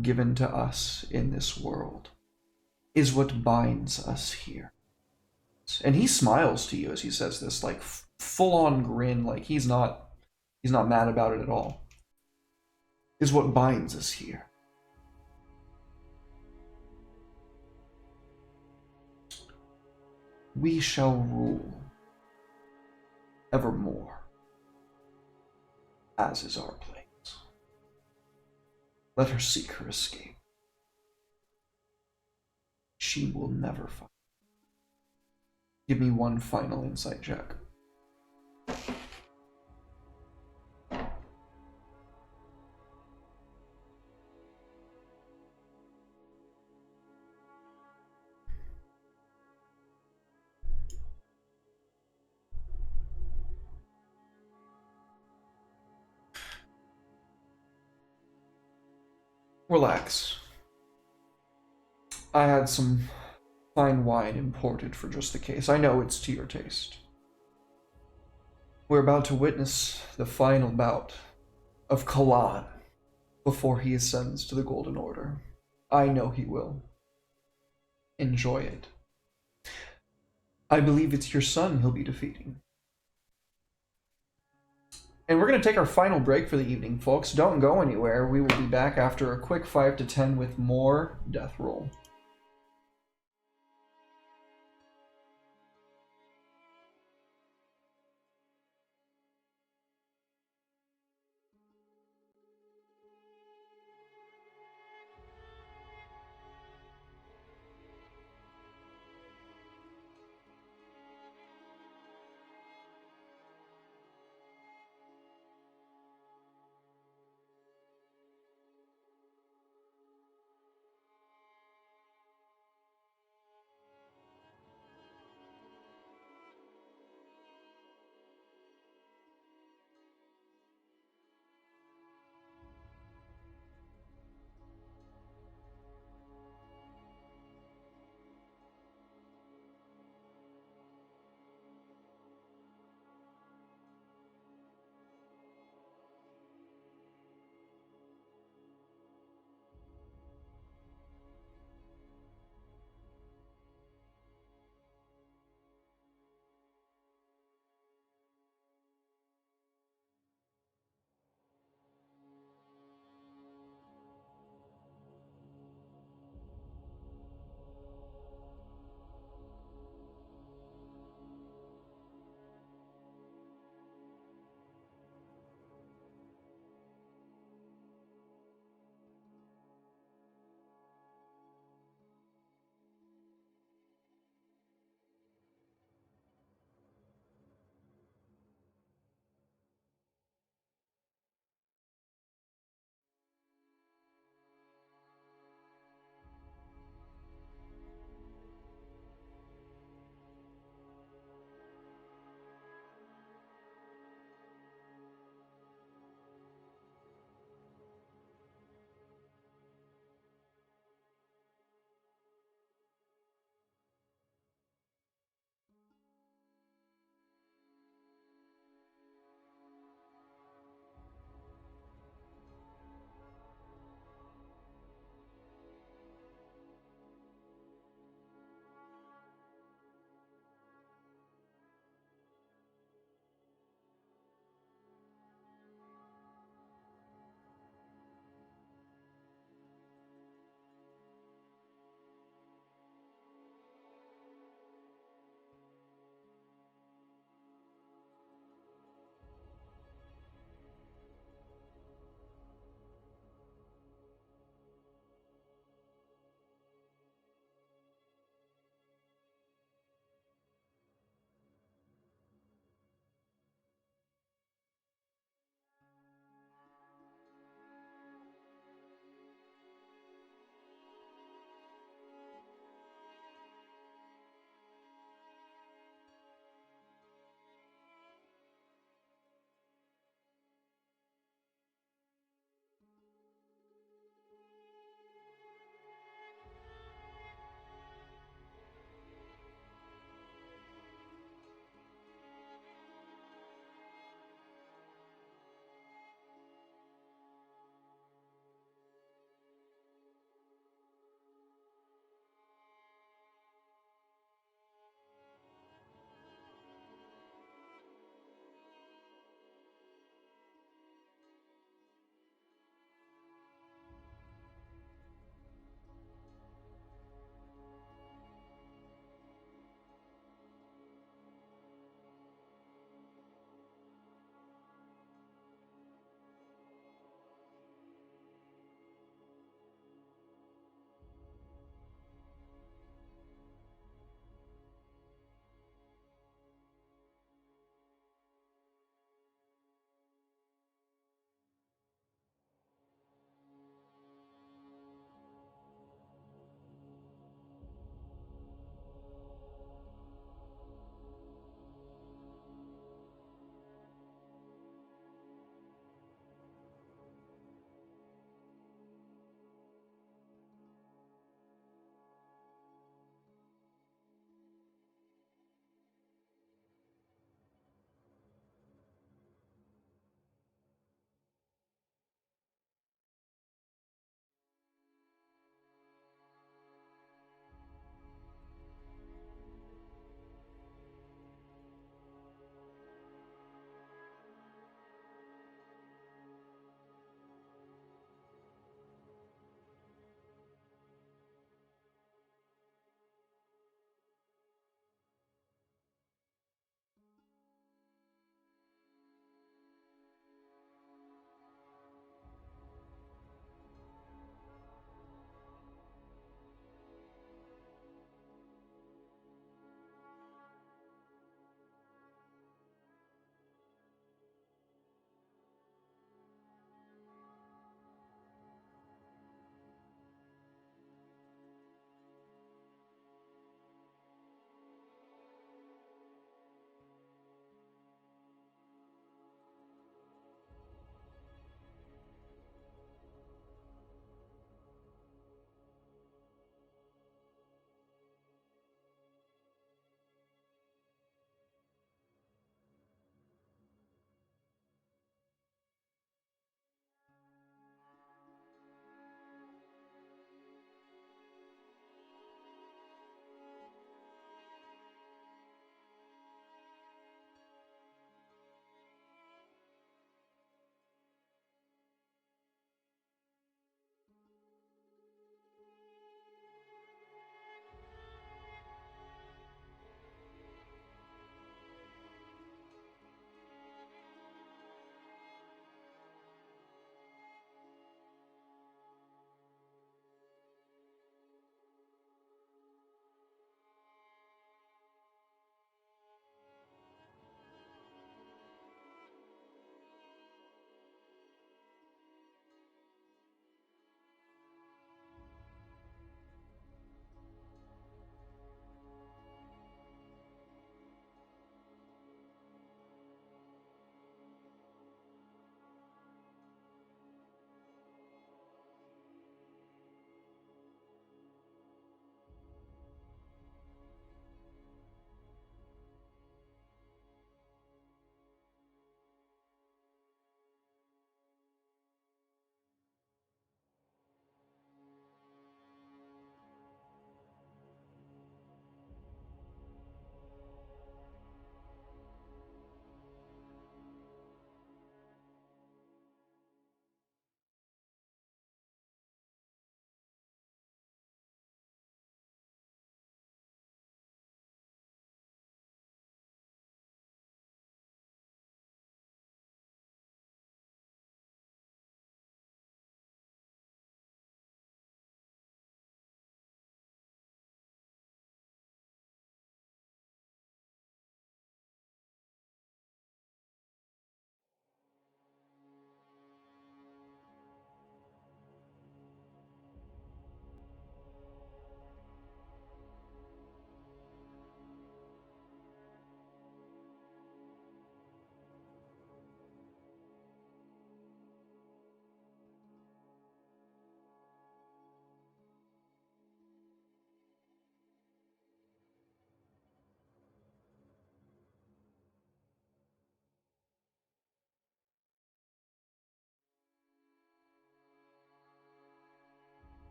given to us in this world is what binds us here. And he smiles to you as he says this, like full-on grin, like he's not mad about it at all. Is what binds us here. We shall rule evermore, as is our place. Let her seek her escape. She will never find. Give me one final insight check. Relax. I had some fine wine imported for just the case. I know it's to your taste. We're about to witness the final bout of Kalan before he ascends to the Golden Order. I know he will. Enjoy it. I believe it's your son he'll be defeating. And we're going to take our final break for the evening, folks. Don't go anywhere. We will be back after a quick 5 to 10 with more Death Roll.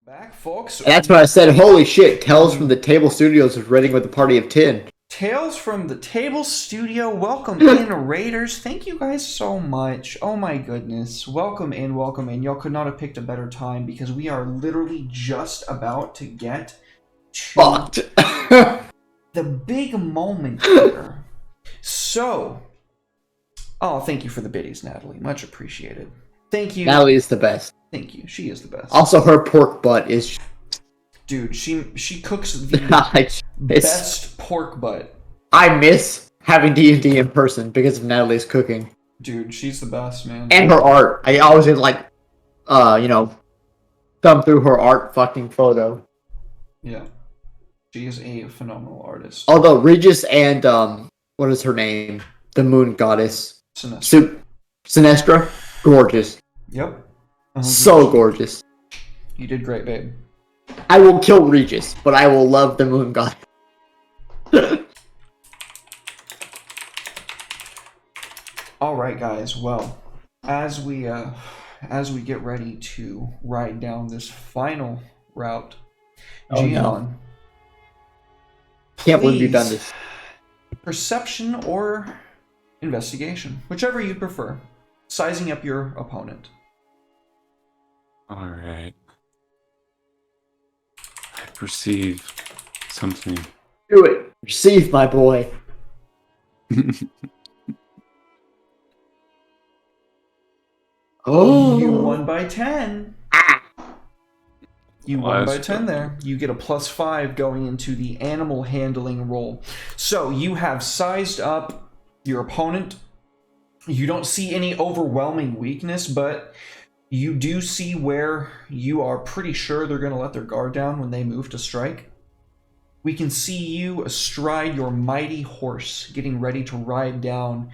Back, folks. And that's when I said, holy shit, Tales from the Table Studios is raiding with a party of 10. Tales from the Table Studio. Welcome in, Raiders. Thank you guys so much. Oh my goodness. Welcome in, welcome in. Y'all could not have picked a better time because we are literally just about to get to Fucked. the big moment here. So, oh, thank you for the biddies, Natalie. Much appreciated. Thank you. Natalie is the best. Thank you. She is the best. Also, her pork butt is... Dude, she cooks the It's- best pork butt. I miss having D&D in person because of Natalie's cooking. Dude, she's the best, man. And her art. I always did, like, thumb through her art fucking photo. Yeah. She is a phenomenal artist. Although Regis and, what is her name? The moon goddess. Sinestra? Gorgeous. Yep. So gorgeous. You did great, babe. I will kill Regis, but I will love the moon goddess. All right, guys. Well, as we get ready to ride down this final route, Oh, no. Gian, Can't believe you've please, done this. Perception or investigation, whichever you prefer. Sizing up your opponent. Alright. I perceive something. Do it. Receive, my boy. Oh. You won by 10. You won by Last 10 there. You get a +5 going into the animal handling roll. So you have sized up your opponent. You don't see any overwhelming weakness, but you do see where you are pretty sure they're going to let their guard down when they move to strike. We can see you astride your mighty horse, getting ready to ride down.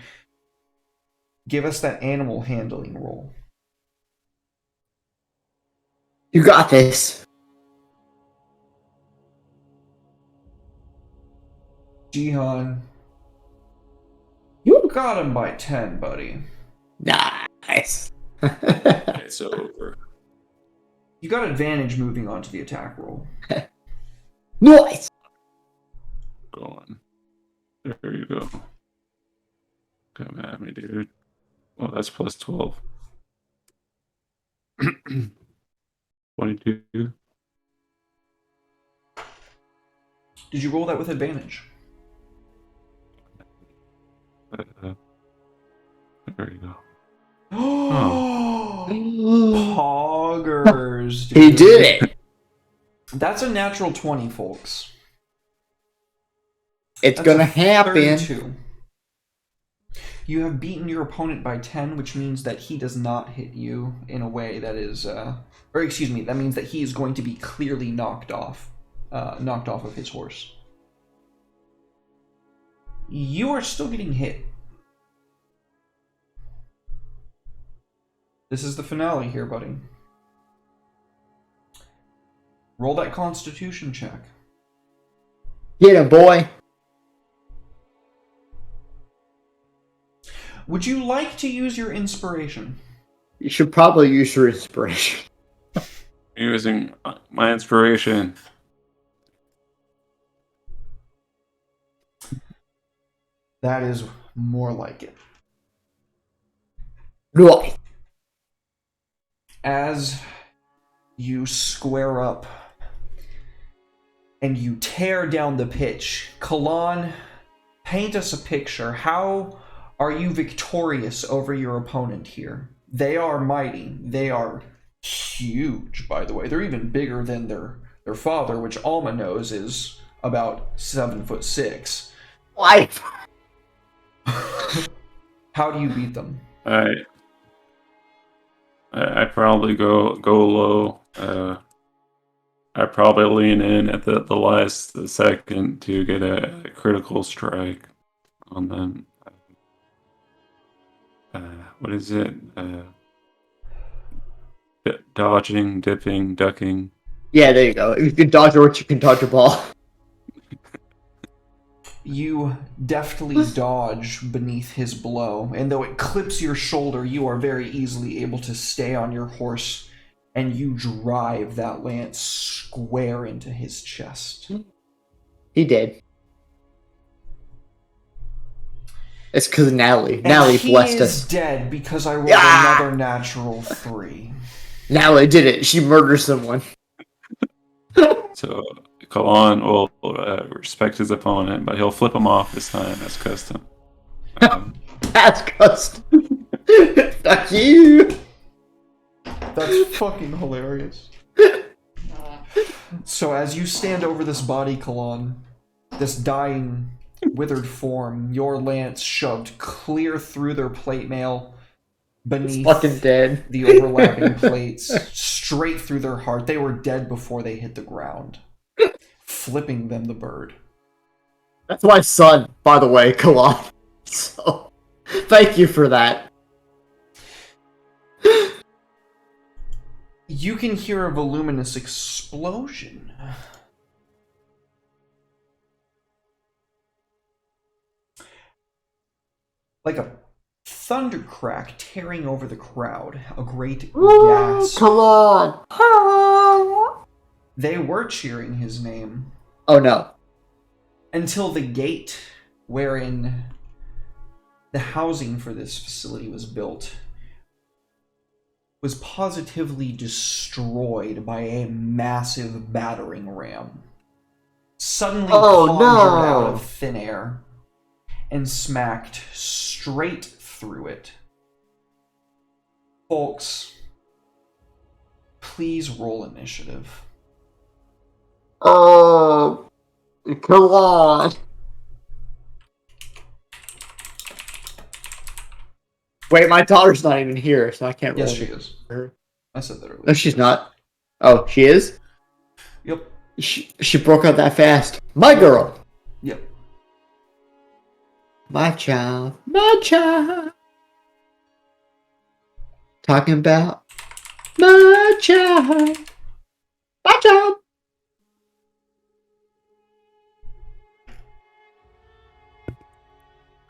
Give us that animal handling roll. You got this. Jihan, You got him by 10, buddy. nice. It's over. You got advantage moving on to the attack roll. Nice. Go on. There you go. Come at me, dude. Well, that's +12. 22. Did you roll that with advantage? There you go. Poggers, dude. He did it. That's a natural 20, folks. It's That's gonna a happen. 32. You have beaten your opponent by 10, which means that he does not hit you in a way that is, or excuse me, that means that he is going to be clearly knocked off of his horse. You are still getting hit. This is the finale here, buddy. Roll that Constitution check. Get him, boy. Would you like to use your inspiration? You should probably use your inspiration. Using my inspiration. That is more like it. Nice. As you square up and you tear down the pitch, Kalan, paint us a picture. How are you victorious over your opponent here? They are mighty. They are huge, by the way. They're even bigger than their father, which Alma knows is about 7'6". Life. How do you beat them? I probably go low. I probably lean in at the last second to get a critical strike on them. What is it? Dodging, dipping, ducking. Yeah, there you go. If you can dodge or you can dodge a ball. You deftly dodge beneath his blow, and though it clips your shoulder, you are very easily able to stay on your horse and you drive that lance square into his chest. He did. It's because of Natalie. And Natalie he blessed is us. dead because I rolled Yeah! another natural 3. Natalie did it. She murdered someone. So Kalan will respect his opponent, but he'll flip him off this time as custom. That's custom. Fuck you. That's fucking hilarious. So as you stand over this body, Kalan, this dying, withered form, your lance shoved clear through their plate mail, beneath Fucking dead. the overlapping plates, straight through their heart. They were dead before they hit the ground, flipping them the bird. That's my son, by the way, Kalan. So, thank you for that. You can hear a voluminous explosion. Like a thunder crack tearing over the crowd. A great gasp. Kalan. They were cheering his name Oh no. until the gate wherein the housing for this facility was built was positively destroyed by a massive battering ram. Suddenly conjured out of thin air and smacked straight through it. Folks, please roll initiative. Kalan. Wait, my daughter's not even here, so I can't roll. Yes, she is. Her. I said that earlier. No, she's not. Oh, she is? Yep. She broke out that fast. My girl. Yep. My child. My child. Talking about my child. My child.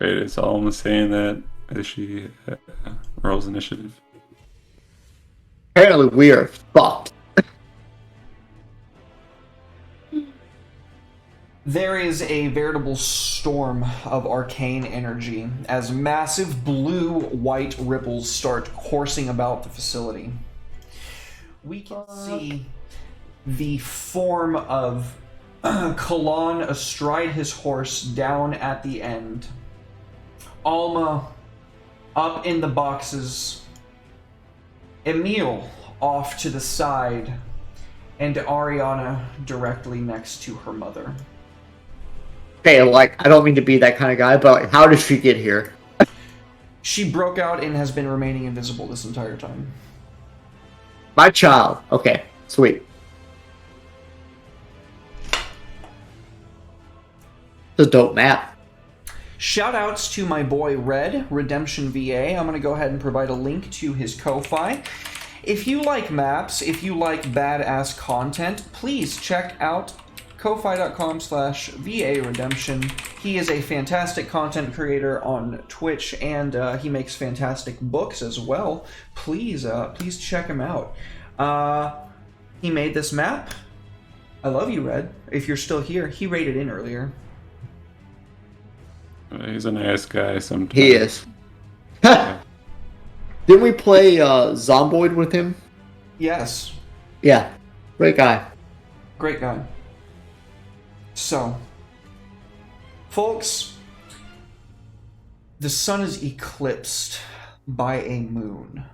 Wait, is Alma saying that as she rolls initiative? Apparently we are fucked. There is a veritable storm of arcane energy as massive blue-white ripples start coursing about the facility. We can see the form of Kalan astride his horse down at the end. Alma up in the boxes. Emil off to the side. And Ariana directly next to her mother. Okay, like, I don't mean to be that kind of guy, but like, how did she get here? She broke out and has been remaining invisible this entire time. My child. Okay, sweet. It's a dope map. Shout outs to my boy Red, Redemption VA. I'm going to go ahead and provide a link to his Ko-Fi. If you like maps, if you like badass content, please check out ko-fi.com/VA Redemption. He is a fantastic content creator on Twitch, and he makes fantastic books as well. Please check him out. He made this map. I love you, Red. If you're still here, he rated in earlier. He's a nice guy sometimes. He is. Didn't we play Zomboid with him? Yes. Yeah. Great guy. Great guy. So, folks, the sun is eclipsed by a moon.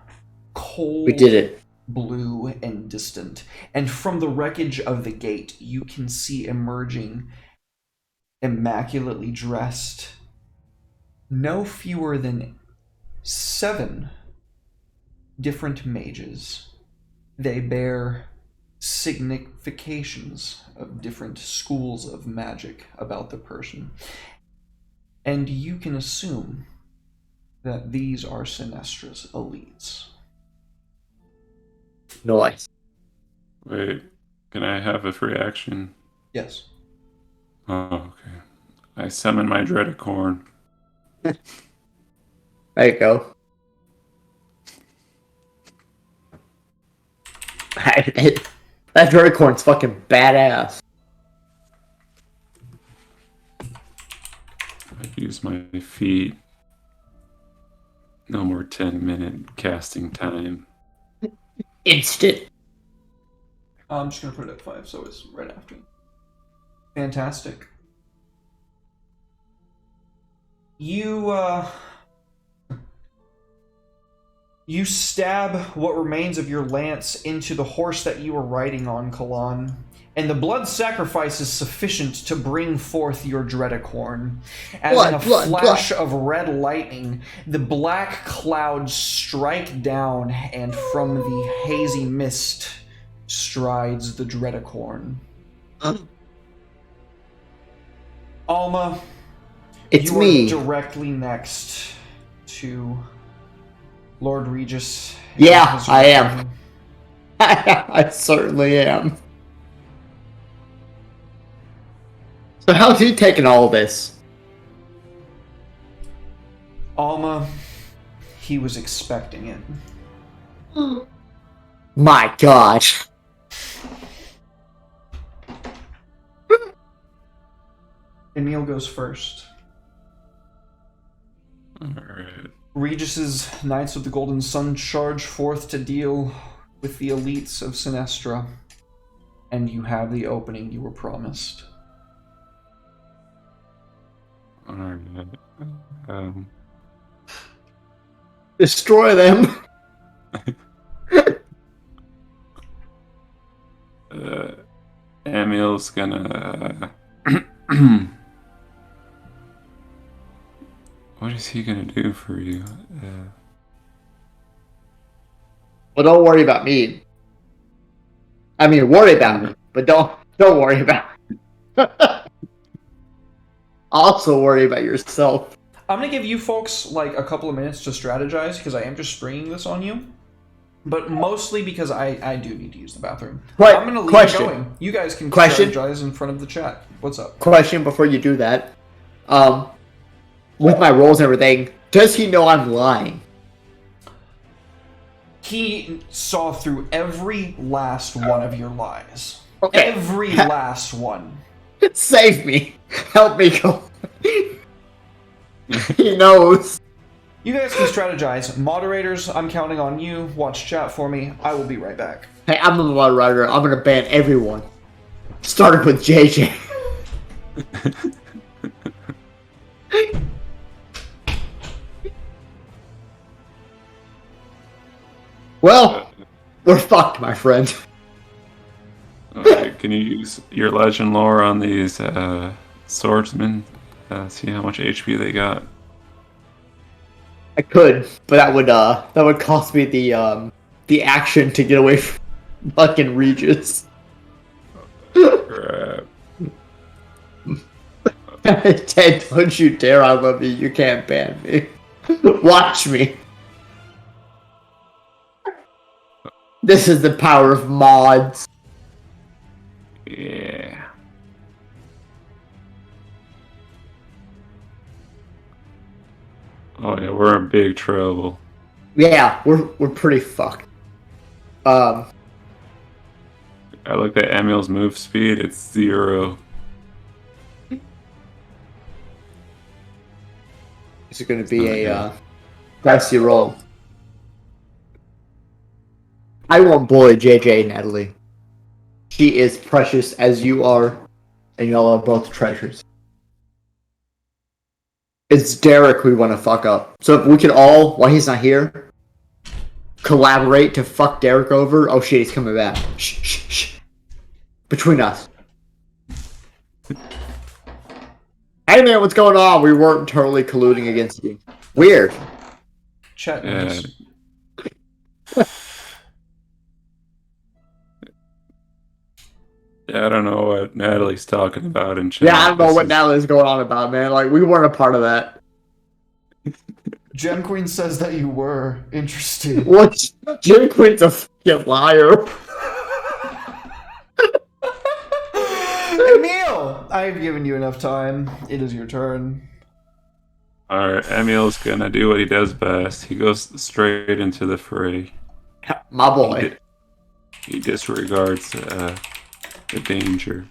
Cold, We did it. blue, and distant. And from the wreckage of the gate, you can see emerging, immaculately dressed, no fewer than 7 different mages. They bear significations of different schools of magic about the person. And you can assume that these are Sinestra's elites. Nice. Wait, can I have a free action? Yes. Oh, okay. I summon my Dreadicorn. There you go. That Dragoncorn's fucking badass. I use my feet. No more 10-minute casting time. Instant. I'm just gonna put it at 5, so it's right after. Fantastic. You stab what remains of your lance into the horse that you were riding on, Kalan, and the blood sacrifice is sufficient to bring forth your Dreadicorn. As in a flash of red lightning, the black clouds strike down, and from the hazy mist strides the Dreadicorn. Alma, It's you me. are directly next to Lord Regis. Yeah, I am. I certainly am. So how's he taking all this? Alma, he was expecting it. My God. Emil goes first. Alright. Regis's Knights of the Golden Sun charge forth to deal with the elites of Sinestra, and you have the opening you were promised. Alright. Destroy them. Emil's gonna... What is he gonna do for you? Well, don't worry about me. I mean, worry about me, but don't worry about me. Also worry about yourself. I'm going to give you folks like a couple of minutes to strategize, because I am just springing this on you. But mostly because I do need to use the bathroom. Right. I'm going to leave Question. it going. You guys can Question. strategize in front of the chat. What's up? Question before you do that. With my rolls and everything, does he know I'm lying? He saw through every last one of your lies. Okay. Every last one. Save me. Help me go. He knows. You guys can strategize. Moderators, I'm counting on you. Watch chat for me. I will be right back. Hey, I'm the moderator. I'm gonna ban everyone. Starting with JJ. Well, we're fucked, my friend. Okay, can you use your legend lore on these swordsmen? See how much HP they got. I could, but that would cost me the action to get away from fucking Regis. Crap. Ted, don't you dare! I love you. You can't ban me. Watch me. This is the power of mods. Yeah. Oh yeah, we're in big trouble. Yeah, we're pretty fucked. I looked at Emil's move speed, it's 0. This is gonna be a dicey roll. I won't bully JJ, Natalie. She is precious as you are, and y'all are both treasures. It's Derek we want to fuck up. So if we could all, while he's not here, collaborate to fuck Derek over. Oh shit, he's coming back. Shh, shh, shh. Between us. Hey man, what's going on? We weren't totally colluding against you. Weird. Chat Yeah. knows. Yeah, I don't know what Natalie's talking about in chat. Yeah, I don't know This what is- Natalie's going on about, man. Like, we weren't a part of that. Gem Queen says that you were. Interesting. What? Jim Quinn's a fucking liar. Emil! I've given you enough time. It is your turn. Alright, Emil's gonna do what he does best. He goes straight into the fray. My boy. he disregards the danger.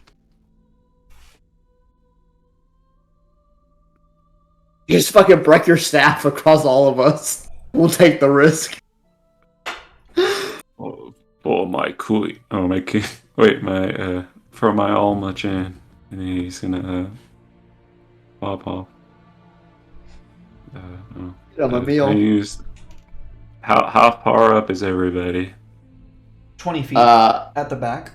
You just fucking break your staff across all of us. We'll take the risk. Oh my kui. Oh my ki. Wait, my for my Alma Chan, and he's gonna pop off. No. I'm a meal. I used. How far up is everybody? 20 feet at the back.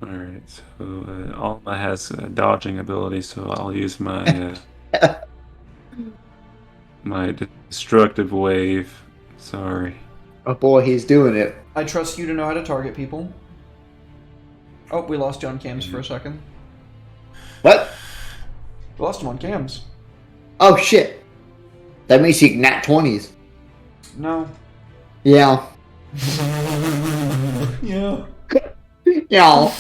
Alright, so Alma has a dodging ability, so I'll use my my destructive wave. Sorry. Oh boy, he's doing it. I trust you to know how to target people. Oh, we lost you on cams for a second. What? We lost him on cams. Oh shit. That means he can nat 20s. No. Yeah. Yeah. Yeah.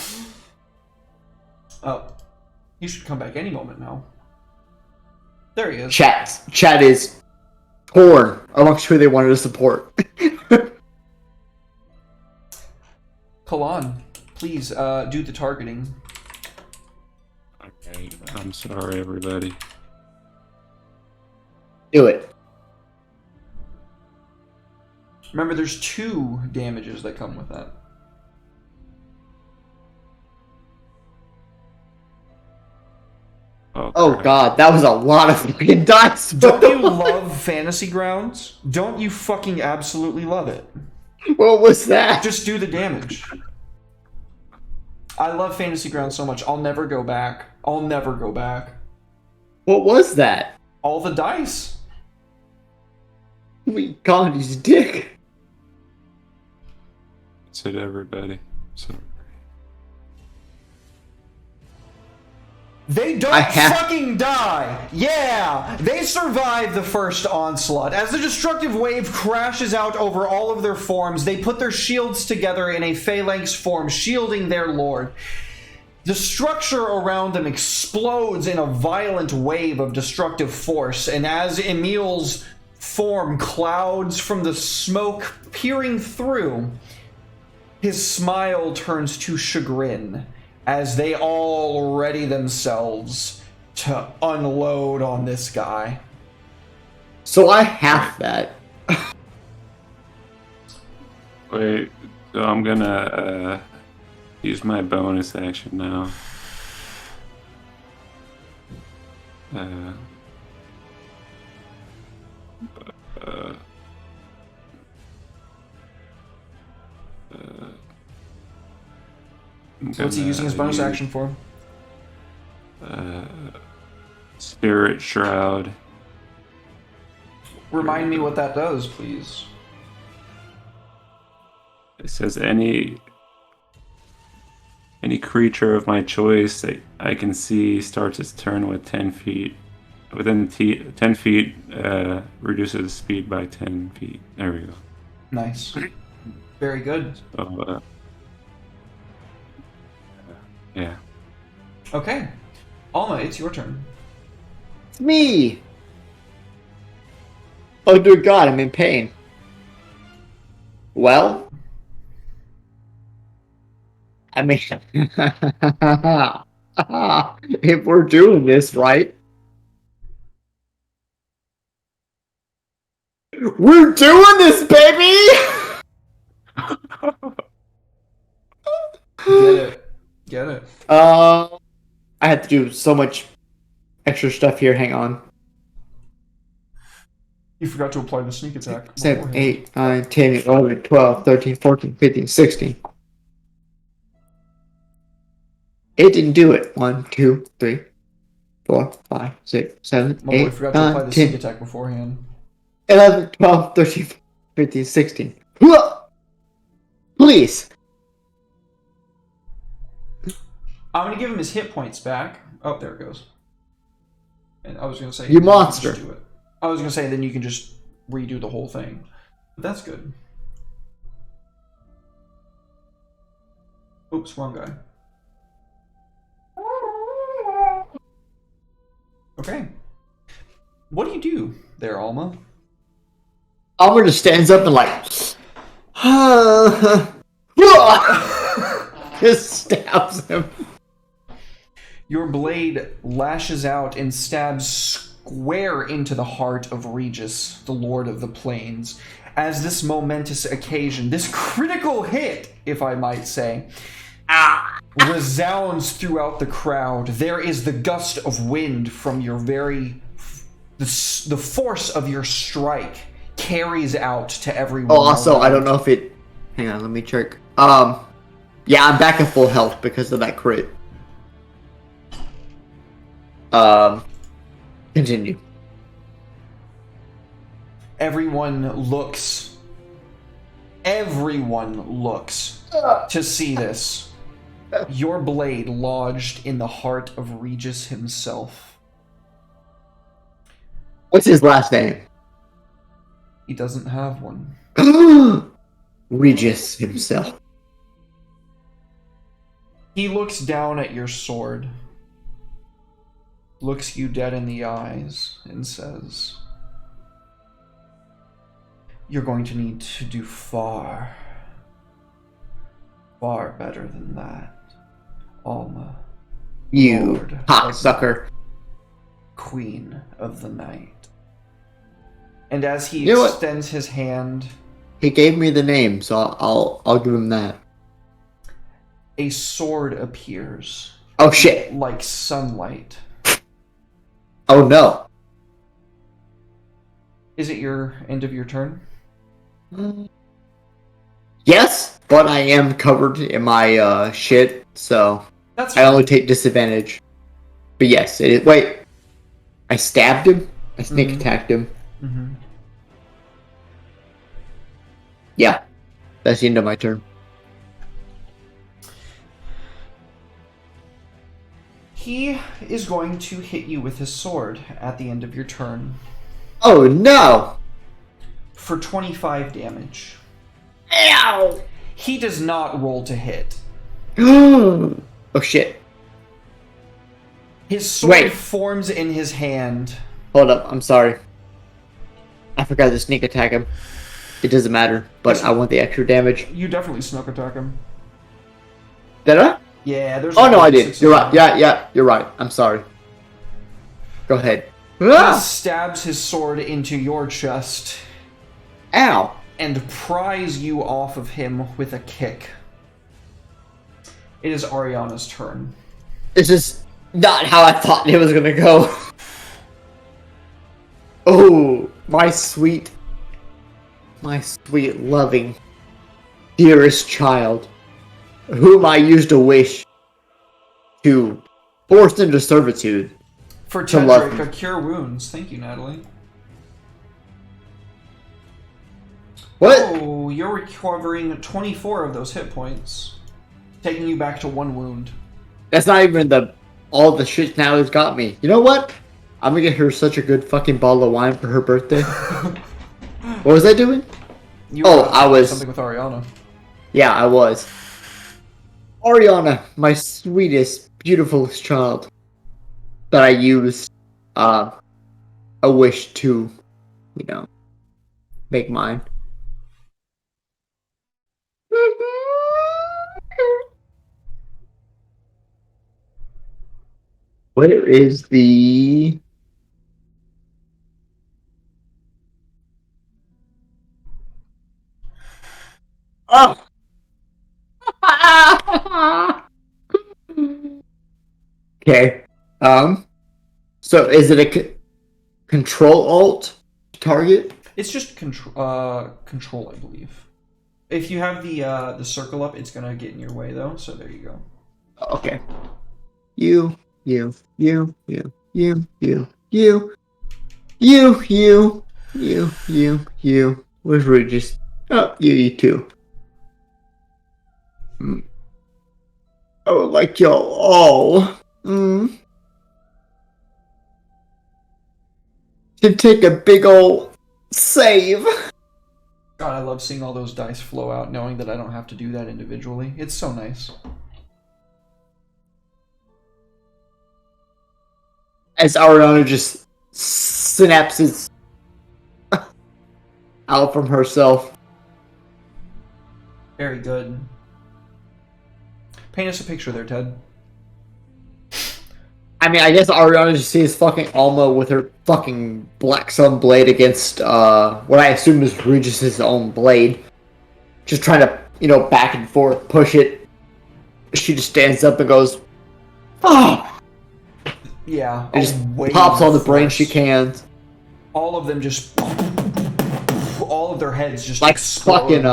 Oh. He should come back any moment now. There he is. Chat is torn amongst who they wanted to support. Kalan, please do the targeting. Okay, I'm sorry, everybody. Do it. Remember, there's 2 damages that come with that. Oh crap. god, that was a lot of fucking dice. Don't you love Fantasy Grounds? Don't you fucking absolutely love it? What was that? Just do the damage. I love Fantasy Grounds so much. I'll never go back. I'll never go back. What was that? All the dice. God, he's a dick. That's it, everybody. So. They don't fucking die! Yeah! They survive the first onslaught. As the destructive wave crashes out over all of their forms, they put their shields together in a phalanx form, shielding their lord. The structure around them explodes in a violent wave of destructive force, and as Emil's form clouds from the smoke peering through, his smile turns to chagrin as they all ready themselves to unload on this guy. So I have that. Wait, so I'm gonna use my bonus action now. So what's he using his bonus action for? Spirit Shroud. Remind me what that does, please. It says any creature of my choice that I can see starts its turn with 10 feet. Within 10 feet, reduces the speed by 10 feet. There we go. Nice. Very good. So, yeah. Okay. Alma, it's your turn. It's me. Oh dear God, I'm in pain. Well, I mean, if we're doing this right, we're doing this, baby. Get it. Get it. I had to do so much extra stuff here. Hang on. You forgot to apply the sneak attack. 7, 8, 9, 10, 11, 12, 13, 14, 15, 16. It didn't do it. 1, 2, 3, 4, 5, 6, 7, My boy 8, forgot to apply 9, the sneak 10, attack beforehand. 11, 12, 13, 15, 16. Please. I'm gonna give him his hit points back. Oh, there it goes. And I was gonna say, You monster. just do it. I was gonna say, then you can just redo the whole thing. But that's good. Oops, wrong guy. Okay. What do you do there, Alma? Alma just stands up and like, Just stabs him. Your blade lashes out and stabs square into the heart of Regis, the Lord of the Plains. As this momentous occasion, this critical hit, if I might say, resounds throughout the crowd, there is the gust of wind from your the force of your strike carries out to everyone. Oh, also, around. I don't know if it... Hang on, let me check. Yeah, I'm back at full health because of that crit. Continue. Everyone looks to see this. Your blade lodged in the heart of Regis himself. What's his last name? He doesn't have one. Regis himself. He looks down at your sword, looks you dead in the eyes, and says, "You're going to need to do far, far better than that, Alma, You Lord of cocksucker. Queen of the Night." And as he You know what? extends his hand, He gave me the name, so I'll give him that. a sword appears Oh shit. like sunlight. Oh no. Is it your end of your turn? Yes, but I am covered in my shit, so That's I only take disadvantage. But yes, it is. Wait, I stabbed him. I sneak attacked him. Mm-hmm. Yeah, that's the end of my turn. He is going to hit you with his sword at the end of your turn Oh no! for 25 damage. Ow! He does not roll to hit. Oh shit! His sword Wait. forms in his hand. Hold up, I'm sorry. I forgot to sneak attack him. It doesn't matter, but I want the extra damage. You definitely snuck attack him. Did I? Yeah, there's. Oh no, I did. 6 You're of right. them. Yeah, you're right. I'm sorry. Go ahead. He Ah! stabs his sword into your chest Ow! and pries you off of him with a kick. It is Ariana's turn. This is not how I thought it was gonna go. Oh, my sweet, loving, dearest child, whom I used to wish to force into servitude. For To love Tedric, him. a cure wounds. Thank you, Natalie. What? Oh, you're recovering 24 of those hit points, taking you back to 1 wound. That's not even all the shit Natalie's got me. You know what? I'm gonna get her such a good fucking bottle of wine for her birthday. What was I doing? You Oh, were I was- something with Ariana. Yeah, I was. Ariana, my sweetest, beautifulest child, that I used a wish to, make mine. Where is the... Oh! Okay. So is it a control alt target? It's just control, I believe. If you have the circle up, it's gonna get in your way though. So there you go. Okay. You. Where's Regis? Oh, you too. I would like y'all all to take a big ol' save. God, I love seeing all those dice flow out, knowing that I don't have to do that individually. It's so nice. As Ariana just synapses out from herself. Very good. Paint us a picture there, Ted. I mean, I guess Ariana just sees fucking Alma with her fucking Black Sun blade against what I assume is Regis's own blade. Just trying to, back and forth, push it. She just stands up and goes, "Oh!" Yeah. And just wave pops all the of brain force. she can. All of them just... All of their heads just Like explode. fucking,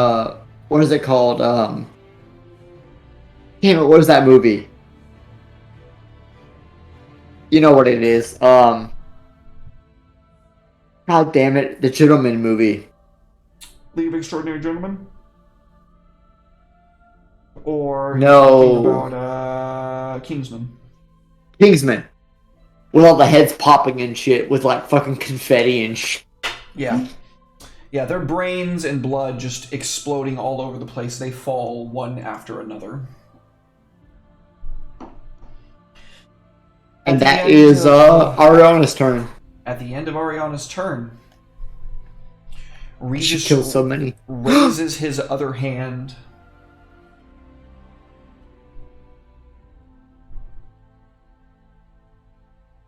what is it called? Damn it, what is that movie? You know what it is. God damn it, the Gentleman movie. League of Extraordinary Gentlemen? Or No. you're talking about Kingsman? Kingsman. With all the heads popping and shit, with like fucking confetti and shit. Yeah. Yeah, their brains and blood just exploding all over the place. They fall one after another. And At the that end is of- Ariana's turn. At the end of Ariana's turn, She Regis killed so many. raises his other hand.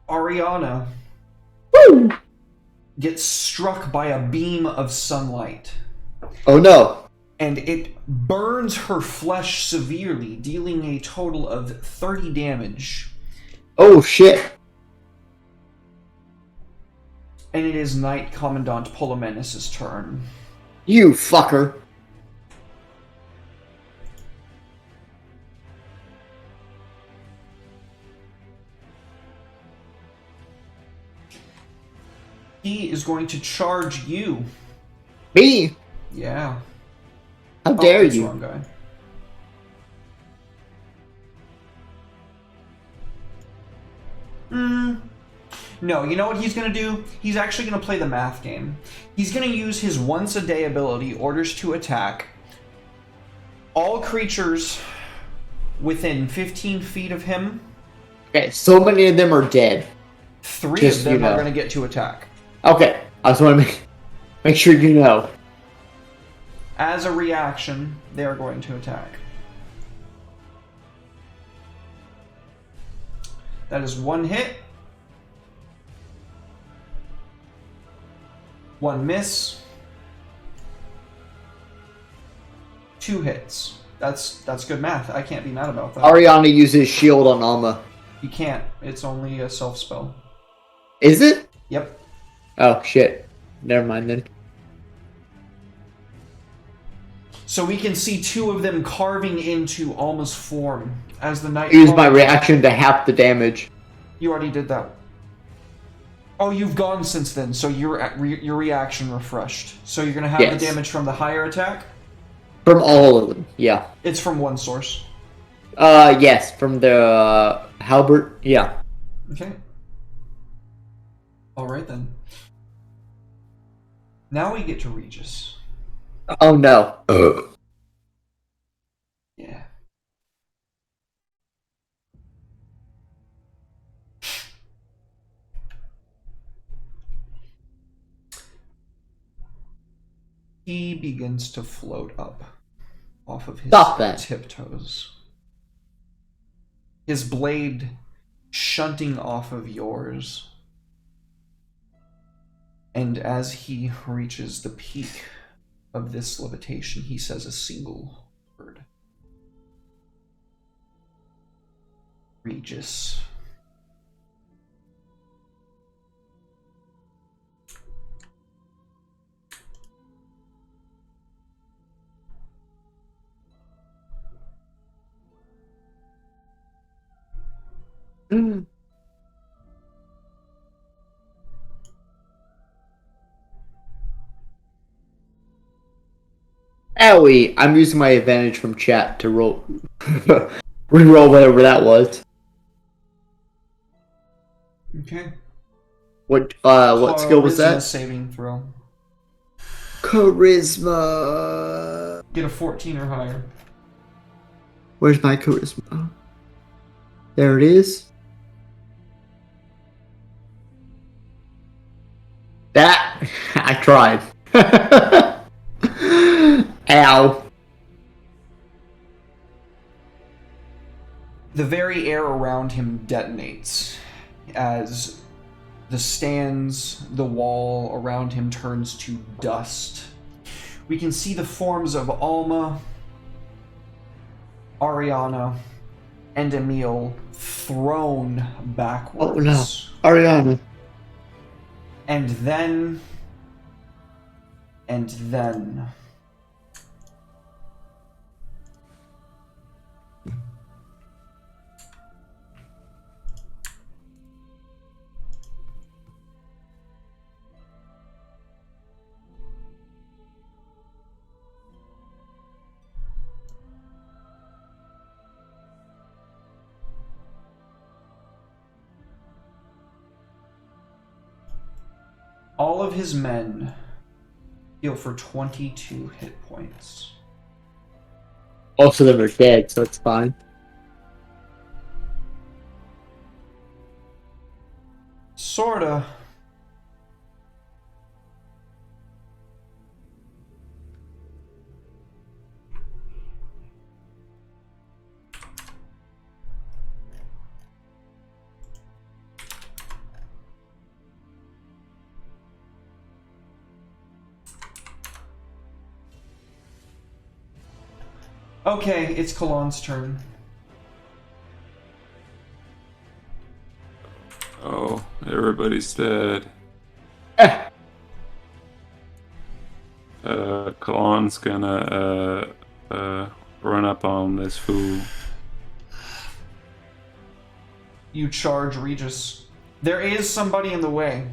Ariana Woo! gets struck by a beam of sunlight, Oh no. and it burns her flesh severely, dealing a total of 30 damage. Oh shit. And it is Knight Commandant Polomenes' turn. You fucker. He is going to charge you. Me? Yeah. How dare that's the you? wrong guy. No, you know what he's going to do? He's actually going to play the math game. He's going to use his once-a-day ability, Orders to Attack. All creatures within 15 feet of him, Okay, so many of them are dead. 3 Just, of them you know. are going to get to attack. Okay, I just want to make sure you know. As a reaction, they are going to attack. That is 1 hit. 1 miss. 2 hits. That's good math. I can't be mad about that. Ariana uses shield on Alma. You can't. It's only a self spell. Is it? Yep. Oh shit. Never mind then. So we can see 2 of them carving into Alma's form as the knight. Use my reaction to half the damage. You already did that. Oh, you've gone since then, so your reaction refreshed. So you're gonna have Yes. the damage from the higher attack. From all of them, yeah. It's from one source. Yes, from the halberd, yeah. Okay. All right then. Now we get to Regis. Oh no. Yeah. He begins to float up off of his Stop that. tiptoes. His blade shunting off of yours. And as he reaches the peak of this levitation, he says a single word. Regis. Owie, I'm using my advantage from chat to roll re-roll whatever that was. Okay. What skill was Charisma that? saving throw. Charisma. Get a 14 or higher. Where's my charisma? There it is. That I tried. Ow. The very air around him detonates as the stands, the wall around him turns to dust. We can see the forms of Alma, Ariana, and Emil thrown backwards. Oh no, Ariana. And then... all of his men heal for 22 hit points. Most of them are dead, so it's fine. Sorta. Okay, it's Kalon's turn. Oh, everybody's dead. Eh. Kalon's gonna run up on this fool. You charge Regis. There is somebody in the way.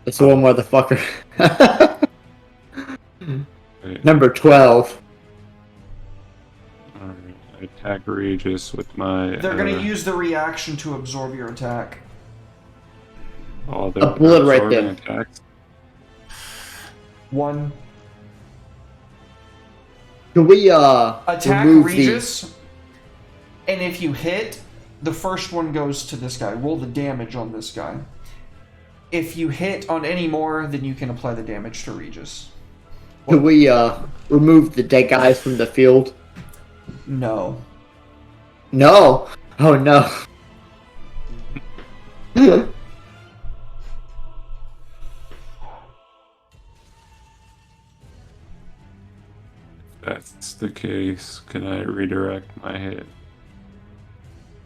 It's one motherfucker. Wait, Number 12. alright, I attack Regis with my. They're gonna use the reaction to absorb your attack. all their Obliterate absorbing them. attacks. 1. Can we Attack remove Regis, and if you hit, the first one goes to this guy. Roll the damage on this guy. If you hit on any more, then you can apply the damage to Regis. Can we remove the dead guys from the field? No. No. Oh no. If that's the case, can I redirect my hit?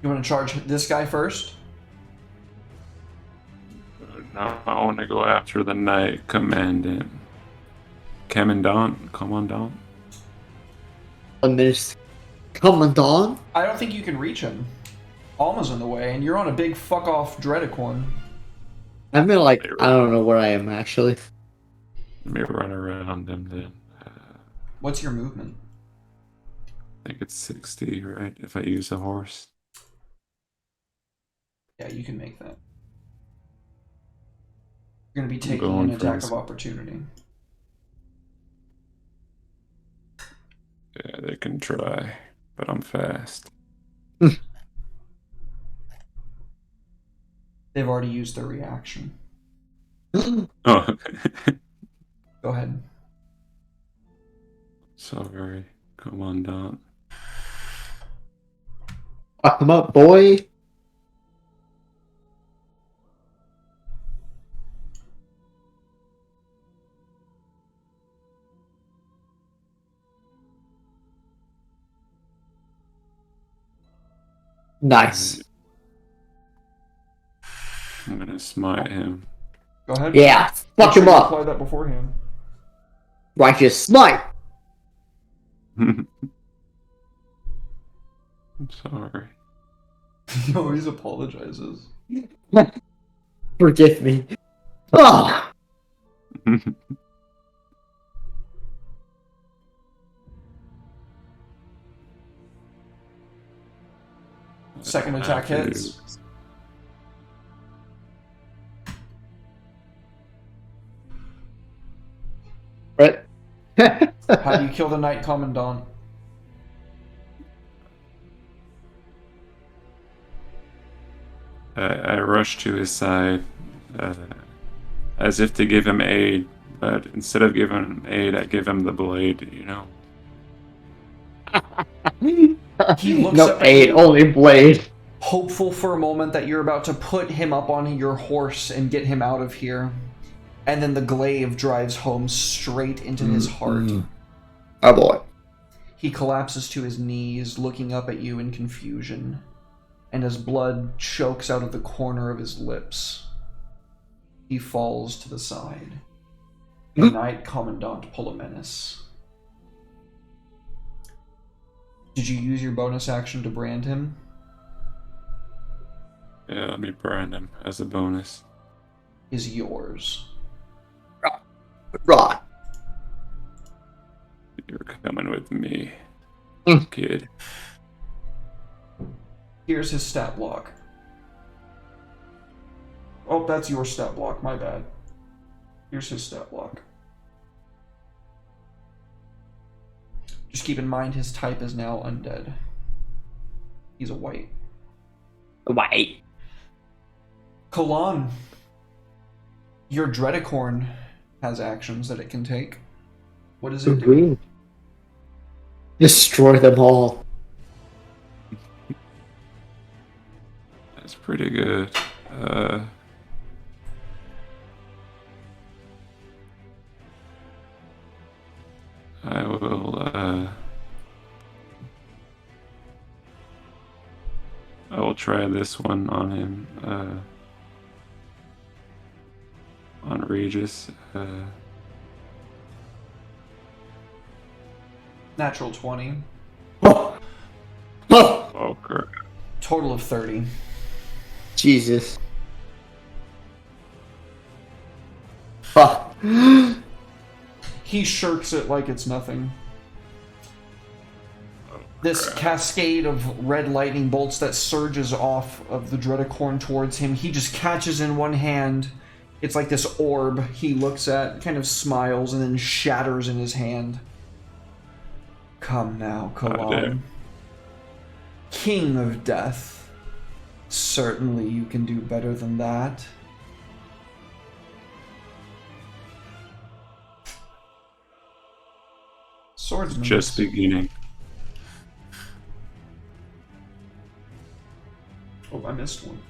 You want to charge this guy first? No, I want to go after the Knight Commandant. Commandant? Miss Commandant? I don't think you can reach him. Alma's in the way, and you're on a big fuck-off Dreadicorn. I mean, like, I don't know where I am actually. Let me run around him then. What's your movement? I think it's 60, right? If I use a horse. Yeah, you can make that. You're going to be taking going an for attack this. of opportunity. Yeah, they can try, but I'm fast. They've already used their reaction. Oh, Go ahead. sorry, Commandant. Fuck him up, boy. Nice. I'm gonna smite him. Go ahead. Yeah, Make fuck sure him you up. apply that beforehand. Righteous smite. I'm sorry. He always apologizes. Forgive me. Oh, Second attack hits. Brett. How do you kill the Knight Commandant? I rush to his side, as if to give him aid, but instead of giving him aid, I give him the blade, you know? He looks no up at aid, you, only blade. hopeful for a moment that you're about to put him up on your horse and get him out of here. And then the glaive drives home straight into his heart. Oh boy. He collapses to his knees, looking up at you in confusion, and as blood chokes out of the corner of his lips, he falls to the side. Good night, Commandant Polomenes. Did you use your bonus action to brand him? Yeah, let me brand him as a bonus. Is yours. Right. You're coming with me, kid. Here's his stat block. Oh, that's your stat block, my bad. Here's his stat block. Just keep in mind his type is now undead. He's a white. White. Kalan, your Dreadicorn has actions that it can take. What does it do? Destroy them all. That's pretty good. I will try this one on him. On Regis. Natural 20. Oh. Oh. Oh, crap. Total of 30. Jesus. Fuck. He shirks it like it's nothing. This cascade of red lightning bolts that surges off of the Dreadicorn towards him, he just catches in one hand. It's like this orb he looks at, kind of smiles, and then shatters in his hand. Come now, Kalan. King of Death. Certainly you can do better than that. Swordsman. Just beginning. Oh, I missed one.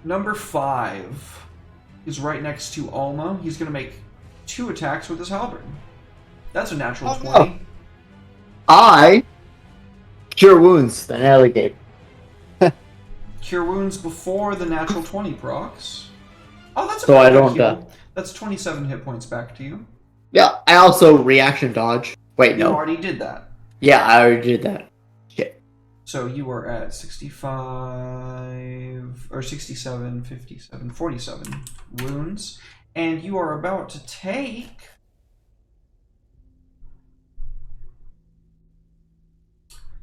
Number 5 is right next to Alma. He's going to make 2 attacks with his halberd. That's a natural 20. No. I cure wounds, then alligator. Cure wounds before the natural 20 procs. Oh, that's a So I pretty don't, heal. That's 27 hit points back to you. Yeah, I also reaction dodge. Wait, You no. already did that. Yeah, I already did that. Shit. So you are at 65, or 67, 57, 47 wounds. And you are about to take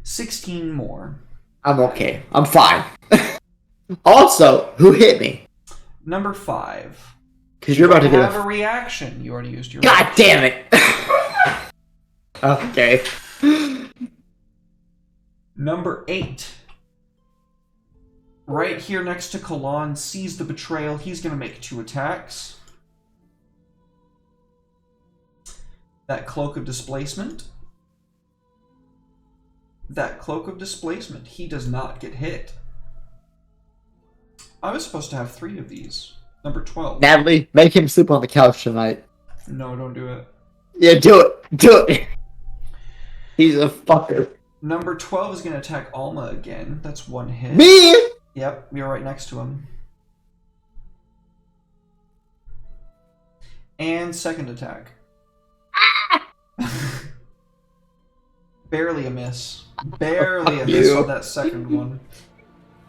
16 more. I'm okay. I'm fine. Also, who hit me? Number 5. Because you're about to get have a reaction. You already used your God damn it! Okay. Number 8. Right here next to Kalan, sees the betrayal. He's going to make 2 attacks. That Cloak of Displacement. That Cloak of Displacement. He does not get hit. I was supposed to have 3 of these. Number 12. Natalie, make him sleep on the couch tonight. No, don't do it. Yeah, do it. Do it. He's a fucker. Number 12 is going to attack Alma again. That's 1 hit. Me? Yep, you're right next to him. And second attack. Barely a miss. Barely a miss on that second one.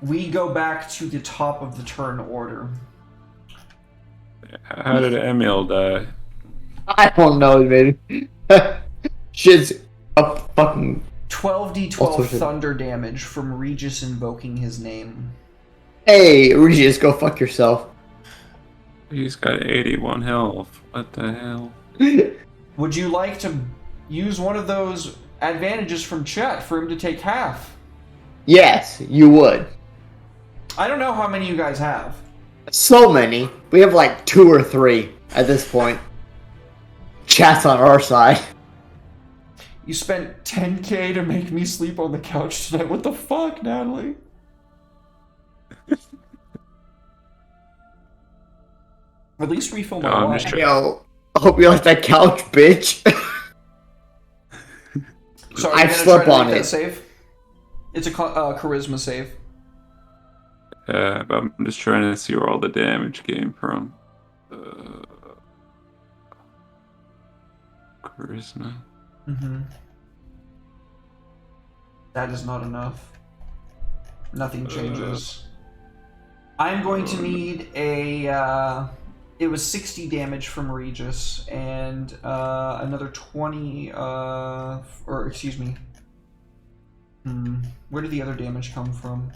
We go back to the top of the turn order. How did Emil die? I don't know, baby. Shit's a fucking... 12d12 thunder damage from Regis invoking his name. Hey, Regis, go fuck yourself. He's got 81 health. What the hell? Would you like to use one of those advantages from chat for him to take half? Yes, you would. I don't know how many you guys have. So many. We have like 2 or 3 at this point. Chat's on our side. You spent 10K to make me sleep on the couch tonight. What the fuck, Natalie? At least refill my No, I'm wine. just trying- Yo, hope you like that couch, bitch. So are I you gonna slept try to on make it. that save? It's a charisma save. But I'm just trying to see where all the damage came from. Charisma. Mm-hmm. That is not enough. Nothing changes. I'm going to need a. It was 60 damage from Regis and another 20. Or excuse me. Where did the other damage come from?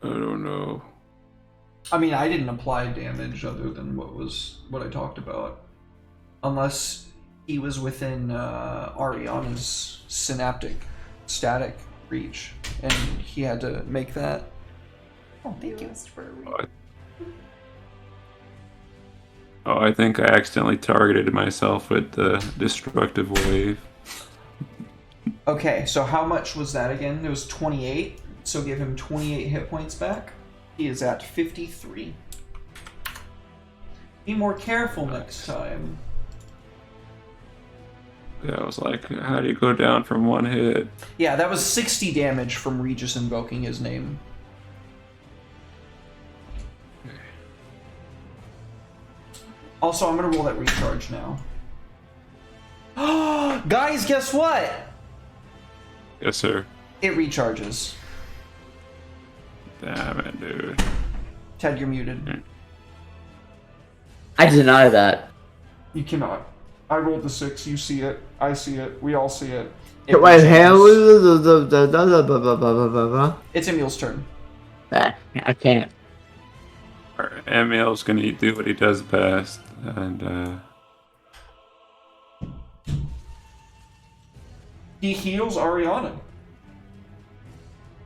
I don't know. I mean, I didn't apply damage other than what I talked about, unless he was within Ariana's static reach, and he had to make that. Oh, thank you. Oh, I think I accidentally targeted myself with the destructive wave. Okay, so how much was that again? It was 28, so give him 28 hit points back. He is at 53. Be more careful next time. Yeah, I was like, how do you go down from one hit? Yeah, that was 60 damage from Regis invoking his name. Also, I'm gonna roll that recharge now. Guys, guess what? Yes, sir. It recharges. Damn it, dude. Ted, you're muted. I deny that. You cannot. I rolled the 6, you see it, I see it, we all see it. It Wait, recharges. hell. It's Emil's turn. I can't. Emil's gonna do what he does best, and He heals Ariana.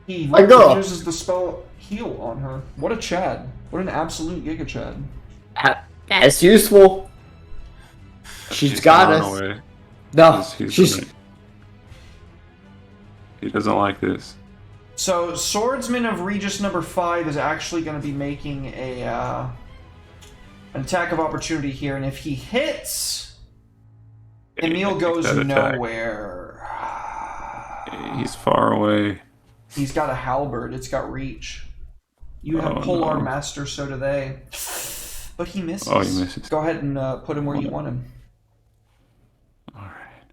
He I go. uses the spell heal on her. What a Chad. What an absolute Giga Chad. That's useful. She's got gone us. away. No, He's gonna- he doesn't like this. So, Swordsman of Regis number 5 is actually going to be making an attack of opportunity here, and if he hits, Emil Take goes that attack. nowhere. He's far away. He's got a halberd. It's got reach. You have Oh, Polar no. Master, so do they. But he misses. Oh, he misses. Go ahead and put him where you want him. Alright.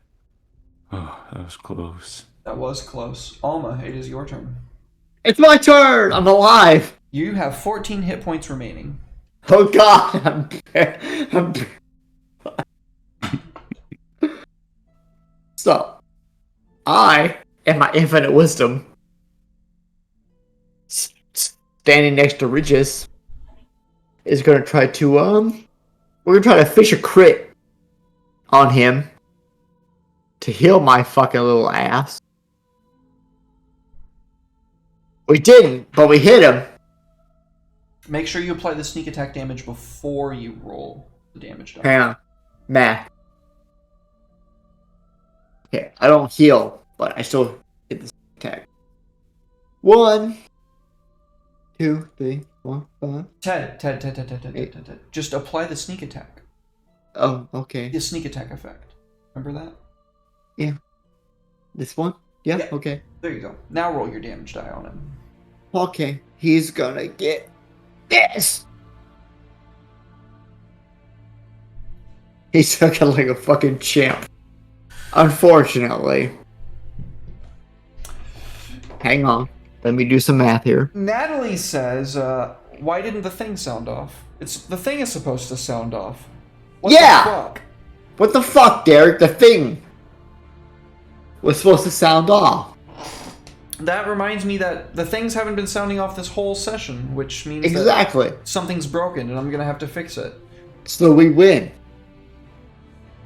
Oh, that was close. That was close. Alma, it is your turn. It's my turn. I'm alive. You have 14 hit points remaining. Oh God. I'm So, I, in my infinite wisdom, standing next to Regis, is gonna try to we're gonna try to fish a crit on him to heal my fucking little ass. We didn't, but we hit him. Make sure you apply the sneak attack damage before you roll the damage die. Hang on. Math. Okay, I don't heal, but I still hit the attack. 1, 2, 3, 4, 5. Ted. Just apply the sneak attack. Oh, okay. The sneak attack effect. Remember that? This one? Yeah, Yeah. okay. There you go. Now roll your damage die on him. Okay, he's gonna get this! He took it like a fucking champ. Unfortunately. Hang on. Let me do some math here. Natalie says, why didn't the thing sound off? The thing is supposed to sound off. What Yeah! the fuck? What the fuck, Derek? The thing was supposed to sound off. That reminds me that the things haven't been sounding off this whole session, which means Exactly. that something's broken and I'm gonna have to fix it. So we win.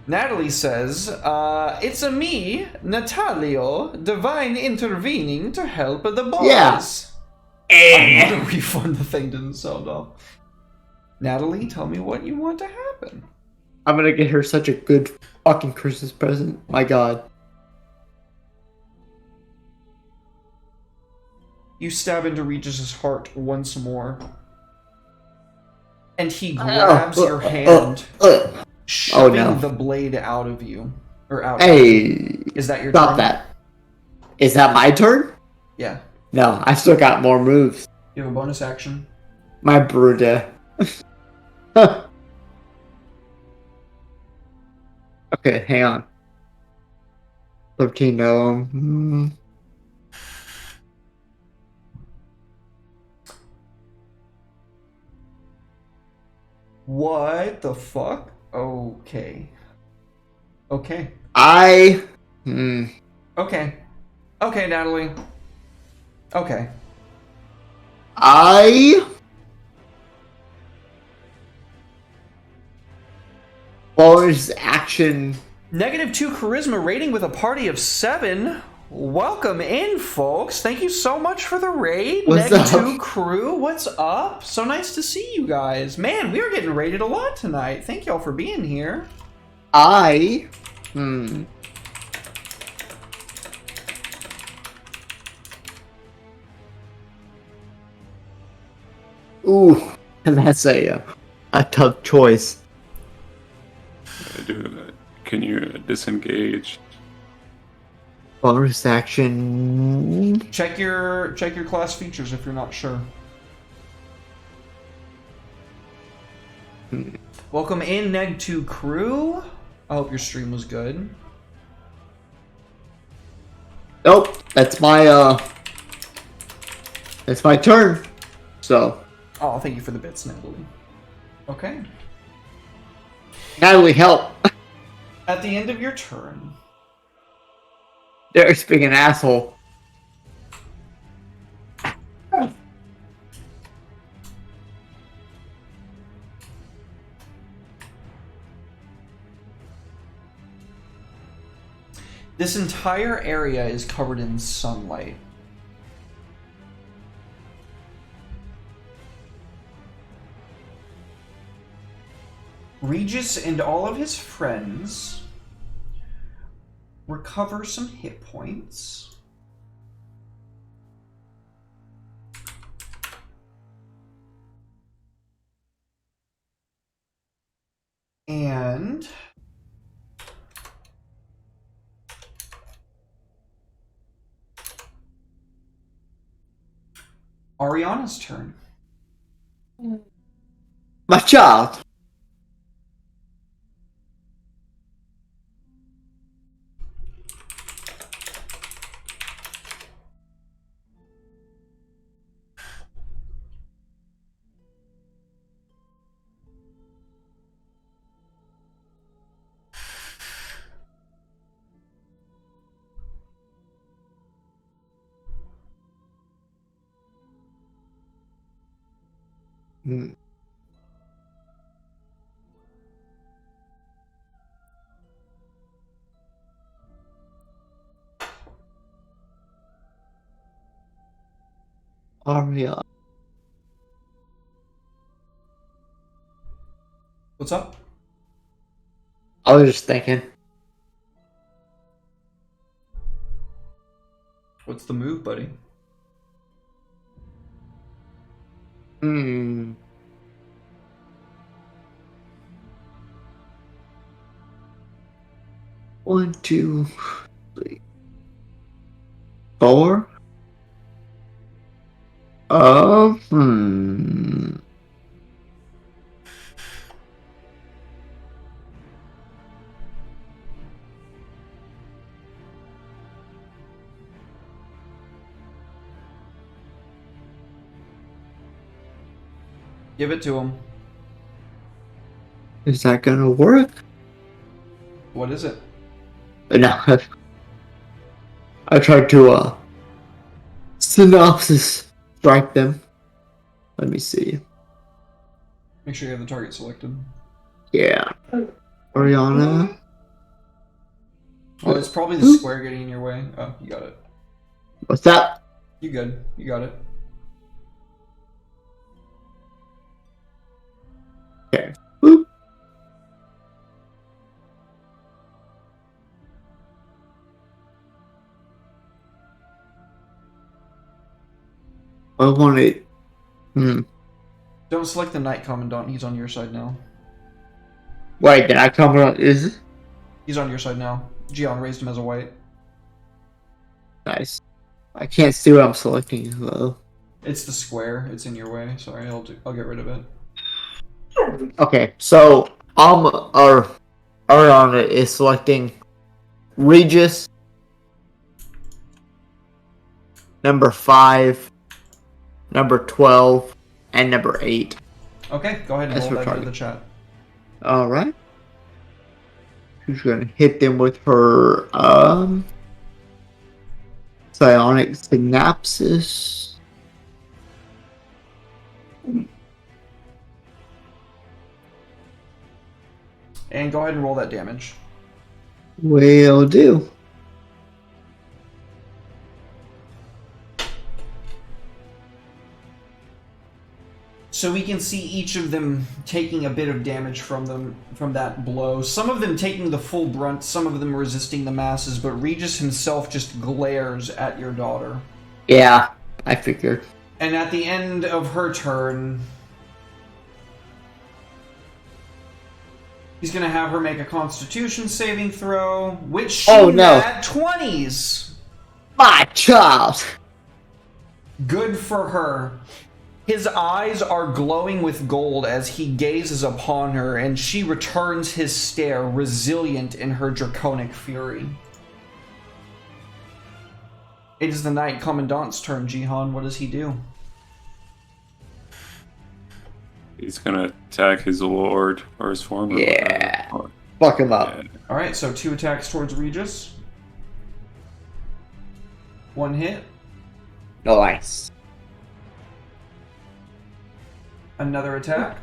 Natalie says, it's a me, Natalio, divine intervening to help the boys. Yeah. I'm gonna refund the thing didn't sound off. Natalie, tell me what you want to happen. I'm gonna get her such a good fucking Christmas present. My god. You stab into Regis's heart once more. And he grabs your hand, shoving no. the blade out of you. Or out. Hey. Is that your Stop turn? that. Is that my turn? Yeah. No, I still got more moves. You have a bonus action. My Bruda. Okay, hang on. 13 no. What the fuck? Okay. Okay. I. Okay. Okay, Natalie. Okay. Bonus action. -2 charisma rating with a party of 7. Welcome in, folks. Thank you so much for the raid. What's -2 up? crew, what's up? So nice to see you guys. Man, we are getting raided a lot tonight. Thank y'all for being here. Ooh, that's a tough choice. Can you disengage? Bonus action. Check your class features if you're not sure. Welcome in, Neg2 crew. I hope your stream was good. Nope, that's my turn. So, Oh, thank you for the bits, Natalie. Okay. Natalie, help. At the end of your turn, Derek's being an asshole. this entire area is covered in sunlight. Regis and all of his friends recover some hit points. And Ariana's turn. My child. Aria. What's up? I was just thinking. What's the move, buddy? One, two, three, 4. Give it to him. Is that gonna work? What is it? No. I tried to synopsis strike them. Let me see. Make sure you have the target selected. Yeah. Oriana. Oh, it's probably the square getting in your way. Oh, you got it. What's that? You good. You got it. Okay. Boop. I want it. Don't select the Knight Commandant. He's on your side now. Wait, did I come on? Is He's on your side now. Gian raised him as a white. nice. I can't see what I'm selecting though. It's the square. It's in your way. Sorry, I'll get rid of it. Okay, so Ariana is selecting Regis, number 5, number 12, and number 8. Okay, go ahead and That's roll for that into target. the chat. All right. Who's gonna hit them with her psionic synapsis? And go ahead and roll that damage. Will do. So we can see each of them taking a bit of damage from that blow. Some of them taking the full brunt, some of them resisting the masses, but Regis himself just glares at your daughter. Yeah, I figured. And at the end of her turn, he's going to have her make a Constitution saving throw, which she nat 20s. My child. Good for her. His eyes are glowing with gold as he gazes upon her, and she returns his stare, resilient in her draconic fury. It is the Knight Commandant's turn, Jihan. What does he do? He's gonna attack his lord or his former. Yeah. lord. Fuck him up. Yeah. Alright, so 2 attacks towards Regis. 1 hit. Nice. Another attack.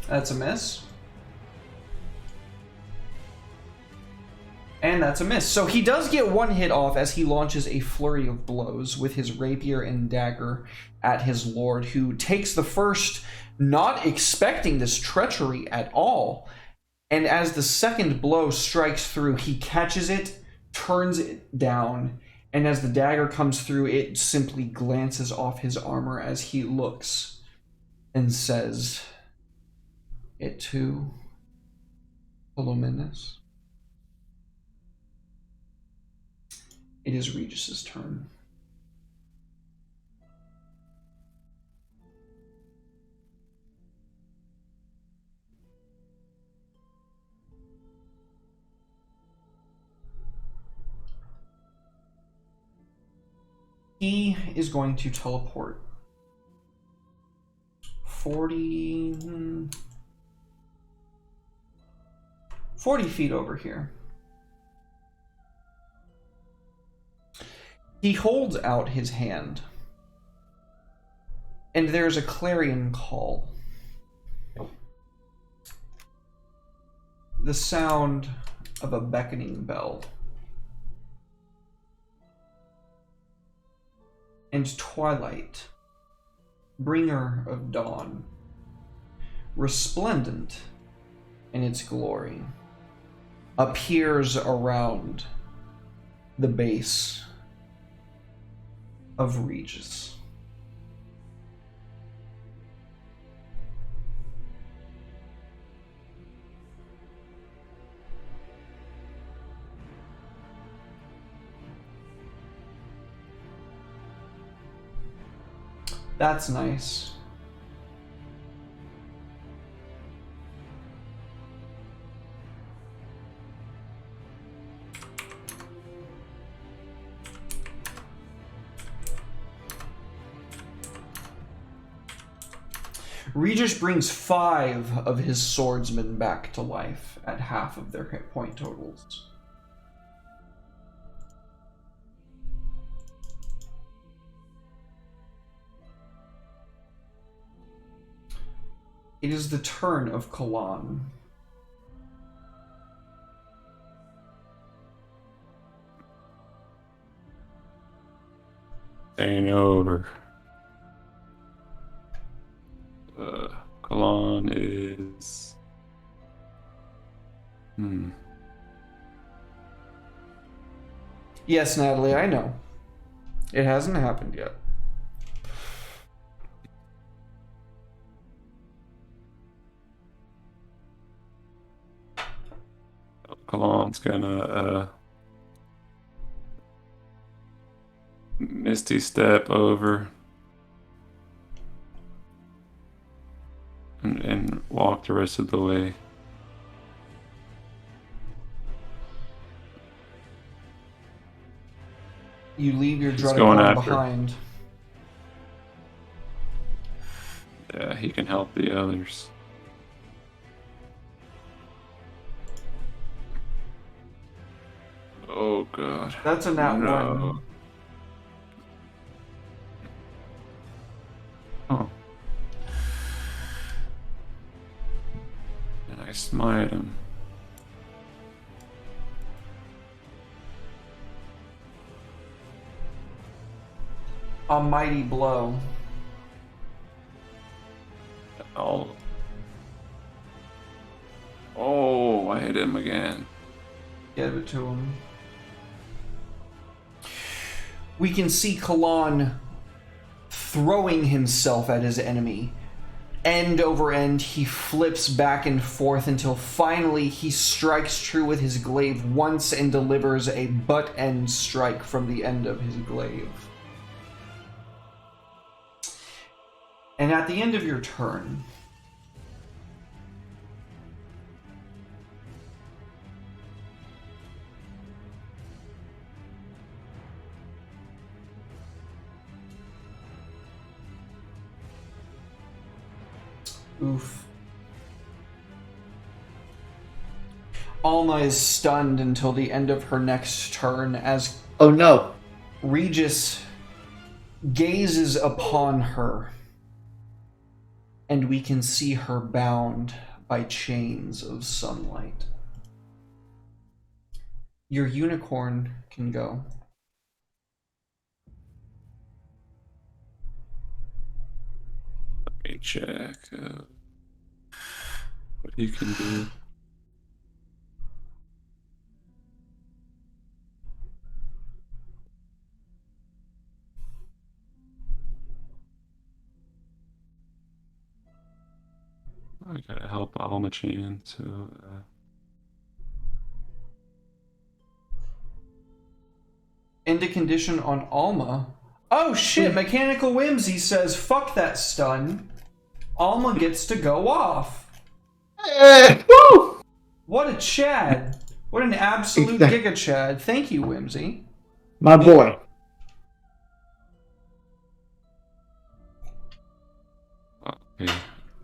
That's a miss. And that's a miss. So he does get 1 hit off as he launches a flurry of blows with his rapier and dagger at his lord, who takes the first, not expecting this treachery at all. And as the second blow strikes through, he catches it, turns it down, and as the dagger comes through, it simply glances off his armor as he looks and says, "It too, voluminous." It is Regis's turn. He is going to teleport 40 feet over here. He holds out his hand, and there's a clarion call. The sound of a beckoning bell. And twilight, bringer of dawn, resplendent in its glory, appears around the base of Regis. That's nice. Regis brings 5 of his swordsmen back to life at half of their hit point totals. It is the turn of Kalan. Staying over. Kalan is. Yes, Natalie, I know. It hasn't happened yet. Kalon's gonna Misty Step over and walk the rest of the way. You leave your He's going Drudicorn after. behind. Yeah, he can help the others. Oh god. That's a nat No. one. Oh. And I smite him. A mighty blow. Oh, I hit him again. Give it to him. We can see Kalon throwing himself at his enemy. End over end, he flips back and forth until finally he strikes true with his glaive once and delivers a butt-end strike from the end of his glaive. And at the end of your turn, oof. Alma is stunned until the end of her next turn as Oh no. Regis gazes upon her, and we can see her bound by chains of sunlight. Your unicorn can go. Let me check what he can do. I gotta help Almachan, so End a condition on Alma. Oh shit, Mechanical Whimsy says, fuck that stun. Alma gets to go off. Woo! What a Chad. What an absolute Giga Chad. Thank you, Whimsy. My boy.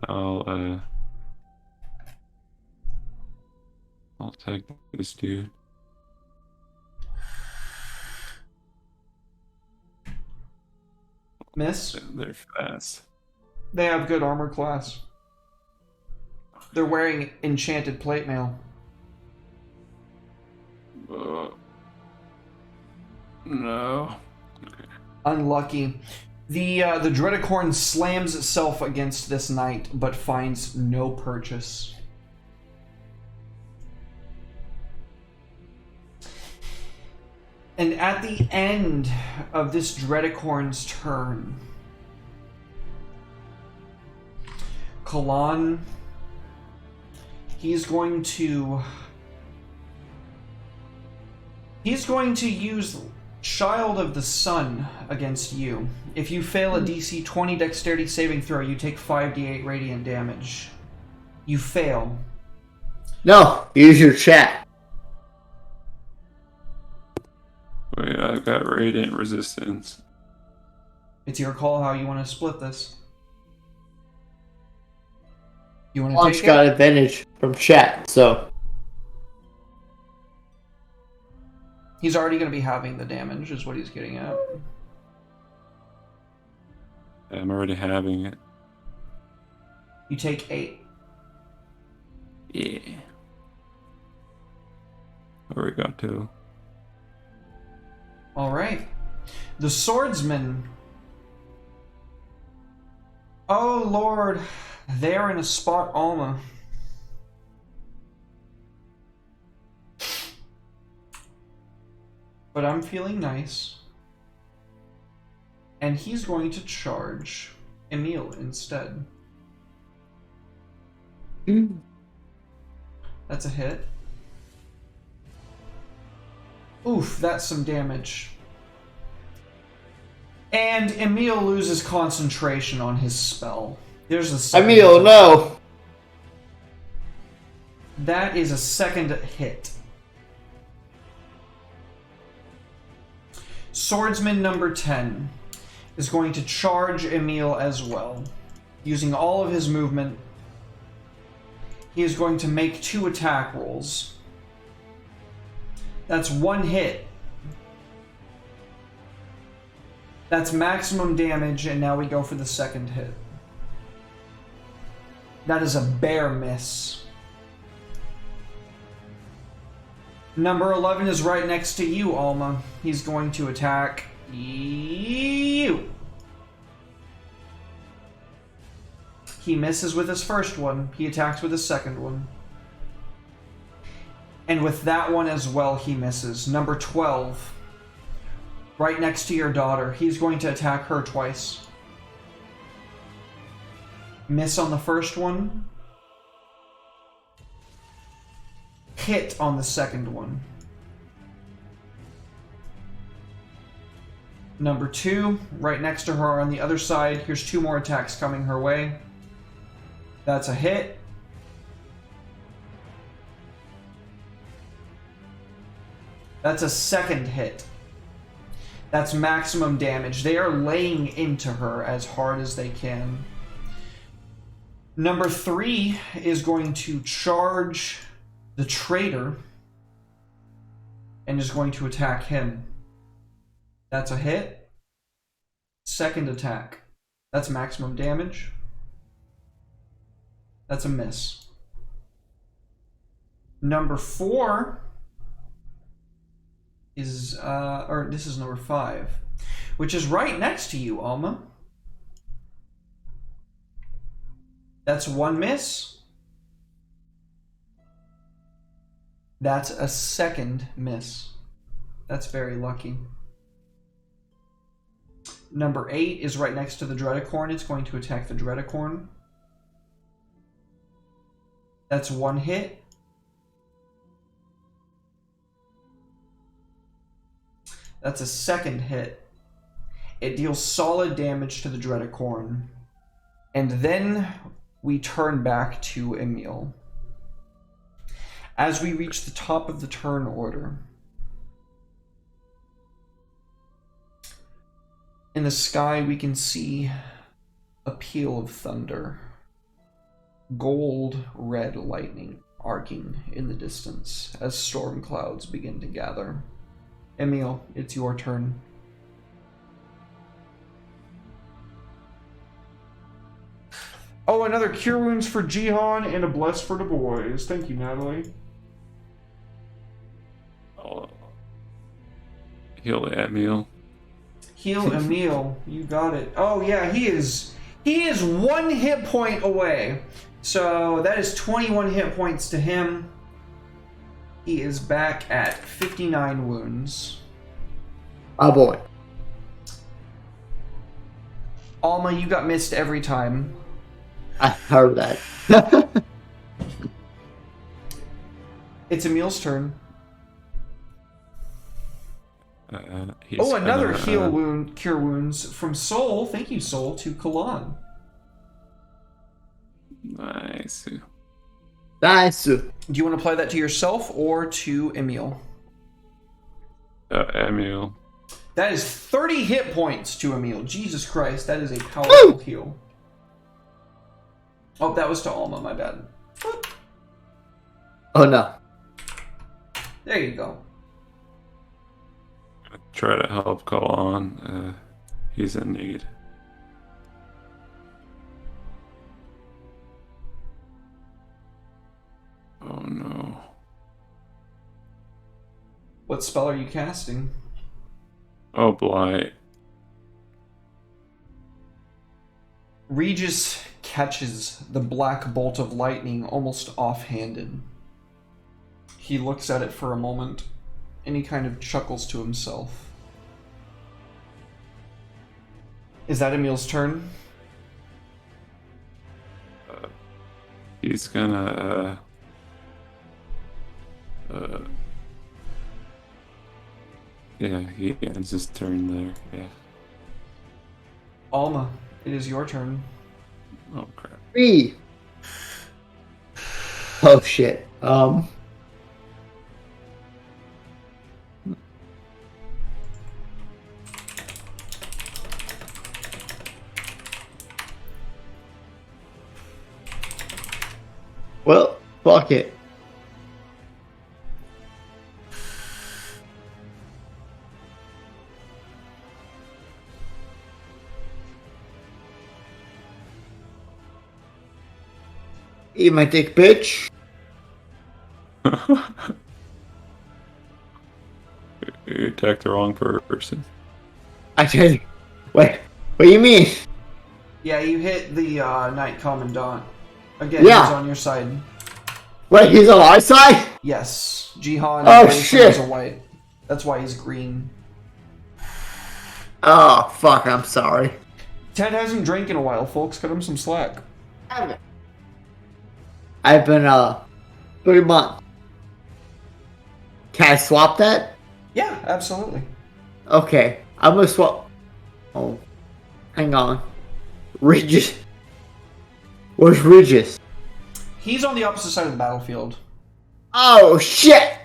okay. I'll take this dude. Miss? They're fast. They have good armor class. They're wearing enchanted plate mail. No. Unlucky. The Dreadicorn slams itself against this knight, but finds no purchase. And at the end of this Dreadicorn's turn, Kalon, he's going to use Child of the Sun against you. If you fail a DC 20 dexterity saving throw, you take 5d8 radiant damage. You fail. No, use your chat. Wait, I've got radiant resistance. It's your call how you want to split this. You want to Launch take got it? advantage from chat, so He's already going to be having the damage, is what he's getting at. I'm already having it. You take 8. Yeah. Where we got to? Alright. The swordsman. Oh lord. They are in a spot Alma. But I'm feeling nice. And he's going to charge Emil instead. That's a hit. Oof, that's some damage. And Emil loses concentration on his spell. There's a second Emil, attack. no! That is a second hit. Swordsman number 10 is going to charge Emil as well. Using all of his movement, he is going to make 2 attack rolls. That's 1 hit. That's maximum damage, and now we go for the second hit. That is a bare miss. Number 11 is right next to you, Alma. He's going to attack you. He misses with his first one. He attacks with his second one. And with that one as well, he misses. Number 12, right next to your daughter. He's going to attack her twice. Miss on the first one. Hit on the second one. Number 2, right next to her on the other side. Here's 2 more attacks coming her way. That's a hit. That's a second hit. That's maximum damage. They are laying into her as hard as they can. Number 3 is going to charge the traitor and is going to attack him. That's a hit. Second attack. That's maximum damage. That's a miss. Number 4 is, or this is number 5, which is right next to you, Alma. That's 1 miss. That's a second miss. That's very lucky. Number 8 is right next to the Dreadacorn. It's going to attack the Dreadacorn. That's 1 hit. That's a second hit. It deals solid damage to the Dreadacorn. And then we turn back to Emil. As we reach the top of the turn order, in the sky we can see a peal of thunder. Gold red lightning arcing in the distance as storm clouds begin to gather. Emil, it's your turn. Oh, another Cure Wounds for Jihan and a Bless for the boys. Thank you, Natalie. I'll heal Emil. Heal Emil. You got it. Oh, yeah, he is 1 hit point away. So that is 21 hit points to him. He is back at 59 wounds. Oh boy. Alma, you got missed every time. I heard that. It's Emil's turn. He's Oh, another gonna, Cure Wounds from Soul. Thank you, Soul, to Kalan. Nice. Nice. Do you want to apply that to yourself or to Emil? Emil. That is 30 hit points to Emil. Jesus Christ, that is a powerful heal. Oh, that was to Alma, my bad. Oh no. There you go. Try to help Kalan. He's in need. Oh no. What spell are you casting? Oh, Blight. Regis catches the black bolt of lightning almost offhanded. He looks at it for a moment, and he kind of chuckles to himself. Is that Emil's turn? He's gonna Yeah, he ends his turn there. Yeah. Alma, it is your turn. Oh crap. Me. Oh shit. Well, fuck it. Eat my dick, bitch. You attacked the wrong person. I did. Wait, what do you mean? Yeah, you hit the Knight Commandant. Again, Yeah. he's on your side. Wait, he's on our side? Yes, Jihan Oh, raised him shit. as a white. That's why he's green. Oh, fuck, I'm sorry. Ted hasn't drank in a while, folks. Cut him some slack. I've been, 3 months. Can I swap that? Yeah, absolutely. Okay, I'm gonna swap. Oh, hang on. Regis. Where's Regis? He's on the opposite side of the battlefield. Oh, shit!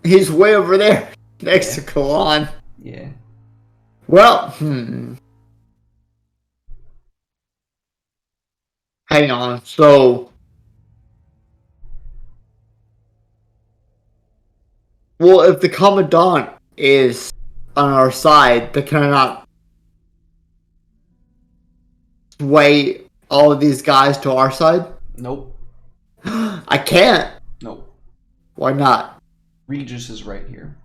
He's way over there, next to Kalan. Yeah. Well, hang on, so... Well, if the Commandant is on our side, then can I not sway all of these guys to our side? Nope. I can't. Nope. Why not? Regis is right here.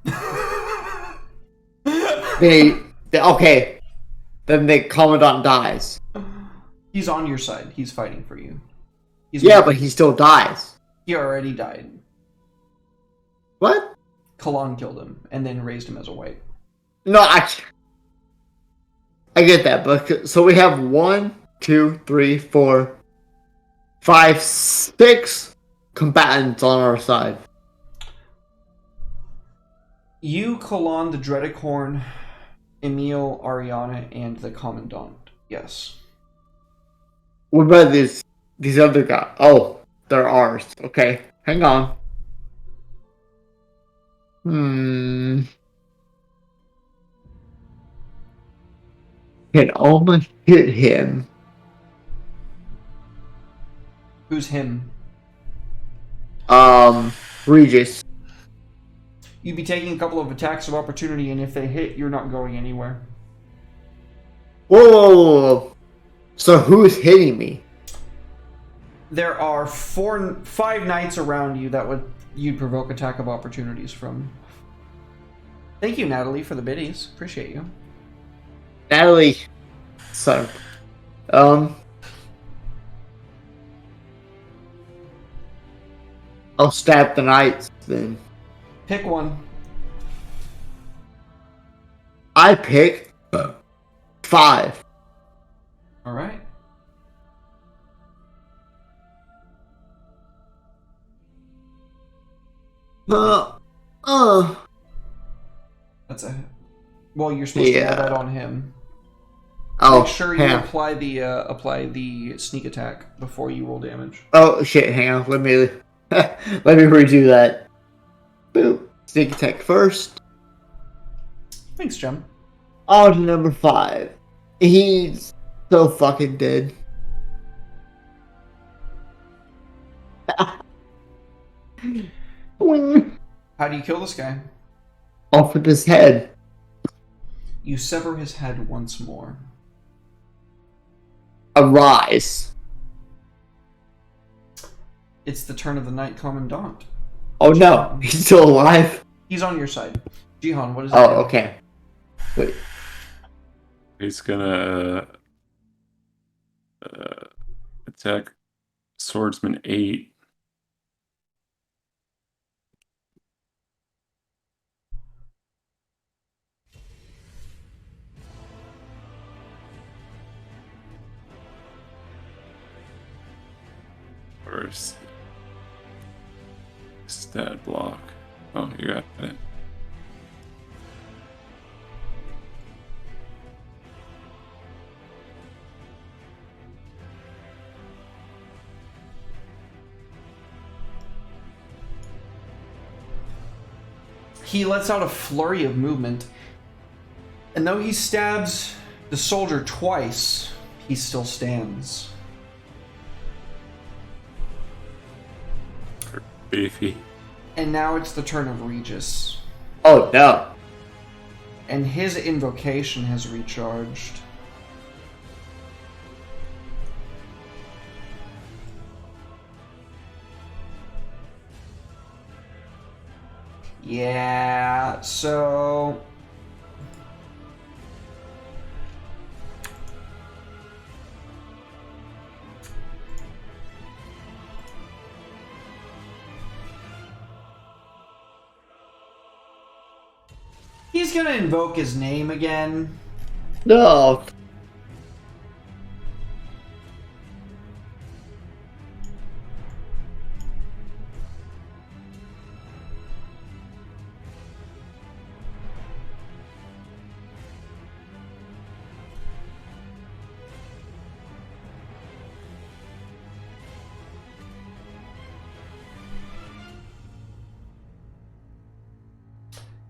Okay. Then the Commandant dies. He's on your side. He's fighting for you. Yeah, but he still dies. He already died. What? Kalan killed him and then raised him as a white. No, I get that, but so we have 1, 2, 3, 4, 5, 6 combatants on our side. You, Kalan, the Dreadicorn, Emil, Ariana, and the Commandant. Yes. What about these other guys? Oh, they're ours. Okay, hang on. Can almost hit him. Who's him? Regis. You'd be taking a couple of attacks of opportunity, and if they hit, you're not going anywhere. Whoa. So who's hitting me? There are 5 knights around you that you'd provoke attack of opportunities from. Thank you, Natalie, for the biddies. Appreciate you. Natalie. So, I'll stab the knights then. Pick one. I pick 5. All right. That's a. Well, you're supposed to roll that on him. Oh, Make sure you apply the sneak attack before you roll damage. Oh shit! Hang on. Let me redo that. Boom. Sneak attack first. Thanks, Jim. On to number 5. He's so fucking dead. How do you kill this guy? Off with his head. You sever his head once more. Arise. It's the turn of the Knight Commandant. Oh no, he's still alive. He's on your side. Jihan, what is Oh, okay. Wait. He's gonna attack Swordsman 8. Where's stat block? Oh, you got it. He lets out a flurry of movement, and though he stabs the soldier twice, he still stands. Beefy. And now it's the turn of Regis. Oh no. And his invocation has recharged. Yeah, so... he's gonna invoke his name again. No.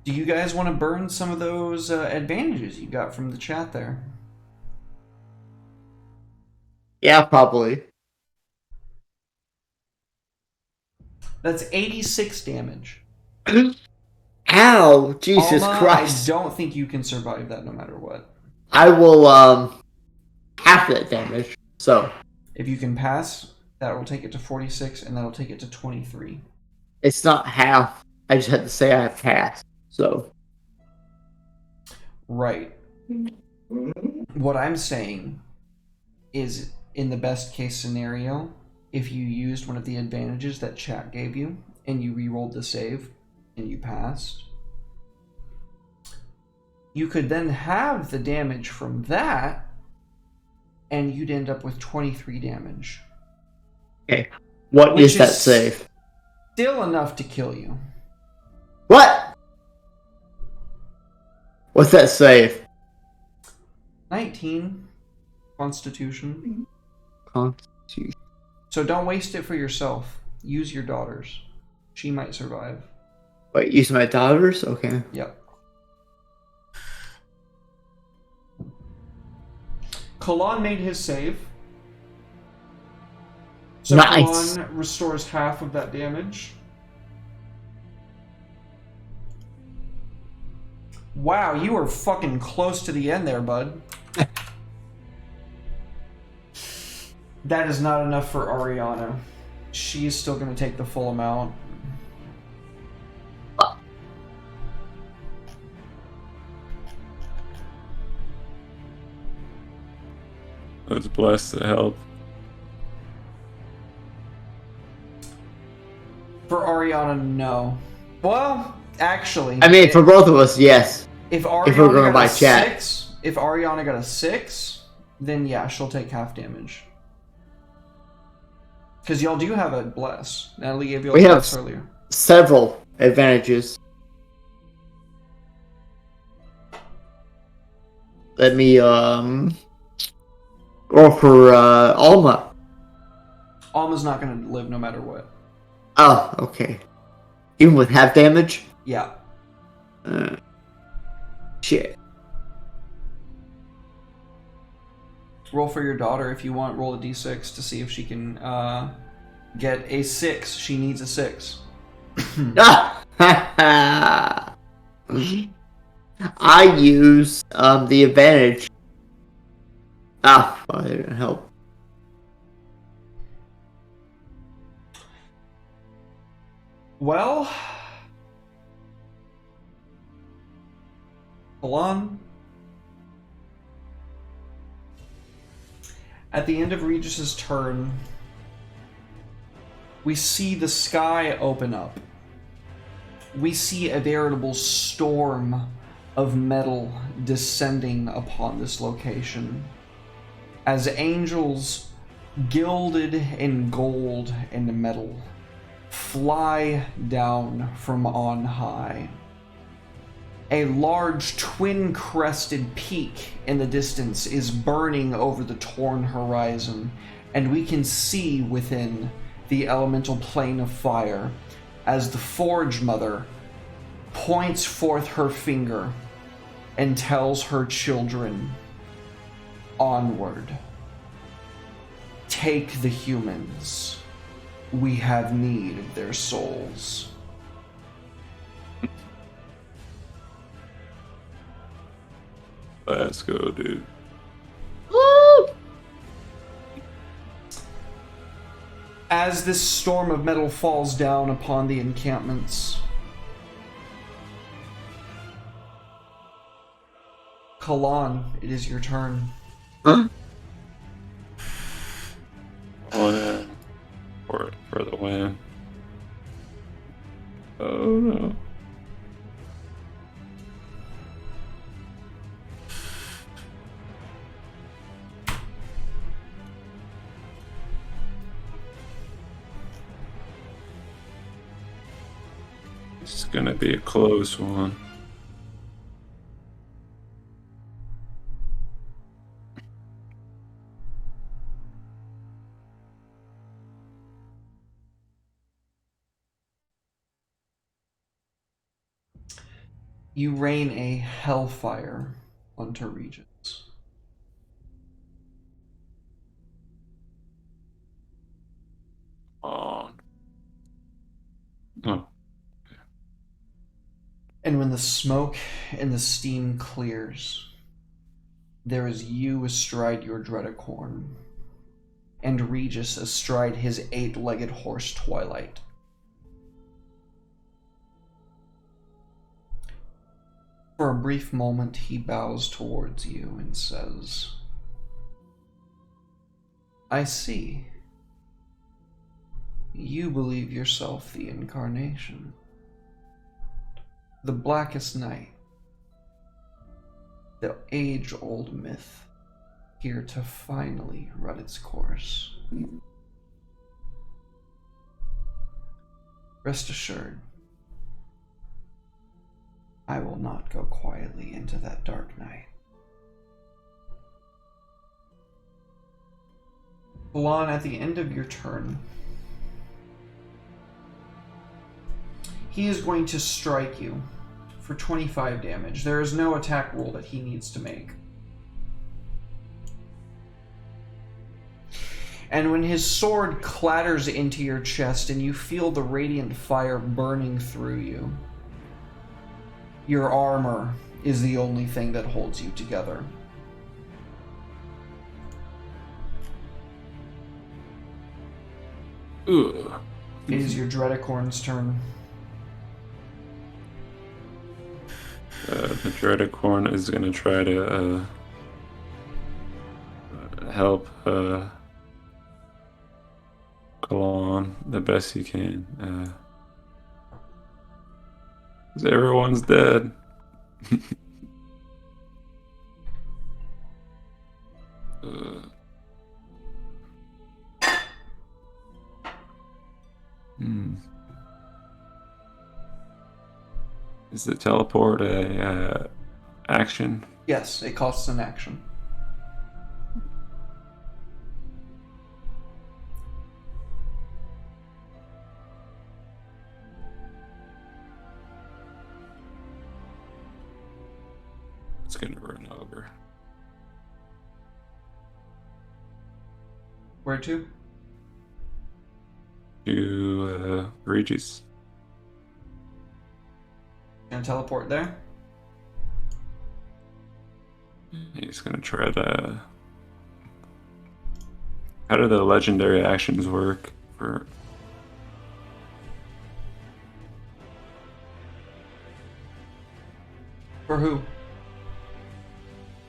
Do you guys want to burn some of those advantages you got from the chat there? Yeah, probably. That's 86 damage. Ow! Jesus Alma, Christ. I don't think you can survive that no matter what. I will, half that damage. So, If you can pass, that will take it to 46, and that'll take it to 23. it's not half. I just had to say I have passed. So. Right. What I'm saying is, in the best case scenario, if you used one of the advantages that chat gave you, and you re-rolled the save, and you passed, you could then have the damage from that, and you'd end up with 23 damage. Okay. What Which is that is save? Still enough to kill you. What? What's that save? 19 Constitution. Constitution. So don't waste it for yourself. Use your daughter's. She might survive. Wait, use my daughters? Okay. Yep. Kalan made his save. So Nice. Kalan restores half of that damage. Wow, you were fucking close to the end there, bud. That is not enough for Ariana. She's still going to take the full amount. I was blessed to help. For Ariana, no. Well, actually, I mean, for both of us, yes. if Ariana if we're going got by a chat. 6, if Ariana got a 6, then yeah, she'll take half damage. Because y'all do have a bless. Natalie gave you a We have bless earlier. Several advantages. Let me, or for, Alma. Alma's not going to live no matter what. Oh, okay. Even with half damage? Yeah. Shit. Roll for your daughter if you want. Roll a d6 to see if she can get a 6. She needs a 6. Ah! I use the advantage. Ah, well, it didn't help. Well, Kalan. At the end of Regis's turn, we see the sky open up. We see a veritable storm of metal descending upon this location, as angels gilded in gold and metal fly down from on high. A large twin-crested peak in the distance is burning over the torn horizon, and we can see within the elemental plane of fire as the Forge Mother points forth her finger and tells her children, onward. Take the humans. We have need of their souls. Let's go, dude. As this storm of metal falls down upon the encampments, Kalan, it is your turn. Huh? Oh, for the win. Oh no. It's gonna be a close one. You rain a hellfire onto Regis. On. Oh. And when the smoke and the steam clears, there is you astride your Dreadicorn, and Regis astride his 8-legged horse Twilight. For a brief moment, he bows towards you and says, I see. You believe yourself the Incarnation. The Blackest Night. The age-old myth, here to finally run its course. Rest assured, I will not go quietly into that dark night. Kalan, at the end of your turn, he is going to strike you for 25 damage. There is no attack roll that he needs to make. And when his sword clatters into your chest and you feel the radiant fire burning through you, your armor is the only thing that holds you together. Ugh. It is your Dreadicorn's turn. The Dreadicorn is gonna try to help Kalan the best he can. 'Cause everyone's dead. uh, hmm. Is the teleport a action? Yes, it costs an action. It's gonna run over. Where to? To Regis. Gonna teleport there? He's gonna try to. How do the legendary actions work for? For who?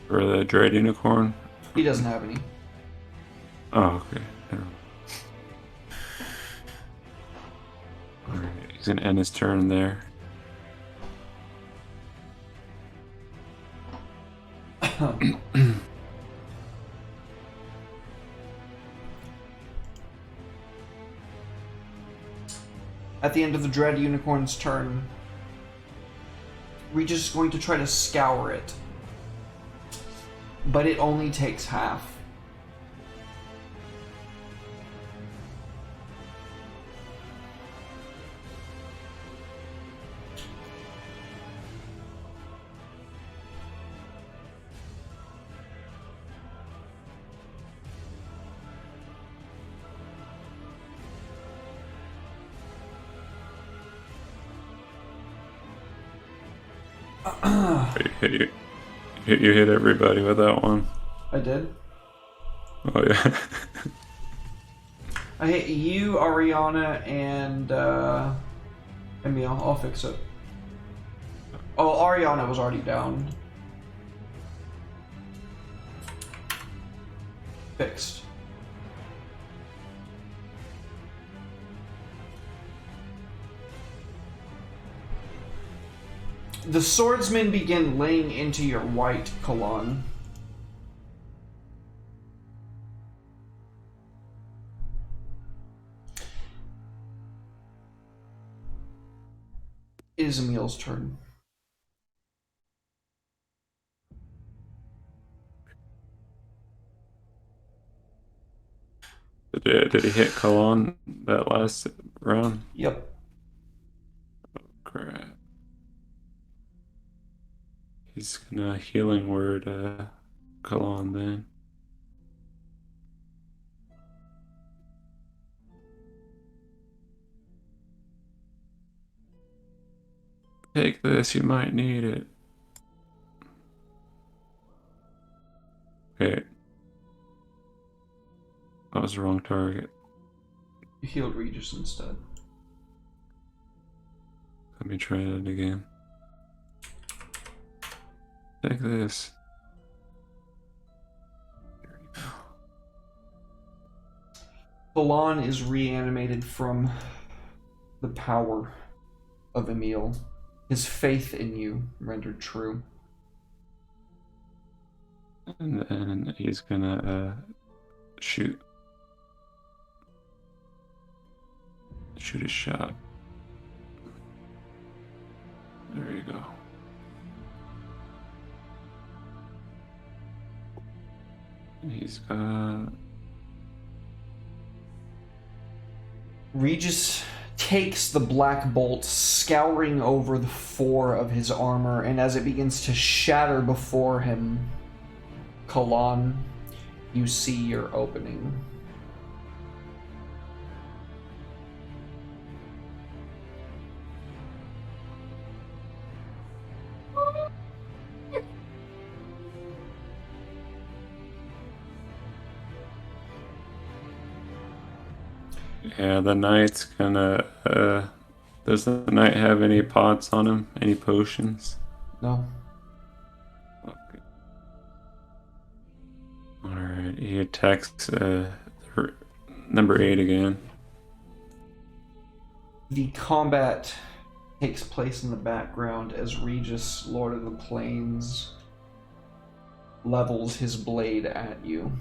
For the Dread Unicorn? He doesn't have any. Oh, okay. Never mind. Alright, he's gonna end his turn there. At the end of the Dread Unicorn's turn, Regis is going to try to scour it. But it only takes half. You hit everybody with that one. I did. Oh yeah. I hit you, Ariana, and Emil. I'll fix it. Oh, Ariana was already down. Fixed. The swordsmen begin laying into your white Kalan. It is Emil's turn. Did he hit Kalon that last round? Yep. Crap. He's gonna healing word Kalon then. Take this, you might need it. Okay. That was the wrong target. You healed Regis instead. Let me try that again. Take this. There you go. Kalan is reanimated from the power of Emil. His faith in you rendered true. And then he's gonna shoot a shot. There you go. He's Regis takes the black bolt, scouring over the 4 of his armor, and as it begins to shatter before him, Kalan, you see your opening. Yeah, the knight's gonna does the knight have any pots on him? Any potions? No. Okay. Alright, he attacks number 8 again. The combat takes place in the background as Regis, Lord of the Plains, levels his blade at you.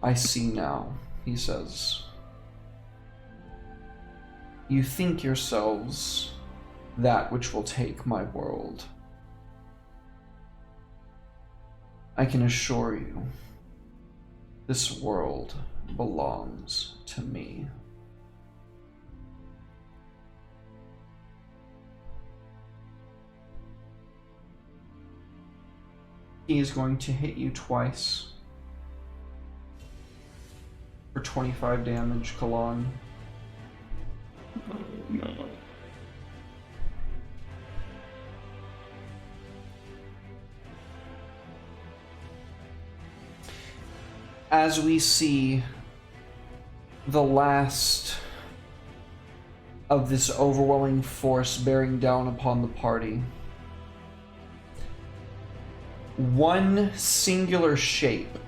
I see now, he says. You think yourselves that which will take my world. I can assure you, this world belongs to me. He is going to hit you twice for 25 damage, Kalan. Oh no. As we see the last of this overwhelming force bearing down upon the party, one singular shape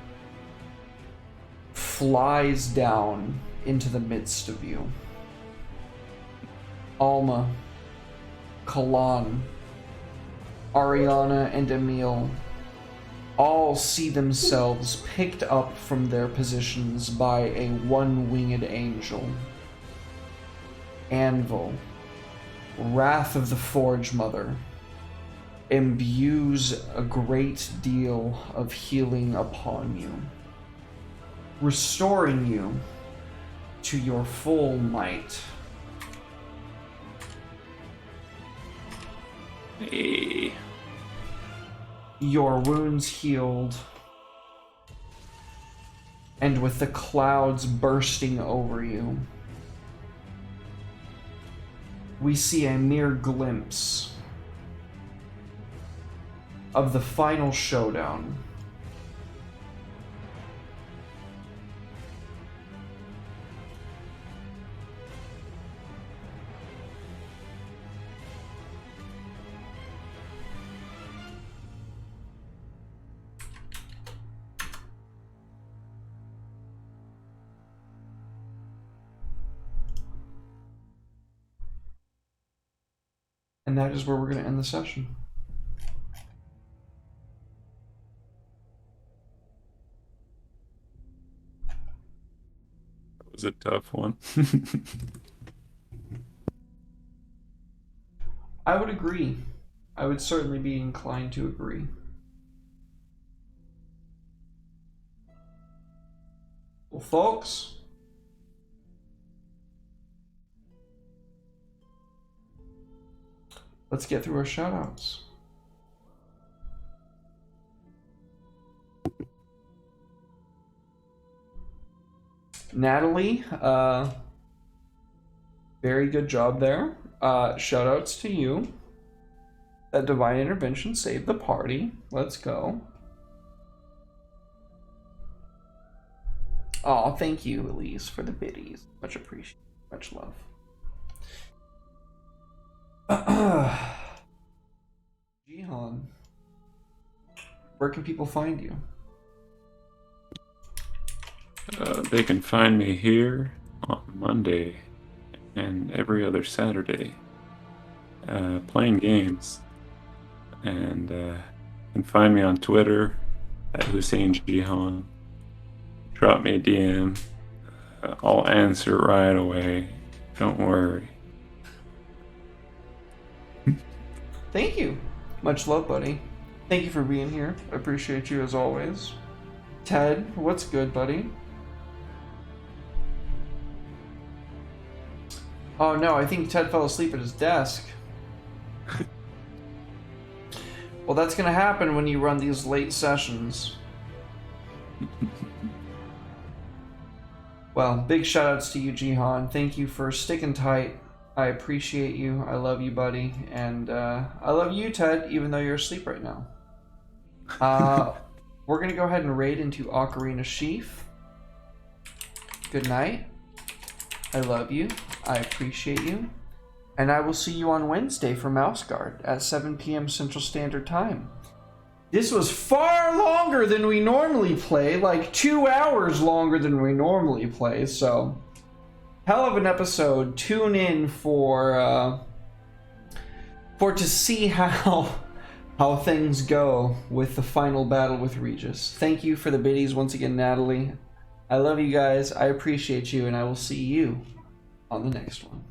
flies down into the midst of you. Alma, Kalan, Ariana, and Emil all see themselves picked up from their positions by a one-winged angel. Anvil, Wrath of the Forge Mother, imbues a great deal of healing upon you, restoring you to your full might. Hey. Your wounds healed, and with the clouds bursting over you, we see a mere glimpse of the final showdown. And that is where we're going to end the session. That was a tough one. I would agree. I would certainly be inclined to agree. Well, folks, let's get through our shoutouts. Natalie, very good job there. Shoutouts to you. That divine intervention saved the party. Let's go. Oh, thank you, Elise, for the biddies. Much appreciated. Much love. Jihan, where can people find you? They can find me here on Monday and every other Saturday playing games. And you can find me on Twitter at Hussein Jihan. Drop me a DM. I'll answer right away. Don't worry. Thank you. Much love, buddy. Thank you for being here. I appreciate you as always. Ted, what's good, buddy? Oh no, I think Ted fell asleep at his desk. Well, that's gonna happen when you run these late sessions. Well, big shout outs to you, Jihan. Thank you for sticking tight. I appreciate you. I love you, buddy. And I love you, Ted, even though you're asleep right now. We're going to go ahead and raid into Ocarina Sheaf. Good night. I love you. I appreciate you. And I will see you on Wednesday for Mouse Guard at 7 p.m. Central Standard Time. This was far longer than we normally play, like 2 hours longer than we normally play, so hell of an episode. Tune in for to see how things go with the final battle with Regis. Thank you for the biddies once again, Natalie. I love you guys. I appreciate you, and I will see you on the next one.